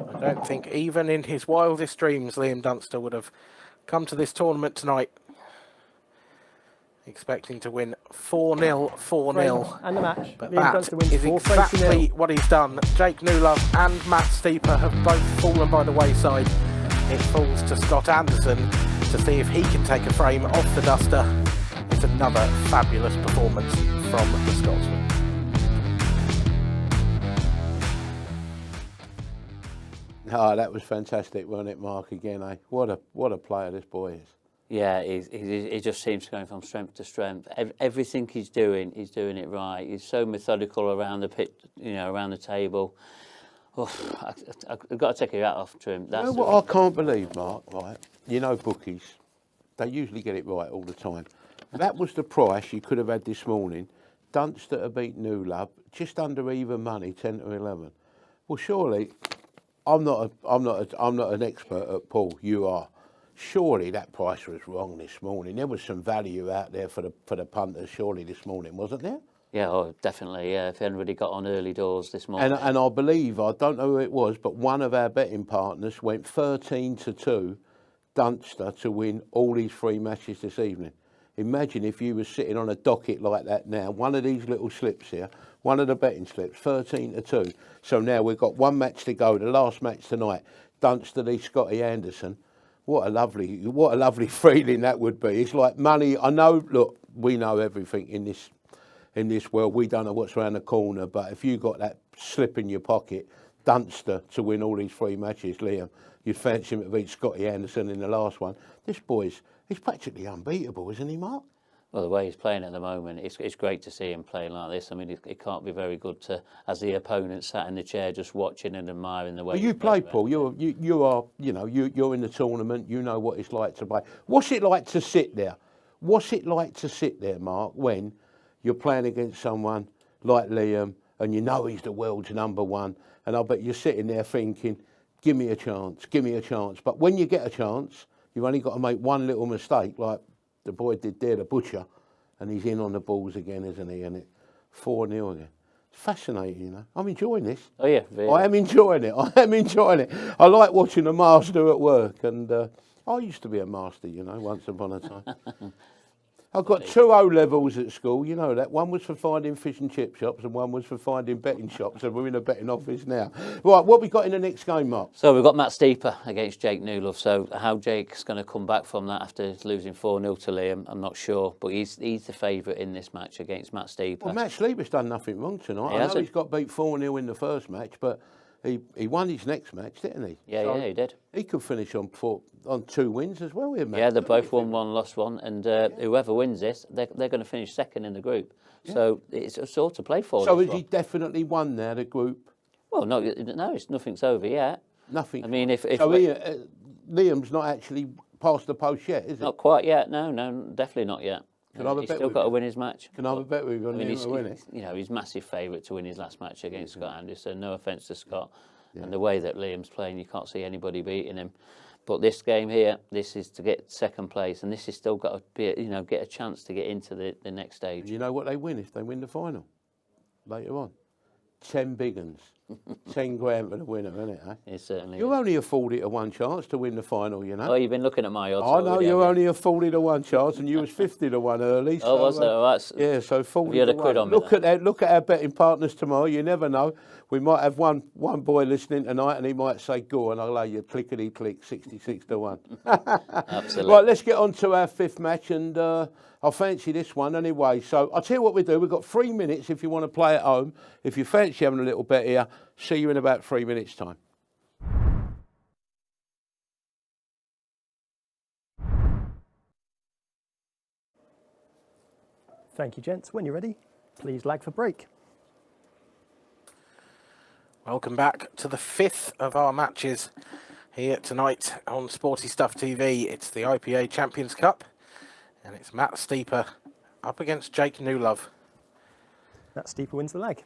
Speaker 11: I don't think even in his wildest dreams Liam Dunster would have come to this tournament tonight expecting to win 4-0, 4-0.
Speaker 20: And the match.
Speaker 11: But
Speaker 20: Liam
Speaker 11: that
Speaker 20: Dunster wins
Speaker 11: is
Speaker 20: 4-0.
Speaker 11: exactly what he's done. Jake Newlove and Matt Steeper have both fallen by the wayside. It falls to Scott Anderson to see if he can take a frame off the Duster. It's another fabulous performance from the Scotsman.
Speaker 4: Oh, that was fantastic, wasn't it, Mark? Again, eh? What a player this boy is.
Speaker 5: Yeah, he just seems to go from strength to strength. Everything he's doing it right. He's so methodical around the pit, around the table. Oh, I've got to take your hat off to him. That's
Speaker 4: what I can't believe, Mark, right? Bookies, they usually get it right all the time. That was the price you could have had this morning. Dunster to beat Newlove, just under even money, 10 to 11. Well, surely, I'm not an expert at pool. You are. Surely that price was wrong this morning. There was some value out there for the punters. Surely this morning, wasn't there?
Speaker 5: Yeah, definitely. Yeah, if anybody got on early doors this morning.
Speaker 4: And I believe, I don't know who it was, but one of our betting partners went 13-2 Dunster to win all these 3 matches this evening. Imagine if you were sitting on a docket like that now, one of these little slips here, one of the betting slips, 13-2. So now we've got 1 match to go, the last match tonight, Dunster v Scotty Anderson. What a lovely feeling that would be. It's like money. I know, look, we know everything in this world. We don't know what's around the corner, but if you got that slip in your pocket, Dunster to win all these 3 matches, Liam, you'd fancy him to beat Scotty Anderson in the last one. This he's practically unbeatable, isn't he, Mark?
Speaker 5: Well, the way he's playing at the moment, it's great to see him playing like this. I mean, it can't be very good as the opponent sat in the chair just watching and admiring the way.
Speaker 4: Well, you play, Paul. You're in the tournament. You know what it's like to play. What's it like to sit there? What's it like to sit there, Mark, when you're playing against someone like Liam and you know he's the world's #1, and I bet you're sitting there thinking, give me a chance, give me a chance. But when you get a chance, You've only got to make one little mistake, like the boy did there, the butcher, and he's in on the balls again, isn't he? And it 4-0 again. It's fascinating, you know. I'm enjoying this.
Speaker 5: Oh yeah, really.
Speaker 4: I am enjoying it. I am enjoying it. I like watching a master at work, and I used to be a master, you know, once upon a time. I've got 2 O-levels at school, you know that. One was for finding fish and chip shops and one was for finding betting shops, and we're in a betting office now. Right, what we got in the next game, Mark?
Speaker 5: So we've got Matt Steeper against Jake Newlove. So how Jake's going to come back from that after losing 4-0 to Liam, I'm not sure. But he's the favourite in this match against Matt Steeper.
Speaker 4: Well, Matt Steeper's done nothing wrong tonight. I know he's got beat 4-0 in the first match, but he won his next match, didn't he?
Speaker 5: Yeah,
Speaker 4: So
Speaker 5: yeah, he did.
Speaker 4: He could finish on 2 wins as well here, Matt.
Speaker 5: Yeah, they both won one, lost one, and whoever wins this, they're going to finish second in the group.
Speaker 4: Yeah.
Speaker 5: So it's a sort to play for.
Speaker 4: So has he definitely won now, the group?
Speaker 5: Well, no, it's nothing's over yet.
Speaker 4: Nothing.
Speaker 5: I mean, if
Speaker 4: so Liam's not actually past the post yet, is it?
Speaker 5: not quite yet. No, definitely not yet.
Speaker 4: Can I have a
Speaker 5: He's
Speaker 4: bet
Speaker 5: still
Speaker 4: with
Speaker 5: got to
Speaker 4: you?
Speaker 5: win his match.
Speaker 4: Can I have a bet with you on Liam to win it?
Speaker 5: You know, he's massive favourite to win his last match against Scott Anderson. No offence to Scott, and the way that Liam's playing, you can't see anybody beating him. But this game here, this is to get second place, and this has still got to be, you know, get a chance to get into the next stage.
Speaker 4: And you know what they win if they win the final later on? 10 big uns. 10 grand for the winner, isn't it? Eh?
Speaker 5: It certainly
Speaker 4: You're
Speaker 5: is.
Speaker 4: only afforded to one chance to win the final, you know.
Speaker 5: Oh, you've been looking at my odds.
Speaker 4: I know
Speaker 5: already,
Speaker 4: you're
Speaker 5: haven't
Speaker 4: only afforded to one chance, and you was 50 to 1 early.
Speaker 5: Oh, was it? Well, that's,
Speaker 4: yeah, so 40
Speaker 5: you had
Speaker 4: to
Speaker 5: a quid
Speaker 4: 1.
Speaker 5: on me
Speaker 4: Look at that. Look at our betting partners tomorrow. You never know. We might have one boy listening tonight, and he might say, "Go," and I'll lay you clickety click, 66 to 1.
Speaker 5: Absolutely.
Speaker 4: Right, let's get on to our 5th match, and I fancy this one anyway. So I'll tell you what we do. We've got 3 minutes if you want to play at home. If you fancy having a little bet here, see you in about 3 minutes' time.
Speaker 20: Thank you, gents. When you're ready, please lag for break.
Speaker 11: Welcome back to the 5th of our matches here tonight on Sporty Stuff TV. It's the IPA Champions Cup, and it's Matt Steeper up against Jake Newlove.
Speaker 20: Matt Steeper wins the leg.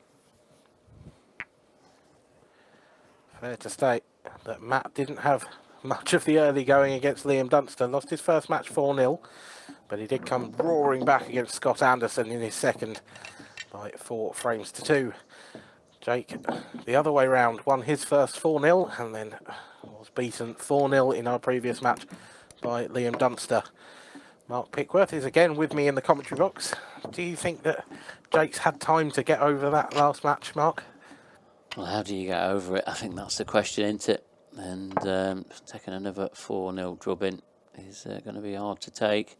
Speaker 11: Fair to state that Matt didn't have much of the early going against Liam Dunster. Lost his first match 4-0, but he did come roaring back against Scott Anderson in his second by 4 frames to 2. Jake, the other way round, won his first 4-0 and then was beaten 4-0 in our previous match by Liam Dunster. Mark Pickworth is again with me in the commentary box. Do you think that Jake's had time to get over that last match, Mark?
Speaker 5: Well, how do you get over it? I think that's the question, isn't it? And taking another 4-0 drubbing is going to be hard to take.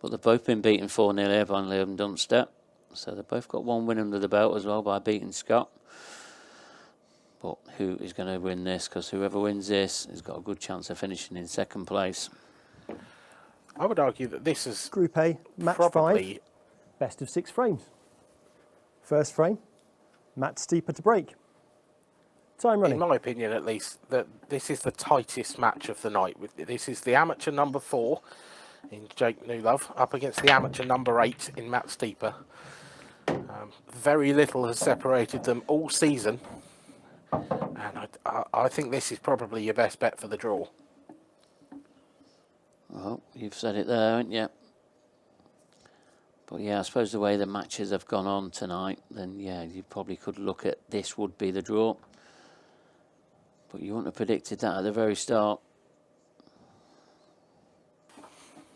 Speaker 5: But they've both been beaten 4-0 here by Liam Dunster. So they've both got one win under the belt as well by beating Scott. But who is going to win this? Because whoever wins this has got a good chance of finishing in second place.
Speaker 11: I would argue that this is
Speaker 20: Group A, match 5, best of 6 frames. First frame, Matt Steeper to break. Time running.
Speaker 11: In my opinion, at least, that this is the tightest match of the night. This is the amateur number 4 in Jake Newlove up against the amateur number 8 in Matt Steeper. Very little has separated them all season, and I think this is probably your best bet for the draw.
Speaker 5: Well, you've said it there, haven't you? But yeah, I suppose the way the matches have gone on tonight, then yeah, you probably could look at this would be the draw. But you wouldn't have predicted that at the very start.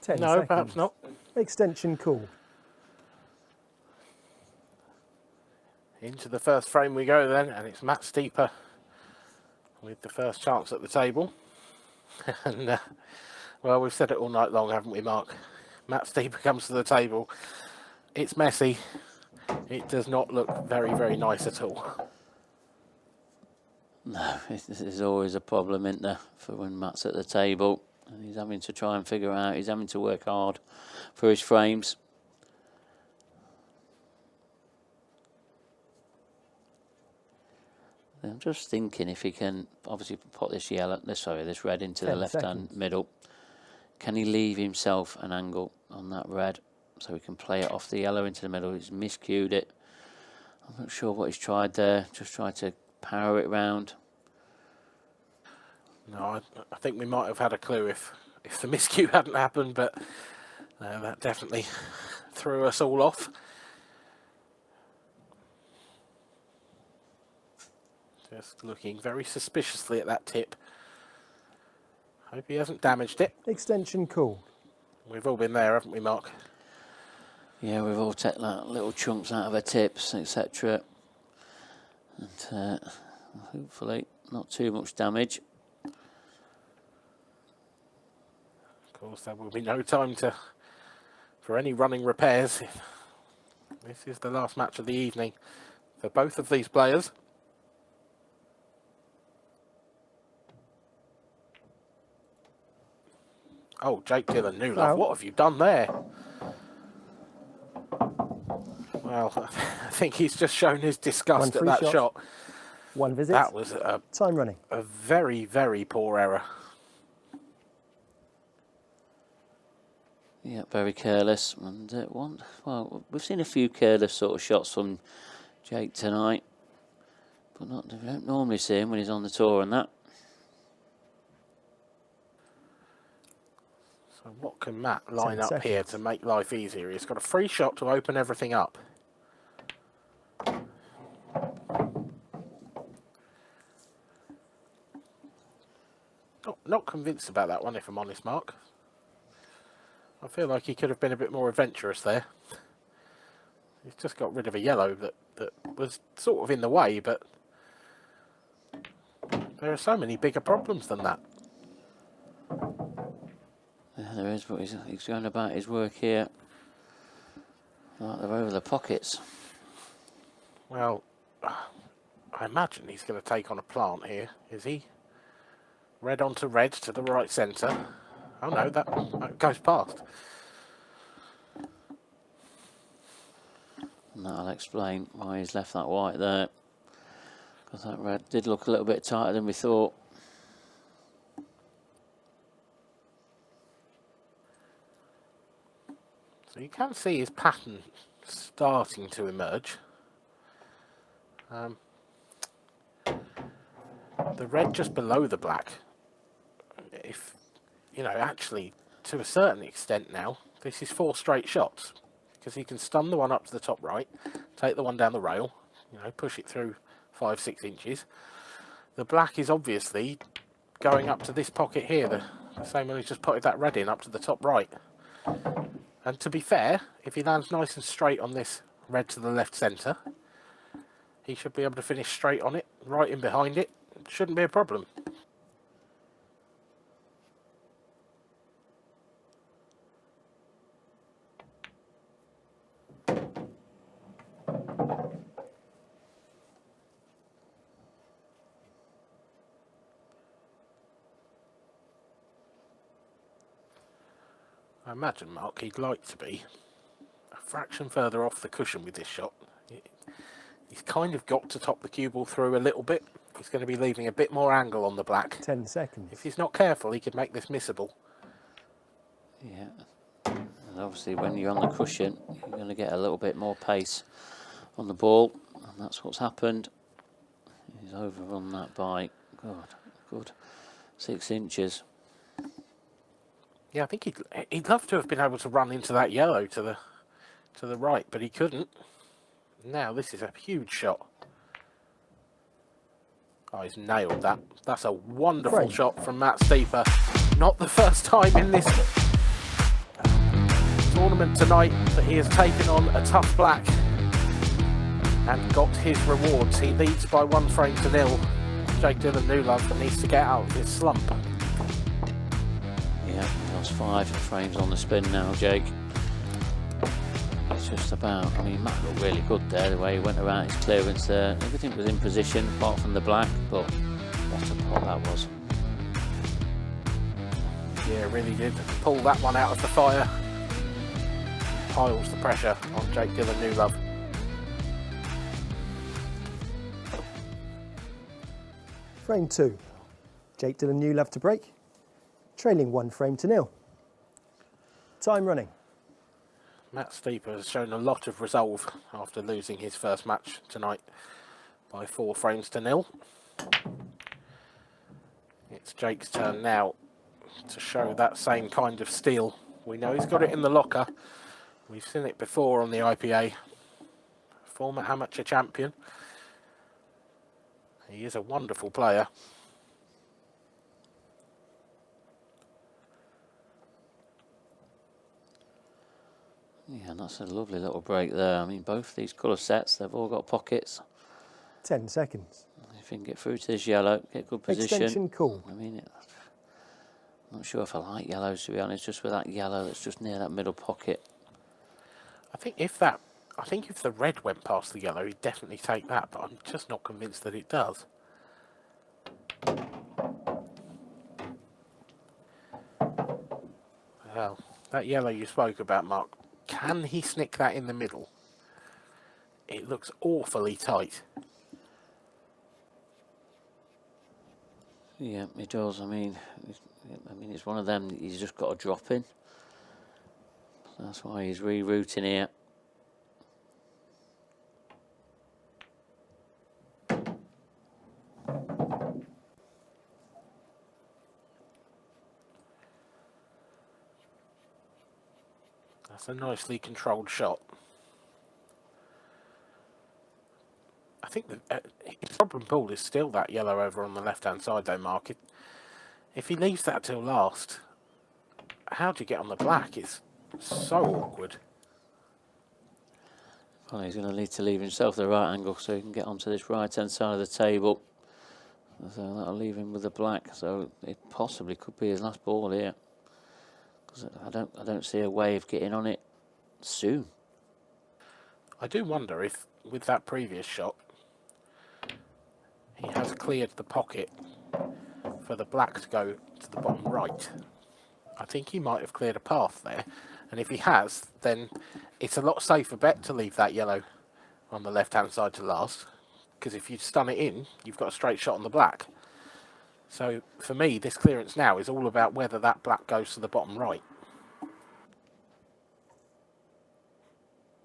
Speaker 20: 10
Speaker 11: No,
Speaker 20: seconds.
Speaker 11: perhaps not.
Speaker 20: Extension call.
Speaker 11: Into the first frame we go then, and it's Matt Steeper with the first chance at the table. And, well, we've said it all night long, haven't we, Mark? Matt Steeper comes to the table. It's messy. It does not look very, very nice at all.
Speaker 5: No, this is always a problem, isn't there, for when Matt's at the table. And he's having to try and figure out, he's having to work hard for his frames. I'm just thinking if he can obviously put this this red into the left-hand middle. Can he leave himself an angle on that red so he can play it off the yellow into the middle? He's miscued it. I'm not sure what he's tried there. Just tried to power it round.
Speaker 11: No, I think we might have had a clue if if the miscue hadn't happened, but that definitely threw us all off. Just looking very suspiciously at that tip. Hope he hasn't damaged it.
Speaker 20: Extension called.
Speaker 11: We've all been there, haven't we, Mark?
Speaker 5: Yeah, we've all taken like, little chunks out of our tips, etc. And hopefully not too much damage.
Speaker 11: Of course, there will be no time for any running repairs. This is the last match of the evening for both of these players. Oh, Jake Dillon, new love. What have you done there? Well, I think he's just shown his disgust at that shot.
Speaker 20: One visit.
Speaker 11: That was a
Speaker 20: time running.
Speaker 11: A very, very poor error.
Speaker 5: Yeah, very careless. And well, we've seen a few careless sort of shots from Jake tonight, but we don't normally see him when he's on the tour and that.
Speaker 11: So what can Matt line up here to make life easier? He's got a free shot to open everything up. Not convinced about that one, if I'm honest, Mark. I feel like he could have been a bit more adventurous there. He's just got rid of a yellow that was sort of in the way, but there are so many bigger problems than that.
Speaker 5: Yeah, there is, but he's going about his work here. Like they're over the pockets.
Speaker 11: Well, I imagine he's going to take on a plant here, is he? Red onto red to the right centre. Oh no, that goes past.
Speaker 5: And that'll explain why he's left that white there. Because that red did look a little bit tighter than we thought.
Speaker 11: So you can see his pattern starting to emerge. The red just below the black. If, you know, actually, to a certain extent now, this is 4 straight shots. Because he can stun the one up to the top right, take the one down the rail, you know, push it through 5-6 inches. The black is obviously going up to this pocket here, the same one who's just potted that red in up to the top right. And to be fair, if he lands nice and straight on this red to the left centre, he should be able to finish straight on it, right in behind it. It shouldn't be a problem. I imagine, Mark, he'd like to be a fraction further off the cushion with this shot. He's kind of got to top the cue ball through a little bit. He's going to be leaving a bit more angle on the black.
Speaker 20: 10 seconds.
Speaker 11: If he's not careful, he could make this missable.
Speaker 5: Yeah. And obviously, when you're on the cushion, you're going to get a little bit more pace on the ball. And that's what's happened. He's overrun that by, good 6 inches.
Speaker 11: Yeah, I think he'd love to have been able to run into that yellow to the right, but he couldn't. Now this is a huge shot. Oh, he's nailed that. That's a wonderful shot from Matt Steeper. Not the first time in this tournament tonight that he has taken on a tough black and got his rewards. He leads by 1 frame to 0. Jake Dillon Newlove needs to get out of his slump.
Speaker 5: Yeah, lost 5 frames on the spin now, Jake. It's just about, I mean, Matt looked really good there, the way he went around his clearance there. Everything was in position, apart from the black, but what a pot that was.
Speaker 11: Yeah, really did pull that one out of the fire. Piles the pressure on Jake Dillon Newlove.
Speaker 20: Frame 2. Jake Dillon Newlove to break. Trailing 1 frame to 0. Time running.
Speaker 11: Matt Steeper has shown a lot of resolve after losing his first match tonight by 4 frames to 0. It's Jake's turn now to show that same kind of steel. We know he's got it in the locker. We've seen it before on the IPA. Former amateur champion. He is a wonderful player.
Speaker 5: Yeah, and that's a lovely little break there. I mean, both these colour sets, they've all got pockets.
Speaker 20: 10 seconds.
Speaker 5: If you can get through to this yellow, get good position.
Speaker 20: Extension cool.
Speaker 5: I mean, I'm not sure if I like yellows, to be honest, just with that yellow that's just near that middle pocket.
Speaker 11: I think if the red went past the yellow, he'd definitely take that, but I'm just not convinced that it does. Well, that yellow you spoke about, Mark, can he snick that in the middle? It looks awfully tight.
Speaker 5: Yeah, it does. I mean, it's one of them that he's just got to drop in. That's why he's rerouting here.
Speaker 11: That's a nicely controlled shot. I think his problem pool is still that yellow over on the left-hand side, though, Mark. If he leaves that till last, how do you get on the black? It's so awkward.
Speaker 5: Well, he's going to need to leave himself the right angle so he can get onto this right-hand side of the table. So that'll leave him with the black. So it possibly could be his last ball here, because I don't see a way of getting on it soon.
Speaker 11: I do wonder if, with that previous shot, he has cleared the pocket for the black to go to the bottom right. I think he might have cleared a path there, and if he has, then it's a lot safer bet to leave that yellow on the left-hand side to last, because if you stun it in, you've got a straight shot on the black. So for me, this clearance now is all about whether that black goes to the bottom right.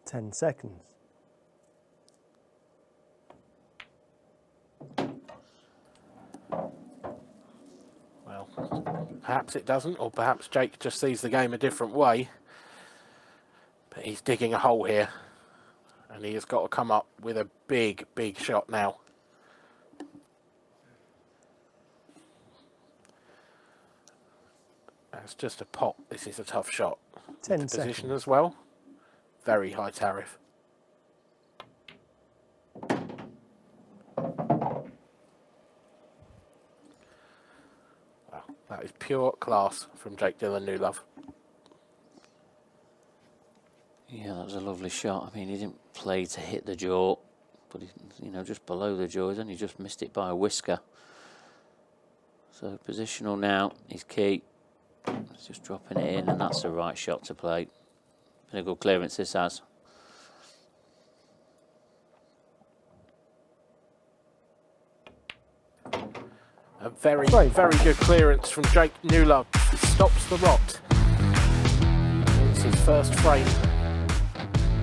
Speaker 20: 10 seconds.
Speaker 11: Well, perhaps it doesn't, or perhaps Jake just sees the game a different way. But he's digging a hole here, and he has got to come up with a big, big shot now. That's just a pop. This is a tough shot.
Speaker 20: 10
Speaker 11: Position
Speaker 20: seconds.
Speaker 11: as well. Very high tariff. Wow, that is pure class from Jake Dillon Newlove.
Speaker 5: Yeah, that was a lovely shot. I mean, he didn't play to hit the jaw, but he, just below the jaw, he's only just missed it by a whisker. So positional now is key. It's just dropping it in, and that's the right shot to play. Been a good clearance this has.
Speaker 11: A very, very good clearance from Jake Newlove. He stops the rot. It's his first frame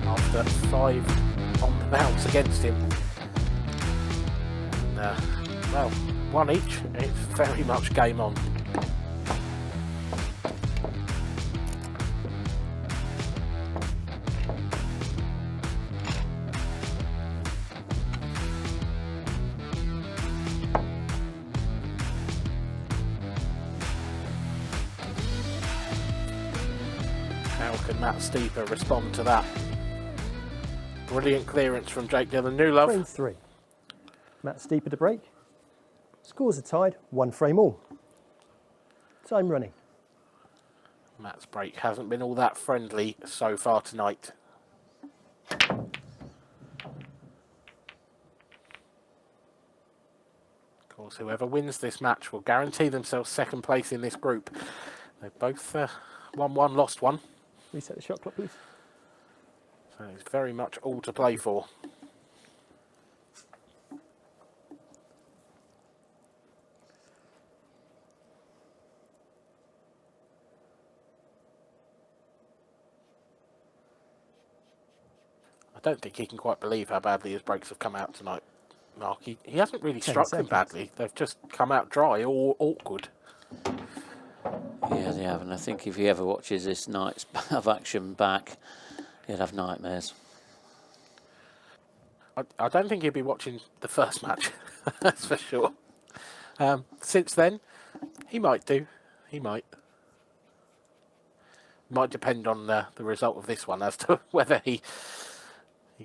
Speaker 11: after 5 on the bounce against him. And, well, 1 each. It's very much game on. How can Matt Steeper respond to that? Brilliant clearance from Jake Dillon Newlove.
Speaker 20: Frame 3. Matt Steeper to break. Scores are tied, 1 frame all. Time running.
Speaker 11: Matt's break hasn't been all that friendly so far tonight. Of course, whoever wins this match will guarantee themselves second place in this group. They've both won 1, lost 1.
Speaker 20: Reset the shot clock, please.
Speaker 11: So it's very much all to play for. I don't think he can quite believe how badly his breaks have come out tonight, Mark. He hasn't really struck them badly. They've just come out dry or awkward.
Speaker 5: Yeah, they have, and I think if he ever watches this night's of action back, he'll have nightmares.
Speaker 11: I don't think he'll be watching the first match, that's for sure. Since then, he might do. He might. Might depend on the result of this one as to whether he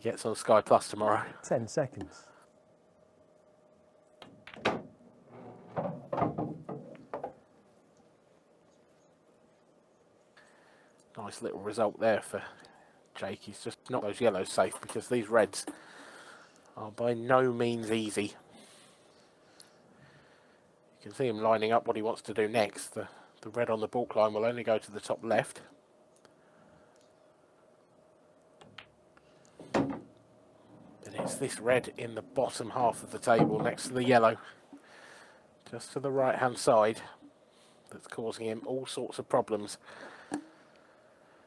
Speaker 11: gets on Sky Plus tomorrow.
Speaker 20: 10 seconds.
Speaker 11: Nice little result there for Jake. He's just not those yellows safe because these reds are by no means easy. You can see him lining up what he wants to do next. The red on the balk line will only go to the top left. But it's this red in the bottom half of the table next to the yellow, just to the right hand side, that's causing him all sorts of problems.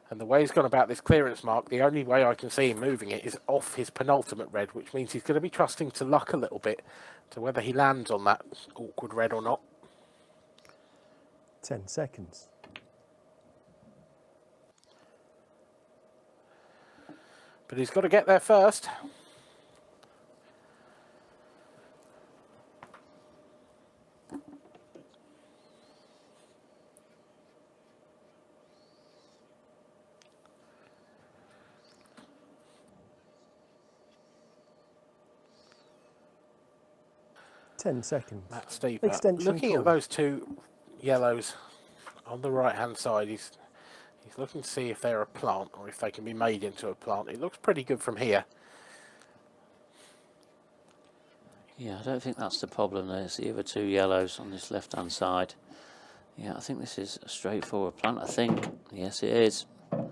Speaker 11: And the way he's gone about this clearance mark, the only way I can see him moving it is off his penultimate red, which means he's going to be trusting to luck a little bit to whether he lands on that awkward red or not.
Speaker 20: 10 seconds.
Speaker 11: But he's got to get there first.
Speaker 20: Ten seconds.
Speaker 11: That's steep.
Speaker 20: Extension
Speaker 11: Looking
Speaker 20: call.
Speaker 11: at those two yellows on the right hand side, he's looking to see if they're a plant or if they can be made into a plant. It looks pretty good from here.
Speaker 5: Yeah, I don't think that's the problem. There's the other two yellows on this left hand side. Yeah, I think this is a straightforward plant, I think. Yes, it is.
Speaker 11: Of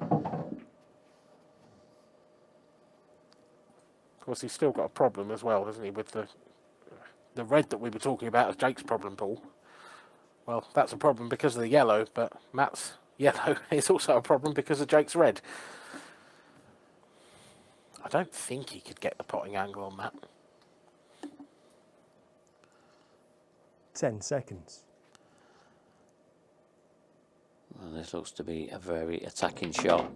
Speaker 11: course, he's still got a problem as well, hasn't he, with the red that we were talking about as Jake's problem pool. Well, that's a problem because of the yellow, but Matt's yellow is also a problem because of Jake's red. I don't think he could get the potting angle on that.
Speaker 20: 10 seconds.
Speaker 5: Well, this looks to be a very attacking shot.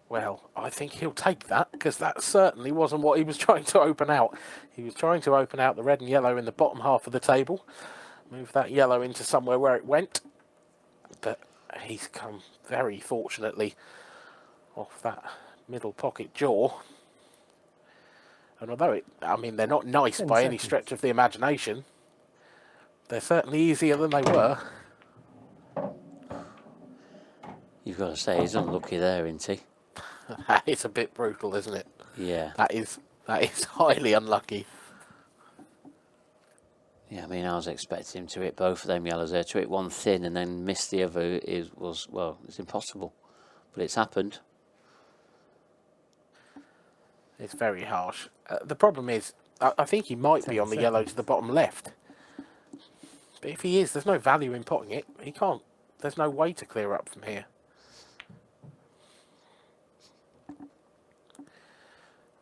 Speaker 11: Well, I think he'll take that because that certainly wasn't what he was trying to open out. He was trying to open out the red and yellow in the bottom half of the table, move that yellow into somewhere where it went, but he's come very fortunately off that middle pocket jaw. And although they're not nice by any stretch of the imagination, they're certainly easier than they were.
Speaker 5: You've got to say he's unlucky there, isn't he?
Speaker 11: That is a bit brutal, isn't it?
Speaker 5: Yeah.
Speaker 11: That is highly unlucky.
Speaker 5: Yeah, I mean, I was expecting him to hit both of them yellows there, to hit one thin and then miss the other. It's impossible. But it's happened.
Speaker 11: It's very harsh. The problem is, I think he might be on the yellow to the bottom left. But if he is, there's no value in potting it. He can't. There's no way to clear up from here.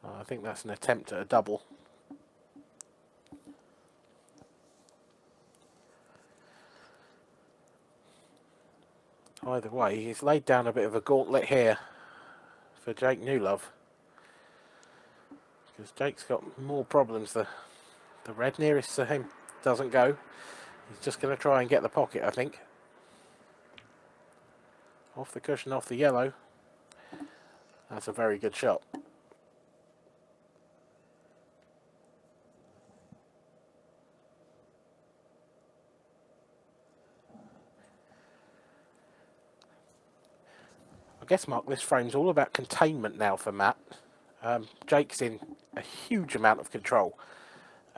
Speaker 11: I think that's an attempt at a double. Either way, he's laid down a bit of a gauntlet here for Jake Newlove. Because Jake's got more problems. The red nearest to him doesn't go. He's just going to try and get the pocket, I think. Off the cushion, off the yellow. That's a very good shot. I guess, Mark, this frame's all about containment now for Matt. Jake's in a huge amount of control.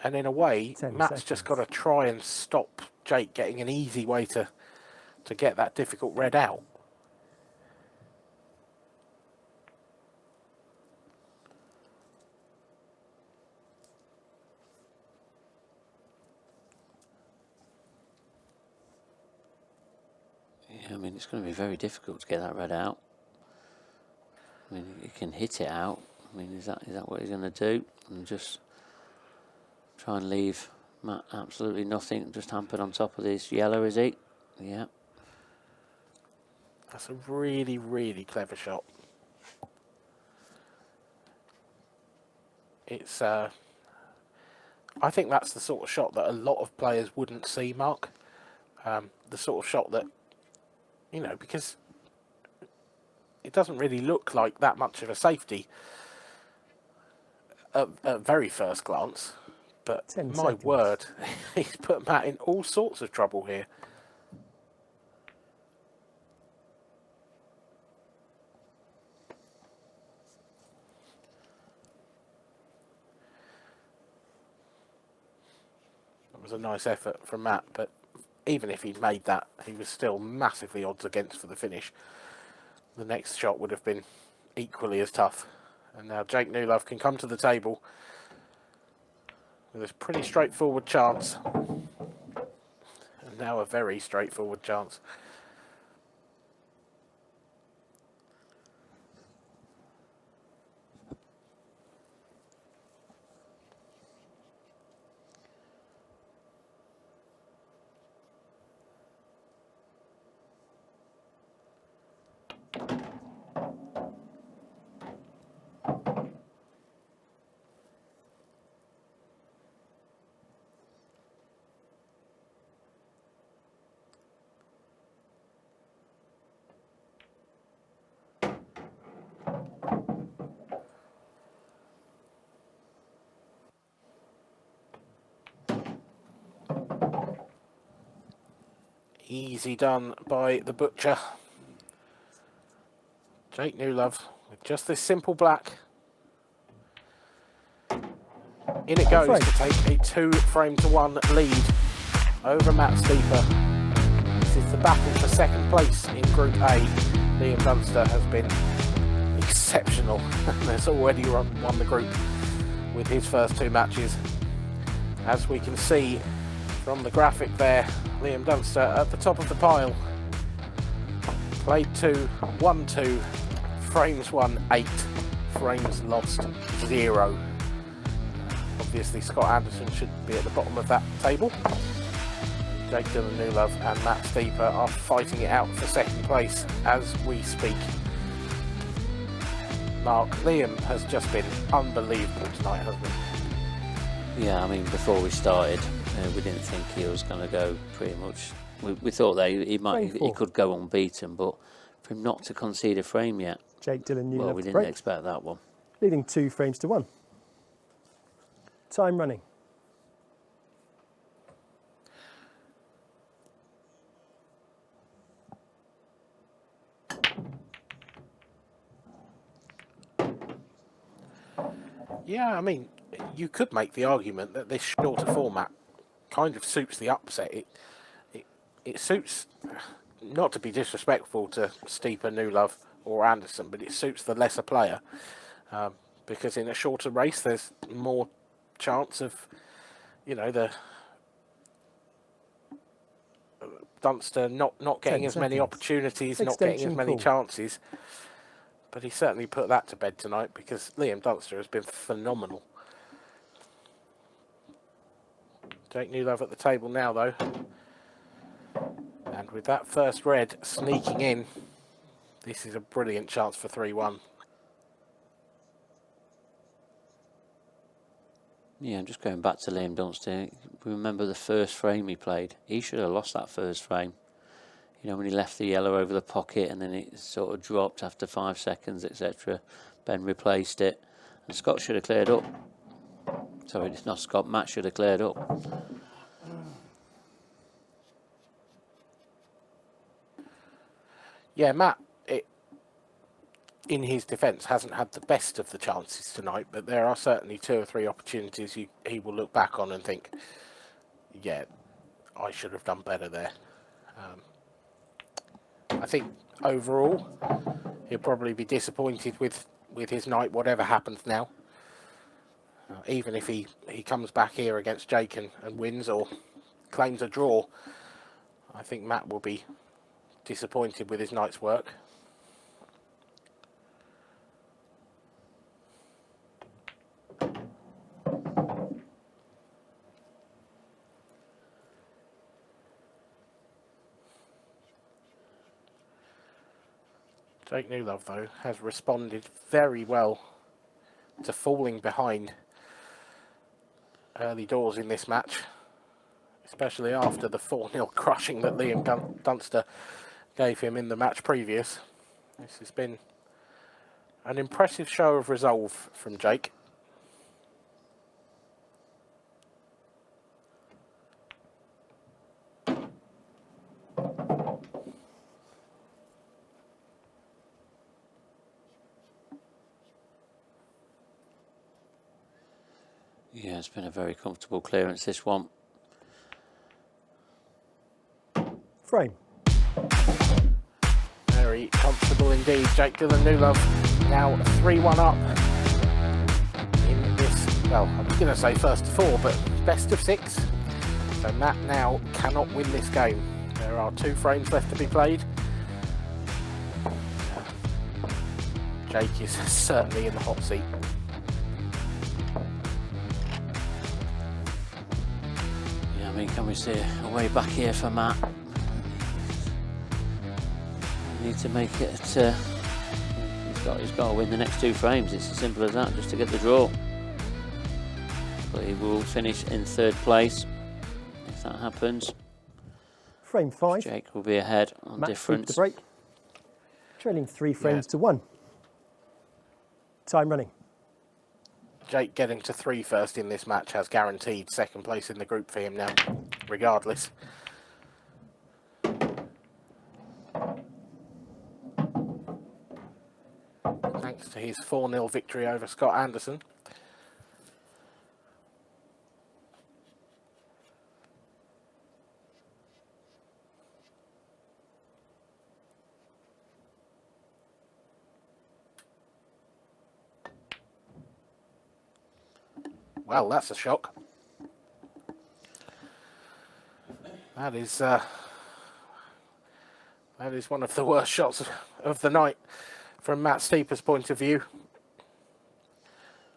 Speaker 11: And in a way, Matt's just got to try and stop Jake getting an easy way to get that difficult red out.
Speaker 5: Yeah, I mean, it's going to be very difficult to get that red out. I mean, he can hit it out. I mean, is that what he's going to do? And just... Try and leave Matt absolutely nothing, just hampered on top of this yellow, is he? Yeah.
Speaker 11: That's a really, really clever shot. It's, I think that's the sort of shot that a lot of players wouldn't see, Mark. The sort of shot that, you know, because it doesn't really look like that much of a safety at very first glance. But
Speaker 20: 10
Speaker 11: my
Speaker 20: seconds.
Speaker 11: word, he's put Matt in all sorts of trouble here. That was a nice effort from Matt, but even if he'd made that, he was still massively odds against for the finish. The next shot would have been equally as tough. And now Jake Newlove can come to the table with a pretty straightforward chance. And now a very straightforward chance. Easy done by the butcher. Jake Newlove with just this simple black. In it goes to take a 2-frame-to-1 lead over Matt Steeper. This is the battle for second place in Group A. Liam Dunster has been exceptional and has already won the group with his first 2 matches. As we can see from the graphic there, Liam Dunster at the top of the pile. Played 2, won 2, frames won 8, frames lost 0. Obviously Scott Anderson should be at the bottom of that table. Jake Dylan Newlove and Matt Steeper are fighting it out for second place as we speak. Mark, Liam has just been unbelievable tonight, hasn't he?
Speaker 5: Yeah, I mean, before we started, we didn't think he was going to go pretty much. We thought that he could go unbeaten, but for him not to concede a frame yet,
Speaker 20: Jake Dylan Newlove,
Speaker 5: well, we didn't expect that one.
Speaker 20: Leading 2 frames to 1. Time running.
Speaker 11: Yeah, I mean, you could make the argument that this shorter format kind of suits the upset. It suits, not to be disrespectful to Steeper, Newlove or Anderson, but it suits the lesser player because in a shorter race there's more chance of, you know, the Dunster not getting as many opportunities, not getting as many chances. But he certainly put that to bed tonight because Liam Dunster has been phenomenal. Jake Newlove at the table now, though. And with that first red sneaking in, this is a brilliant chance for 3-1.
Speaker 5: Yeah, I'm just going back to Liam Dunster. Remember the first frame he played? He should have lost that first frame. You know, when he left the yellow over the pocket and then it sort of dropped after 5 seconds, etc. Ben replaced it. And Scott should have cleared up. Sorry, it's not Scott. Matt should have cleared up.
Speaker 11: Yeah, Matt, in his defence, hasn't had the best of the chances tonight, but there are certainly 2 or 3 opportunities he will look back on and think, yeah, I should have done better there. I think overall he'll probably be disappointed with his night, whatever happens now. Even if he comes back here against Jake and wins or claims a draw, I think Matt will be disappointed with his night's work. Jake Newlove, though, has responded very well to falling behind early doors in this match, especially after the 4-0 crushing that Liam Dunster gave him in the match previous. This has been an impressive show of resolve from Jake.
Speaker 5: Yeah, it's been a very comfortable clearance, this one.
Speaker 20: Frame.
Speaker 11: Very comfortable indeed. Jake Dylan Newlove now 3-1 up in this, well, I was going to say first to 4, but best of 6. So Matt now cannot win this game. There are 2 frames left to be played. Jake is certainly in the hot seat.
Speaker 5: Yeah, I mean, can we see a way back here for Matt? Need to make it. He's got to win the next 2 frames. It's as simple as that, just to get the draw. But he will finish in 3rd place if that happens.
Speaker 20: Frame 5.
Speaker 5: Jake will be ahead on
Speaker 20: Matt
Speaker 5: difference.
Speaker 20: The break. Trailing 3 frames to 1. Time running.
Speaker 11: Jake getting to 3 first in this match has guaranteed 2nd place in the group for him now, regardless. Thanks to his 4-0 victory over Scott Anderson. Well, that's a shock. That is one of the worst shots of the night from Matt Steeper's point of view,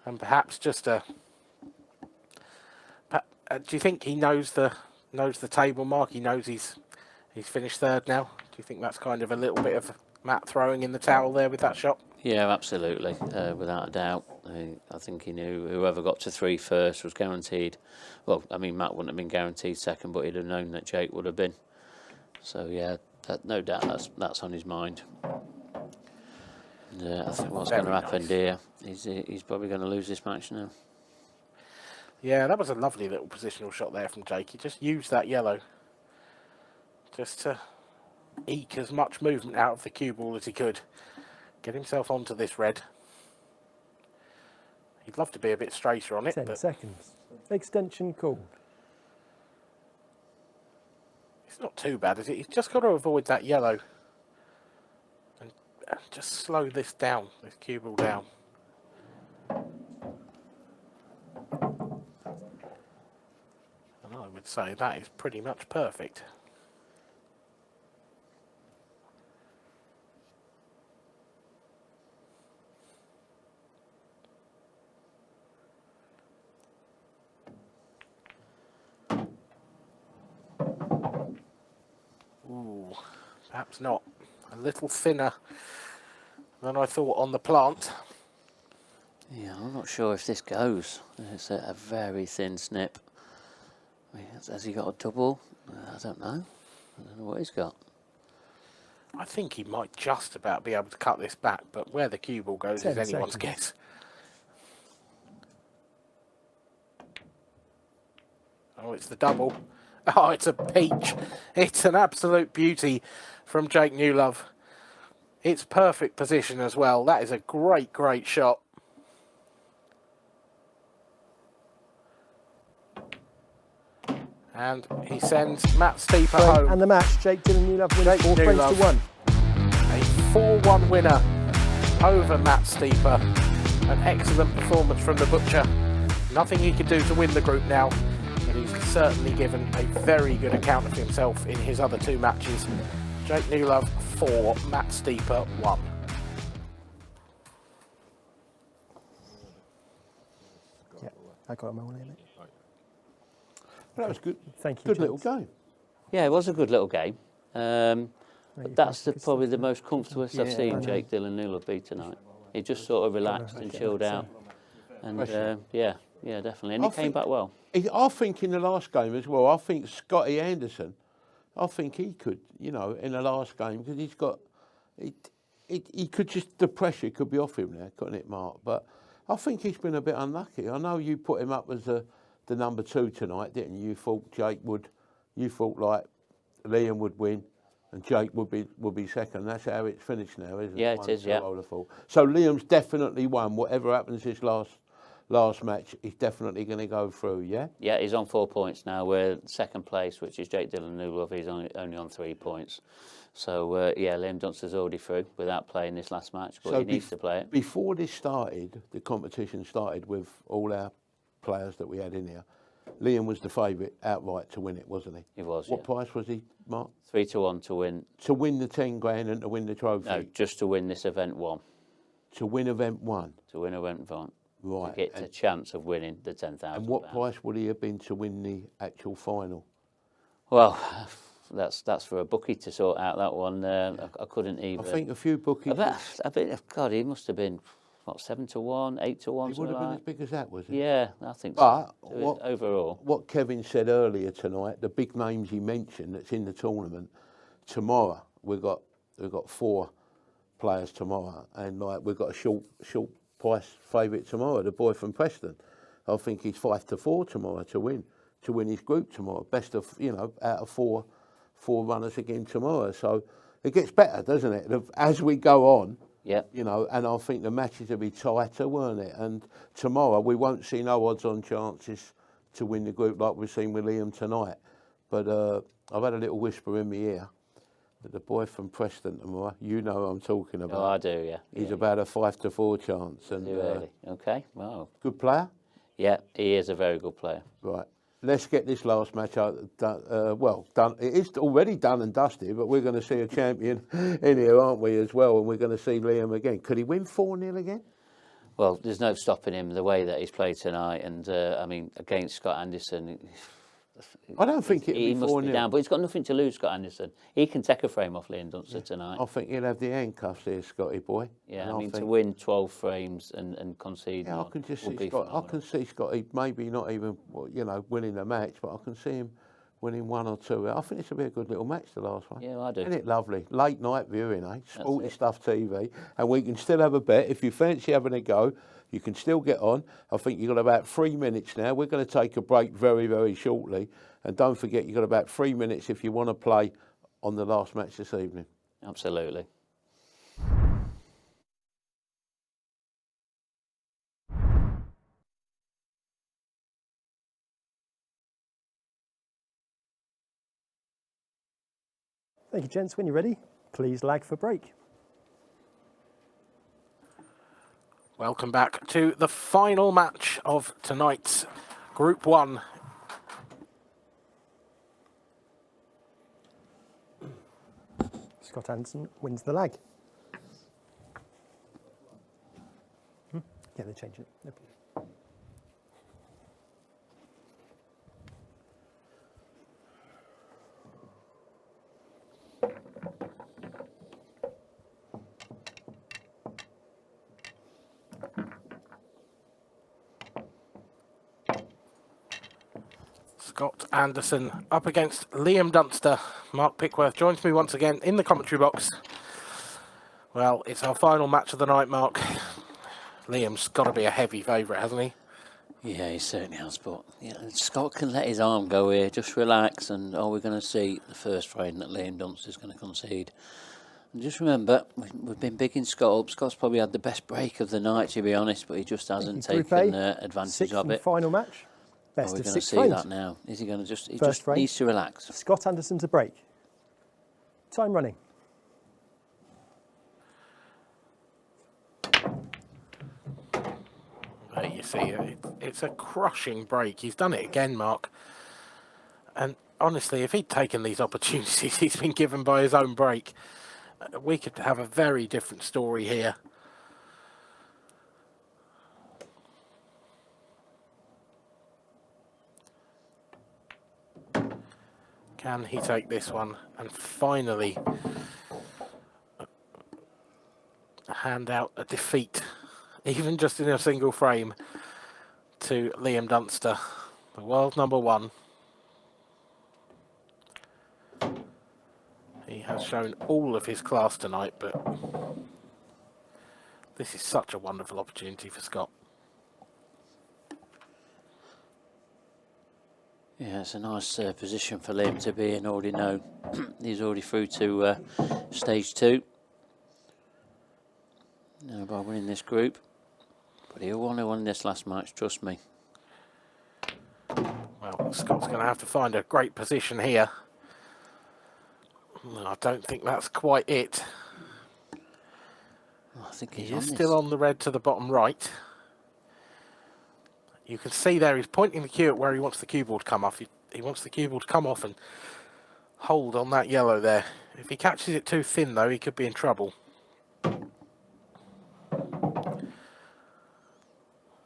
Speaker 11: and perhaps just a. Do you think he knows the table mark? He knows he's finished 3rd now. Do you think that's kind of a little bit of Matt throwing in the towel there with that shot?
Speaker 5: Yeah, absolutely, without a doubt. I think he knew whoever got to 3 first was guaranteed. Well, I mean, Matt wouldn't have been guaranteed 2nd, but he'd have known that Jake would have been. So yeah, no doubt that's on his mind. I think what's going to happen here, he's probably going to lose this match now.
Speaker 11: Yeah, that was a lovely little positional shot there from Jake. He just used that yellow just to eke as much movement out of the cue ball as he could. Get himself onto this red. He'd love to be a bit straighter on it.
Speaker 20: 10
Speaker 11: but
Speaker 20: seconds. Extension called.
Speaker 11: It's not too bad, is it? He's just got to avoid that yellow. And just slow this down, this cue ball down. And I would say that is pretty much perfect. Ooh, perhaps not. A little thinner than I thought on the plant.
Speaker 5: Yeah, I'm not sure if this goes. It's a very thin snip. I mean, has he got a double? I don't know. I don't know what he's got.
Speaker 11: I think he might just about be able to cut this back, but where the cue ball goes is
Speaker 20: 10
Speaker 11: anyone's
Speaker 20: seconds.
Speaker 11: guess. Oh, it's the double. Oh, it's a peach. It's an absolute beauty from Jake Newlove. It's perfect position as well. That is a great, great shot. And he sends Matt Steeper home.
Speaker 20: And the match, Jake Dylan Newlove wins
Speaker 11: Jake
Speaker 20: 4 frames to 1.
Speaker 11: A 4-1 winner over Matt Steeper. An excellent performance from the Butcher. Nothing he could do to win the group now, but he's certainly given a very good account of himself in his other 2 matches. Jake Newlove 4, Matt Steeper 1.
Speaker 20: Yeah, I got him all in it.
Speaker 4: That was good.
Speaker 20: Thank you.
Speaker 4: Good
Speaker 20: James.
Speaker 4: little game.
Speaker 5: Yeah, it was a good little game.
Speaker 20: And
Speaker 5: But that's probably the most comfortable I've seen Jake Dillon-Newell be tonight. He just sort of relaxed and chilled out. And yeah, definitely. And he came back well.
Speaker 4: I think in the last game as well, I think Scotty Anderson, I think he could, you know, in the last game, because he's got, he could just, the pressure could be off him now, couldn't it, Mark? But I think he's been a bit unlucky. I know you put him up as the number 2 tonight, didn't you? You thought Jake would, you thought like Liam would win and Jake would be second. That's how it's finished now, isn't it?
Speaker 5: Yeah, it is, yeah.
Speaker 4: So Liam's definitely won. Whatever happens this last match, he's definitely going to go through, yeah?
Speaker 5: Yeah, he's on 4 points now. We're second place, which is Jake Dillon-Newell. He's only on 3 points. So, yeah, Liam Dunster's already through without playing this last match, but he needs to play it.
Speaker 4: Before this started, the competition started with all our players that we had in here, Liam was the favourite outright to win it, wasn't he?
Speaker 5: He was,
Speaker 4: What price was he, Mark?
Speaker 5: 3-1 to win.
Speaker 4: To win the 10 grand and to win the trophy?
Speaker 5: No, just to win this event 1.
Speaker 4: To win event 1?
Speaker 5: To win event 1.
Speaker 4: Right.
Speaker 5: To get a chance of winning the 10,000.
Speaker 4: And what price would he have been to win the actual final?
Speaker 5: Well, that's for a bookie to sort out that one. I couldn't even.
Speaker 4: I think a few bookies.
Speaker 5: I bet, God, he must have been, what, 7-1, 8-1?
Speaker 4: He would have been as big as that, was he?
Speaker 5: Yeah, I think so.
Speaker 4: But
Speaker 5: overall,
Speaker 4: what Kevin said earlier tonight, the big names he mentioned that's in the tournament, tomorrow we've got 4 players tomorrow, and like we've got a short price favourite tomorrow, the boy from Preston. I think he's 5-4 tomorrow to win his group tomorrow. Best of, you know, out of 4 runners again tomorrow. So it gets better, doesn't it? As we go on.
Speaker 5: Yeah.
Speaker 4: You know, and I think the matches will be tighter, won't it? And tomorrow we won't see no odds-on chances to win the group like we've seen with Liam tonight. But I've had a little whisper in my ear that the boy from Preston tomorrow, you know who I'm talking about.
Speaker 5: Oh, I do, yeah.
Speaker 4: He's about a 5-4 chance. And
Speaker 5: really? Okay, wow.
Speaker 4: Good player?
Speaker 5: Yeah, he is a very good player.
Speaker 4: Right. Let's get this last match out. Done. It is already done and dusted, but we're going to see a champion in here, aren't we, as well? And we're going to see Liam again. Could he win 4-0 again?
Speaker 5: Well, there's no stopping him the way that he's played tonight. And, I mean, against Scott Anderson,
Speaker 4: I don't think
Speaker 5: he must be down, but he's got nothing to lose, Scott Anderson. He can take a frame off Liam Dunster tonight.
Speaker 4: I think he'll have the handcuffs here, Scotty boy.
Speaker 5: Yeah,
Speaker 4: and
Speaker 5: I mean, to win 12 frames and concede.
Speaker 4: Yeah, I can just see Scott. I can see Scotty maybe not even, you know, winning the match, but I can see him winning 1 or 2. I think this will be a good little match, the last one.
Speaker 5: Yeah, I do.
Speaker 4: Isn't it lovely? Late night viewing, eh? Sporty Stuff TV. And we can still have a bet. If you fancy having a go, you can still get on. I think you've got about 3 minutes now. We're going to take a break very, very shortly. And don't forget, you've got about 3 minutes if you want to play on the last match this evening.
Speaker 5: Absolutely.
Speaker 20: Thank you, gents. When you're ready, please lag for break.
Speaker 11: Welcome back to the final match of tonight's Group 1.
Speaker 20: Scott Anderson wins the lag. Yeah, they're changing it. No problem.
Speaker 11: Scott Anderson up against Liam Dunster. Mark Pickworth joins me once again in the commentary box. Well, it's our final match of the night, Mark. Liam's got to be a heavy favourite, hasn't he?
Speaker 5: Yeah, he certainly has, but Scott can let his arm go here, just relax, and we're going to see the first frame that Liam Dunster's going to concede. And just remember, we've been bigging Scott up. Scott's probably had the best break of the night, to be honest, but he just hasn't taken advantage of it.
Speaker 20: Final match. Best
Speaker 5: we're
Speaker 20: of
Speaker 5: going
Speaker 20: 6
Speaker 5: to see
Speaker 20: frames.
Speaker 5: that now. Is he going to just? He
Speaker 20: First
Speaker 5: just
Speaker 20: frame.
Speaker 5: needs to relax.
Speaker 20: Scott Anderson to break. Time running.
Speaker 11: There you see, it's a crushing break. He's done it again, Mark. And honestly, if he'd taken these opportunities he's been given by his own break, we could have a very different story here. Can he take this one and finally hand out a defeat, even just in a single frame, to Liam Dunster, the world number 1. He has shown all of his class tonight, but this is such a wonderful opportunity for Scott.
Speaker 5: Yeah, it's a nice position for Liam to be in. Already know he's already through to stage 2. Now by winning this group, but he'll want to win this last match. Trust me.
Speaker 11: Well, Scott's going to have to find a great position here. No, I don't think that's quite it.
Speaker 5: I think
Speaker 11: he is still on the red to the bottom right. You can see there he's pointing the cue at where he wants the cue ball to come off. He wants the cue ball to come off and hold on that yellow there. If he catches it too thin, though, he could be in trouble.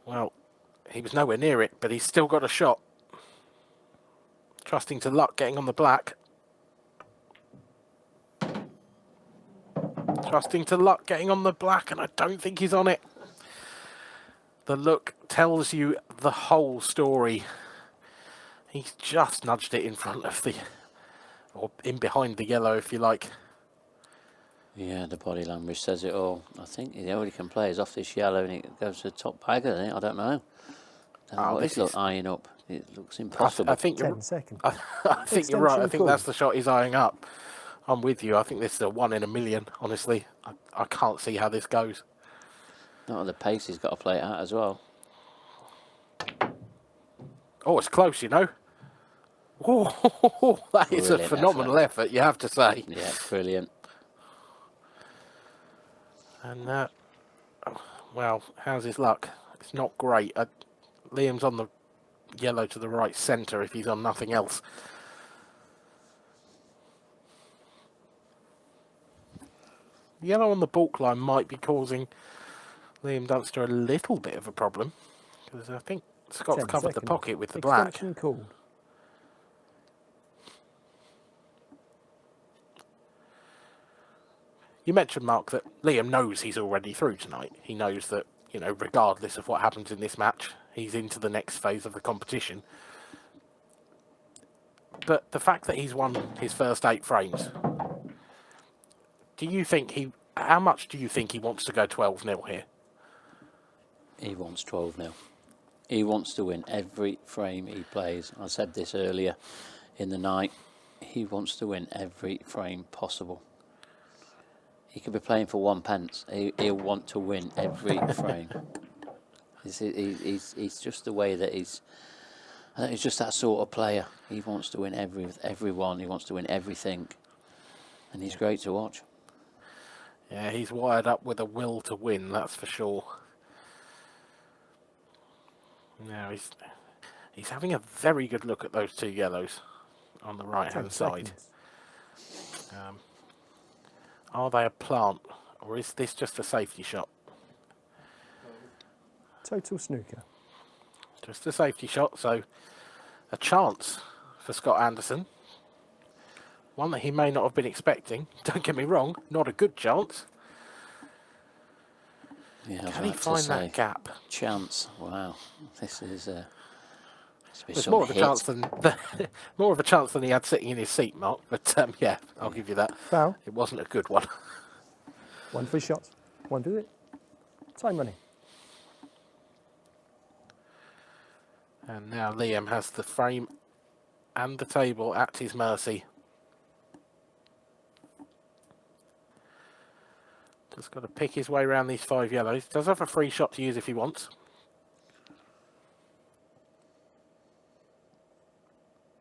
Speaker 11: Well, he was nowhere near it, but he's still got a shot. Trusting to luck, getting on the black. Trusting to luck, getting on the black, and I don't think he's on it. The look tells you the whole story. He's just nudged it in front of the, or in behind the yellow, if you like.
Speaker 5: Yeah, the body language says it all. I think the only can play is off this yellow and it goes to the top bagger. I don't know. What it's eyeing up. It looks impossible.
Speaker 11: I think
Speaker 20: 10 seconds.
Speaker 11: I think you're right. I think that's the shot he's eyeing up. I'm with you. I think this is a 1 in a million, honestly. I can't see how this goes.
Speaker 5: Not at the pace he's got to play it at as well.
Speaker 11: Oh, it's close, you know. Oh, that is a phenomenal effort, you have to say.
Speaker 5: Yeah, brilliant.
Speaker 11: And, well, how's his luck? It's not great. Liam's on the yellow to the right centre if he's on nothing else. Yellow on the balk line might be causing Liam Dunster a little bit of a problem, because I think Scott's covered the pocket with the black.
Speaker 20: Extension called.
Speaker 11: You mentioned, Mark, that Liam knows he's already through tonight. He knows that, you know, regardless of what happens in this match, he's into the next phase of the competition. But the fact that he's won his first 8 frames, do you think how much do you think he wants to go 12-0 here?
Speaker 5: He wants 12-0. He wants to win every frame he plays. I said this earlier in the night. He wants to win every frame possible. He could be playing for 1 pence. He'll want to win every frame. He's just the way that he's just that sort of player. He wants to win everyone. He wants to win everything. And he's great to watch.
Speaker 11: Yeah, he's wired up with a will to win, that's for sure. Now he's having a very good look at those 2 yellows on the right-hand side. Are they a plant, or is this just a safety shot?
Speaker 20: Total snooker.
Speaker 11: Just a safety shot, so a chance for Scott Anderson. One that he may not have been expecting. Don't get me wrong, not a good chance.
Speaker 5: Yeah,
Speaker 11: can he find that gap?
Speaker 5: Chance. Wow, this is.
Speaker 11: It's more of a chance than more of a chance than he had sitting in his seat, Mark. But yeah, I'll give you that.
Speaker 20: Foul.
Speaker 11: It wasn't a good one.
Speaker 20: 1 free shot. 1 do it. Time running.
Speaker 11: And now Liam has the frame and the table at his mercy. Just got to pick his way around these 5 yellows. Does have a free shot to use if he wants.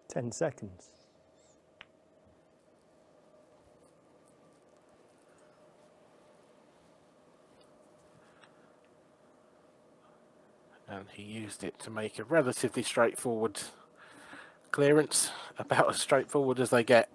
Speaker 20: Ten seconds.
Speaker 11: And he used it to make a relatively straightforward clearance, about as straightforward as they get.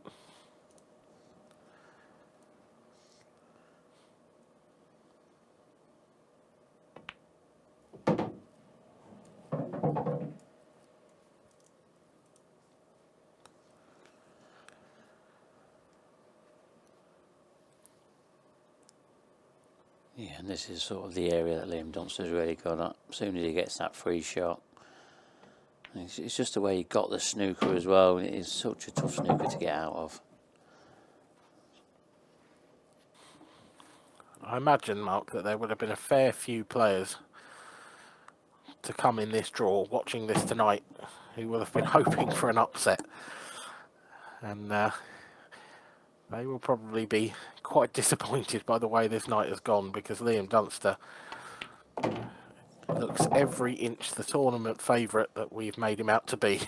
Speaker 5: Yeah, and this is sort of the area that Liam Dunster's really good at. As soon as he gets that free shot, it's just the way he got the snooker as well. It is such a tough snooker to get out of.
Speaker 11: I imagine, Mark, that there would have been a fair few players to come in this draw, watching this tonight, who would have been hoping for an upset. And they will probably be quite disappointed by the way this night has gone, because Liam Dunster looks every inch the tournament favourite that we've made him out to be.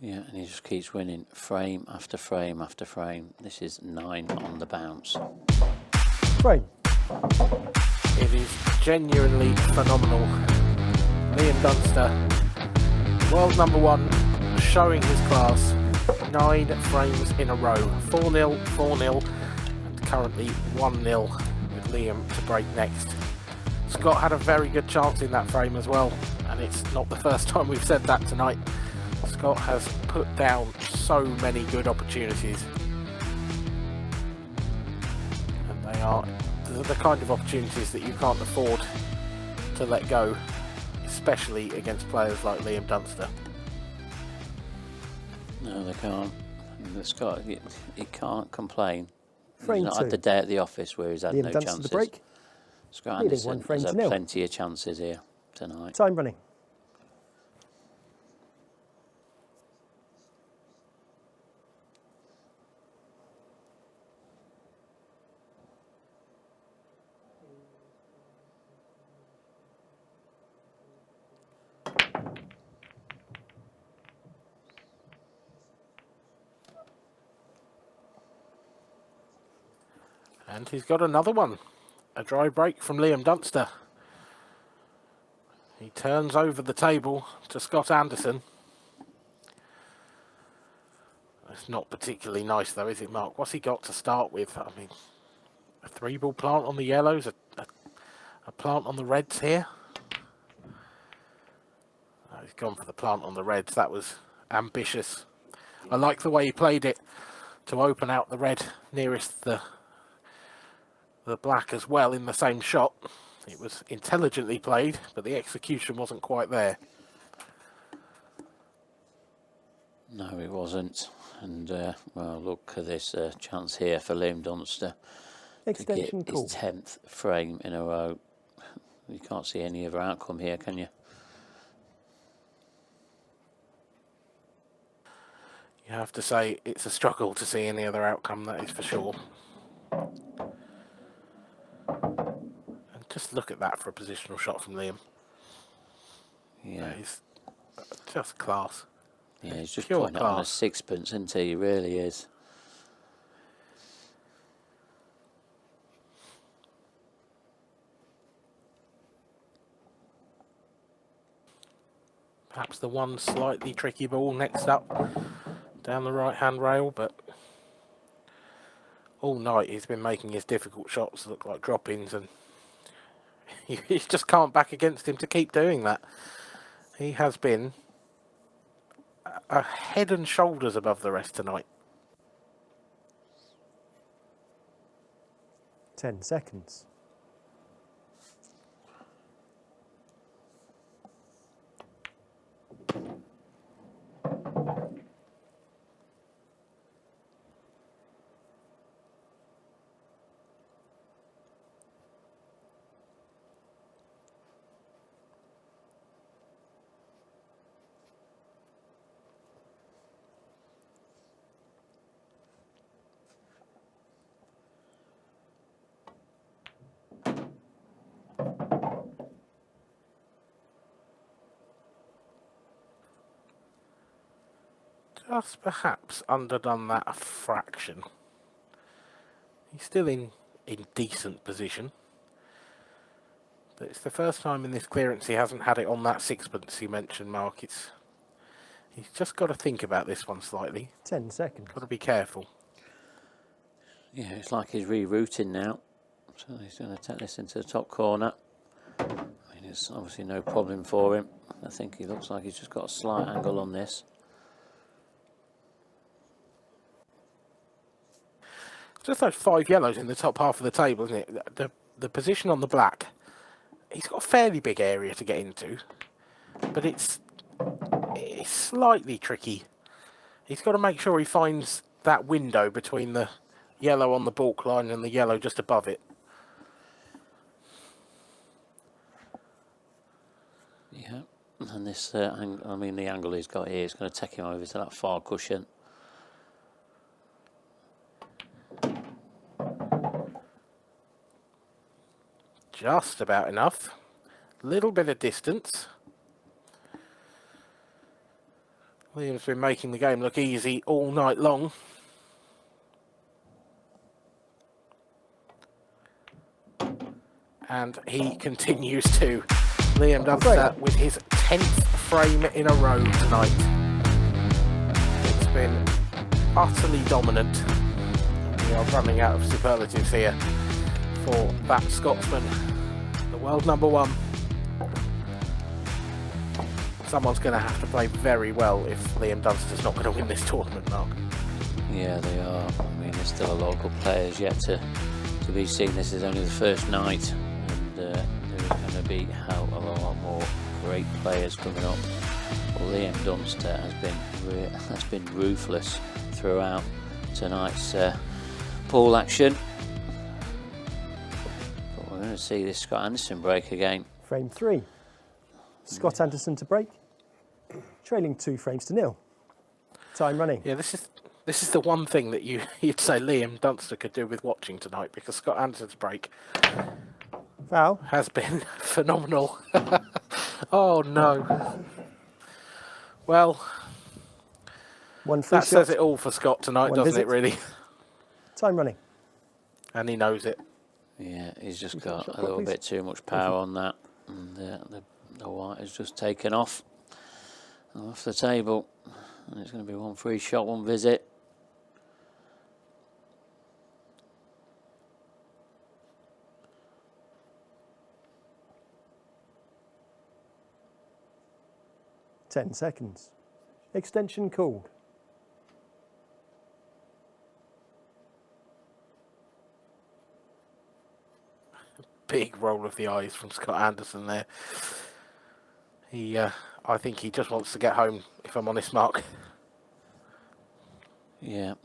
Speaker 5: Yeah, and he just keeps winning frame after frame after frame. This is 9 on the bounce.
Speaker 20: Frame.
Speaker 11: It is genuinely phenomenal. Liam Dunster, world number 1, showing his class. 9 frames in a row. 4-0, 4-0, and currently 1-0 with Liam to break next. Scott had a very good chance in that frame as well, and it's not the first time we've said that tonight. Scott has put down so many good opportunities, and they are the kind of opportunities that you can't afford to let go, especially against players like Liam Dunster.
Speaker 5: No, they can't. And Scott, he can't complain.
Speaker 20: Frame
Speaker 5: He's not
Speaker 20: 2.
Speaker 5: had the day at the office where he's had
Speaker 20: Liam
Speaker 5: no
Speaker 20: Dunster
Speaker 5: chances.
Speaker 20: the break.
Speaker 5: Scott
Speaker 20: Leading
Speaker 5: Anderson
Speaker 20: 1 frame
Speaker 5: has
Speaker 20: to
Speaker 5: had
Speaker 20: 0.
Speaker 5: plenty of chances here tonight.
Speaker 20: Time running.
Speaker 11: And he's got another one. A dry break from Liam Dunster. He turns over the table to Scott Anderson. It's not particularly nice though, is it, Mark? What's he got to start with? I mean, a 3-ball plant on the yellows, a plant on the reds here. Oh, he's gone for the plant on the reds. That was ambitious. I like the way he played it to open out the red nearest the black as well in the same shot. It was intelligently played, but the execution wasn't quite there.
Speaker 5: No, it wasn't. And, well, look at this chance here for Liam Dunster
Speaker 20: Extension
Speaker 5: to get
Speaker 20: call.
Speaker 5: his 10th frame in a row. You can't see any other outcome here, can you?
Speaker 11: You have to say it's a struggle to see any other outcome, that is for sure. And just look at that for a positional shot from Liam.
Speaker 5: Yeah.
Speaker 11: That is just class.
Speaker 5: Yeah, he's just
Speaker 11: Pure
Speaker 5: putting it on a
Speaker 11: class.
Speaker 5: sixpence, isn't he? He really is.
Speaker 11: Perhaps the one slightly tricky ball next up down the right hand rail, but all night he's been making his difficult shots look like drop-ins, and you just can't back against him to keep doing that. He has been a head and shoulders above the rest tonight.
Speaker 20: 10 seconds.
Speaker 11: Just perhaps underdone that a fraction. He's still in decent position, but it's the first time in this clearance he hasn't had it on that sixpence you mentioned, Mark. He's just got to think about this one slightly.
Speaker 20: 10 seconds.
Speaker 11: Got to be careful.
Speaker 5: Yeah, it's like he's rerouting now. So he's going to take this into the top corner. I mean, it's obviously no problem for him. I think he looks like he's just got a slight angle on this.
Speaker 11: Just those 5 yellows in the top half of the table, isn't it? The position on the black, he's got a fairly big area to get into, but it's slightly tricky. He's got to make sure he finds that window between the yellow on the balk line and the yellow just above it.
Speaker 5: Yeah, and this, the angle he's got here is going to take him over to that far cushion.
Speaker 11: Just about enough. Little bit of distance. Liam's been making the game look easy all night long. And he continues to. Liam does that with his 10th frame in a row tonight. It's been utterly dominant. We are running out of superlatives here for that Scotsman, the world number 1. Someone's going to have to play very well if Liam Dunster's not going to win this tournament, Mark.
Speaker 5: Yeah, they are. I mean, there's still a lot of good players yet to be seen. This is only the first night, and there's going to be a lot more great players coming up. Well, Liam Dunster has been ruthless throughout tonight's pool action. But we're going to see this Scott Anderson break again.
Speaker 20: Frame 3. Scott Anderson to break, trailing 2 frames to 0. Time running.
Speaker 11: Yeah, this is the one thing that you'd say Liam Dunster could do with watching tonight, because Scott Anderson's break has been phenomenal. Oh no. Well, that says it all for Scott tonight, doesn't it, really?
Speaker 20: Time running.
Speaker 11: And he knows it.
Speaker 5: Yeah, he's just got a little bit too much power on that, and the white has just taken off the table, and it's going to be 1 free shot, 1 visit.
Speaker 20: Ten seconds. Extension called.
Speaker 11: Big roll of the eyes from Scott Anderson there. I think he just wants to get home, if I'm honest, Mark.
Speaker 5: Yeah,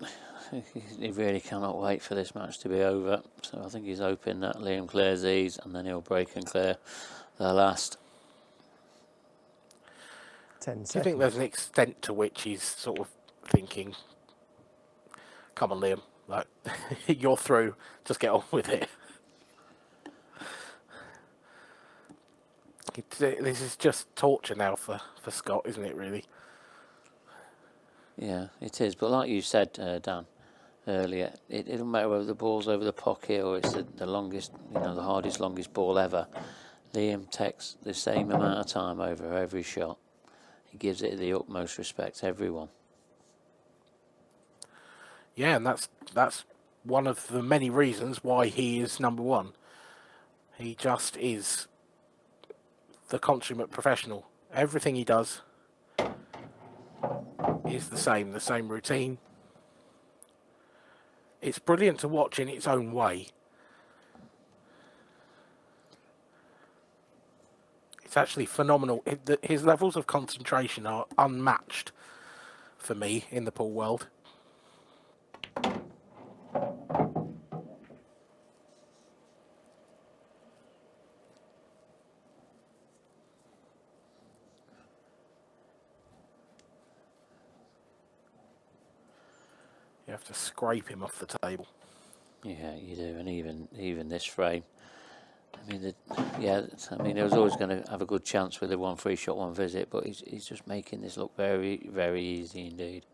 Speaker 5: he really cannot wait for this match to be over. So I think he's hoping that Liam clears these, and then he'll break and clear the last.
Speaker 20: 10 seconds.
Speaker 11: Do you think there's an extent to which he's sort of thinking, come on, Liam, like, you're through, just get on with it? This is just torture now for Scott, isn't it, really?
Speaker 5: Yeah, it is. But like you said, Dan, earlier, it doesn't matter whether the ball's over the pocket or it's the longest, the hardest, longest ball ever. Liam takes the same amount of time over every shot. He gives it the utmost respect to everyone.
Speaker 11: Yeah, and that's one of the many reasons why he is number 1. He just is the consummate professional. Everything he does is the same routine. It's brilliant to watch in its own way. It's actually phenomenal. His levels of concentration are unmatched for me in the pool world. You have to scrape him off the table.
Speaker 5: Yeah, you do, and even this frame. I mean, he was always going to have a good chance with a 1 free shot, 1 visit, but he's just making this look very, very easy indeed.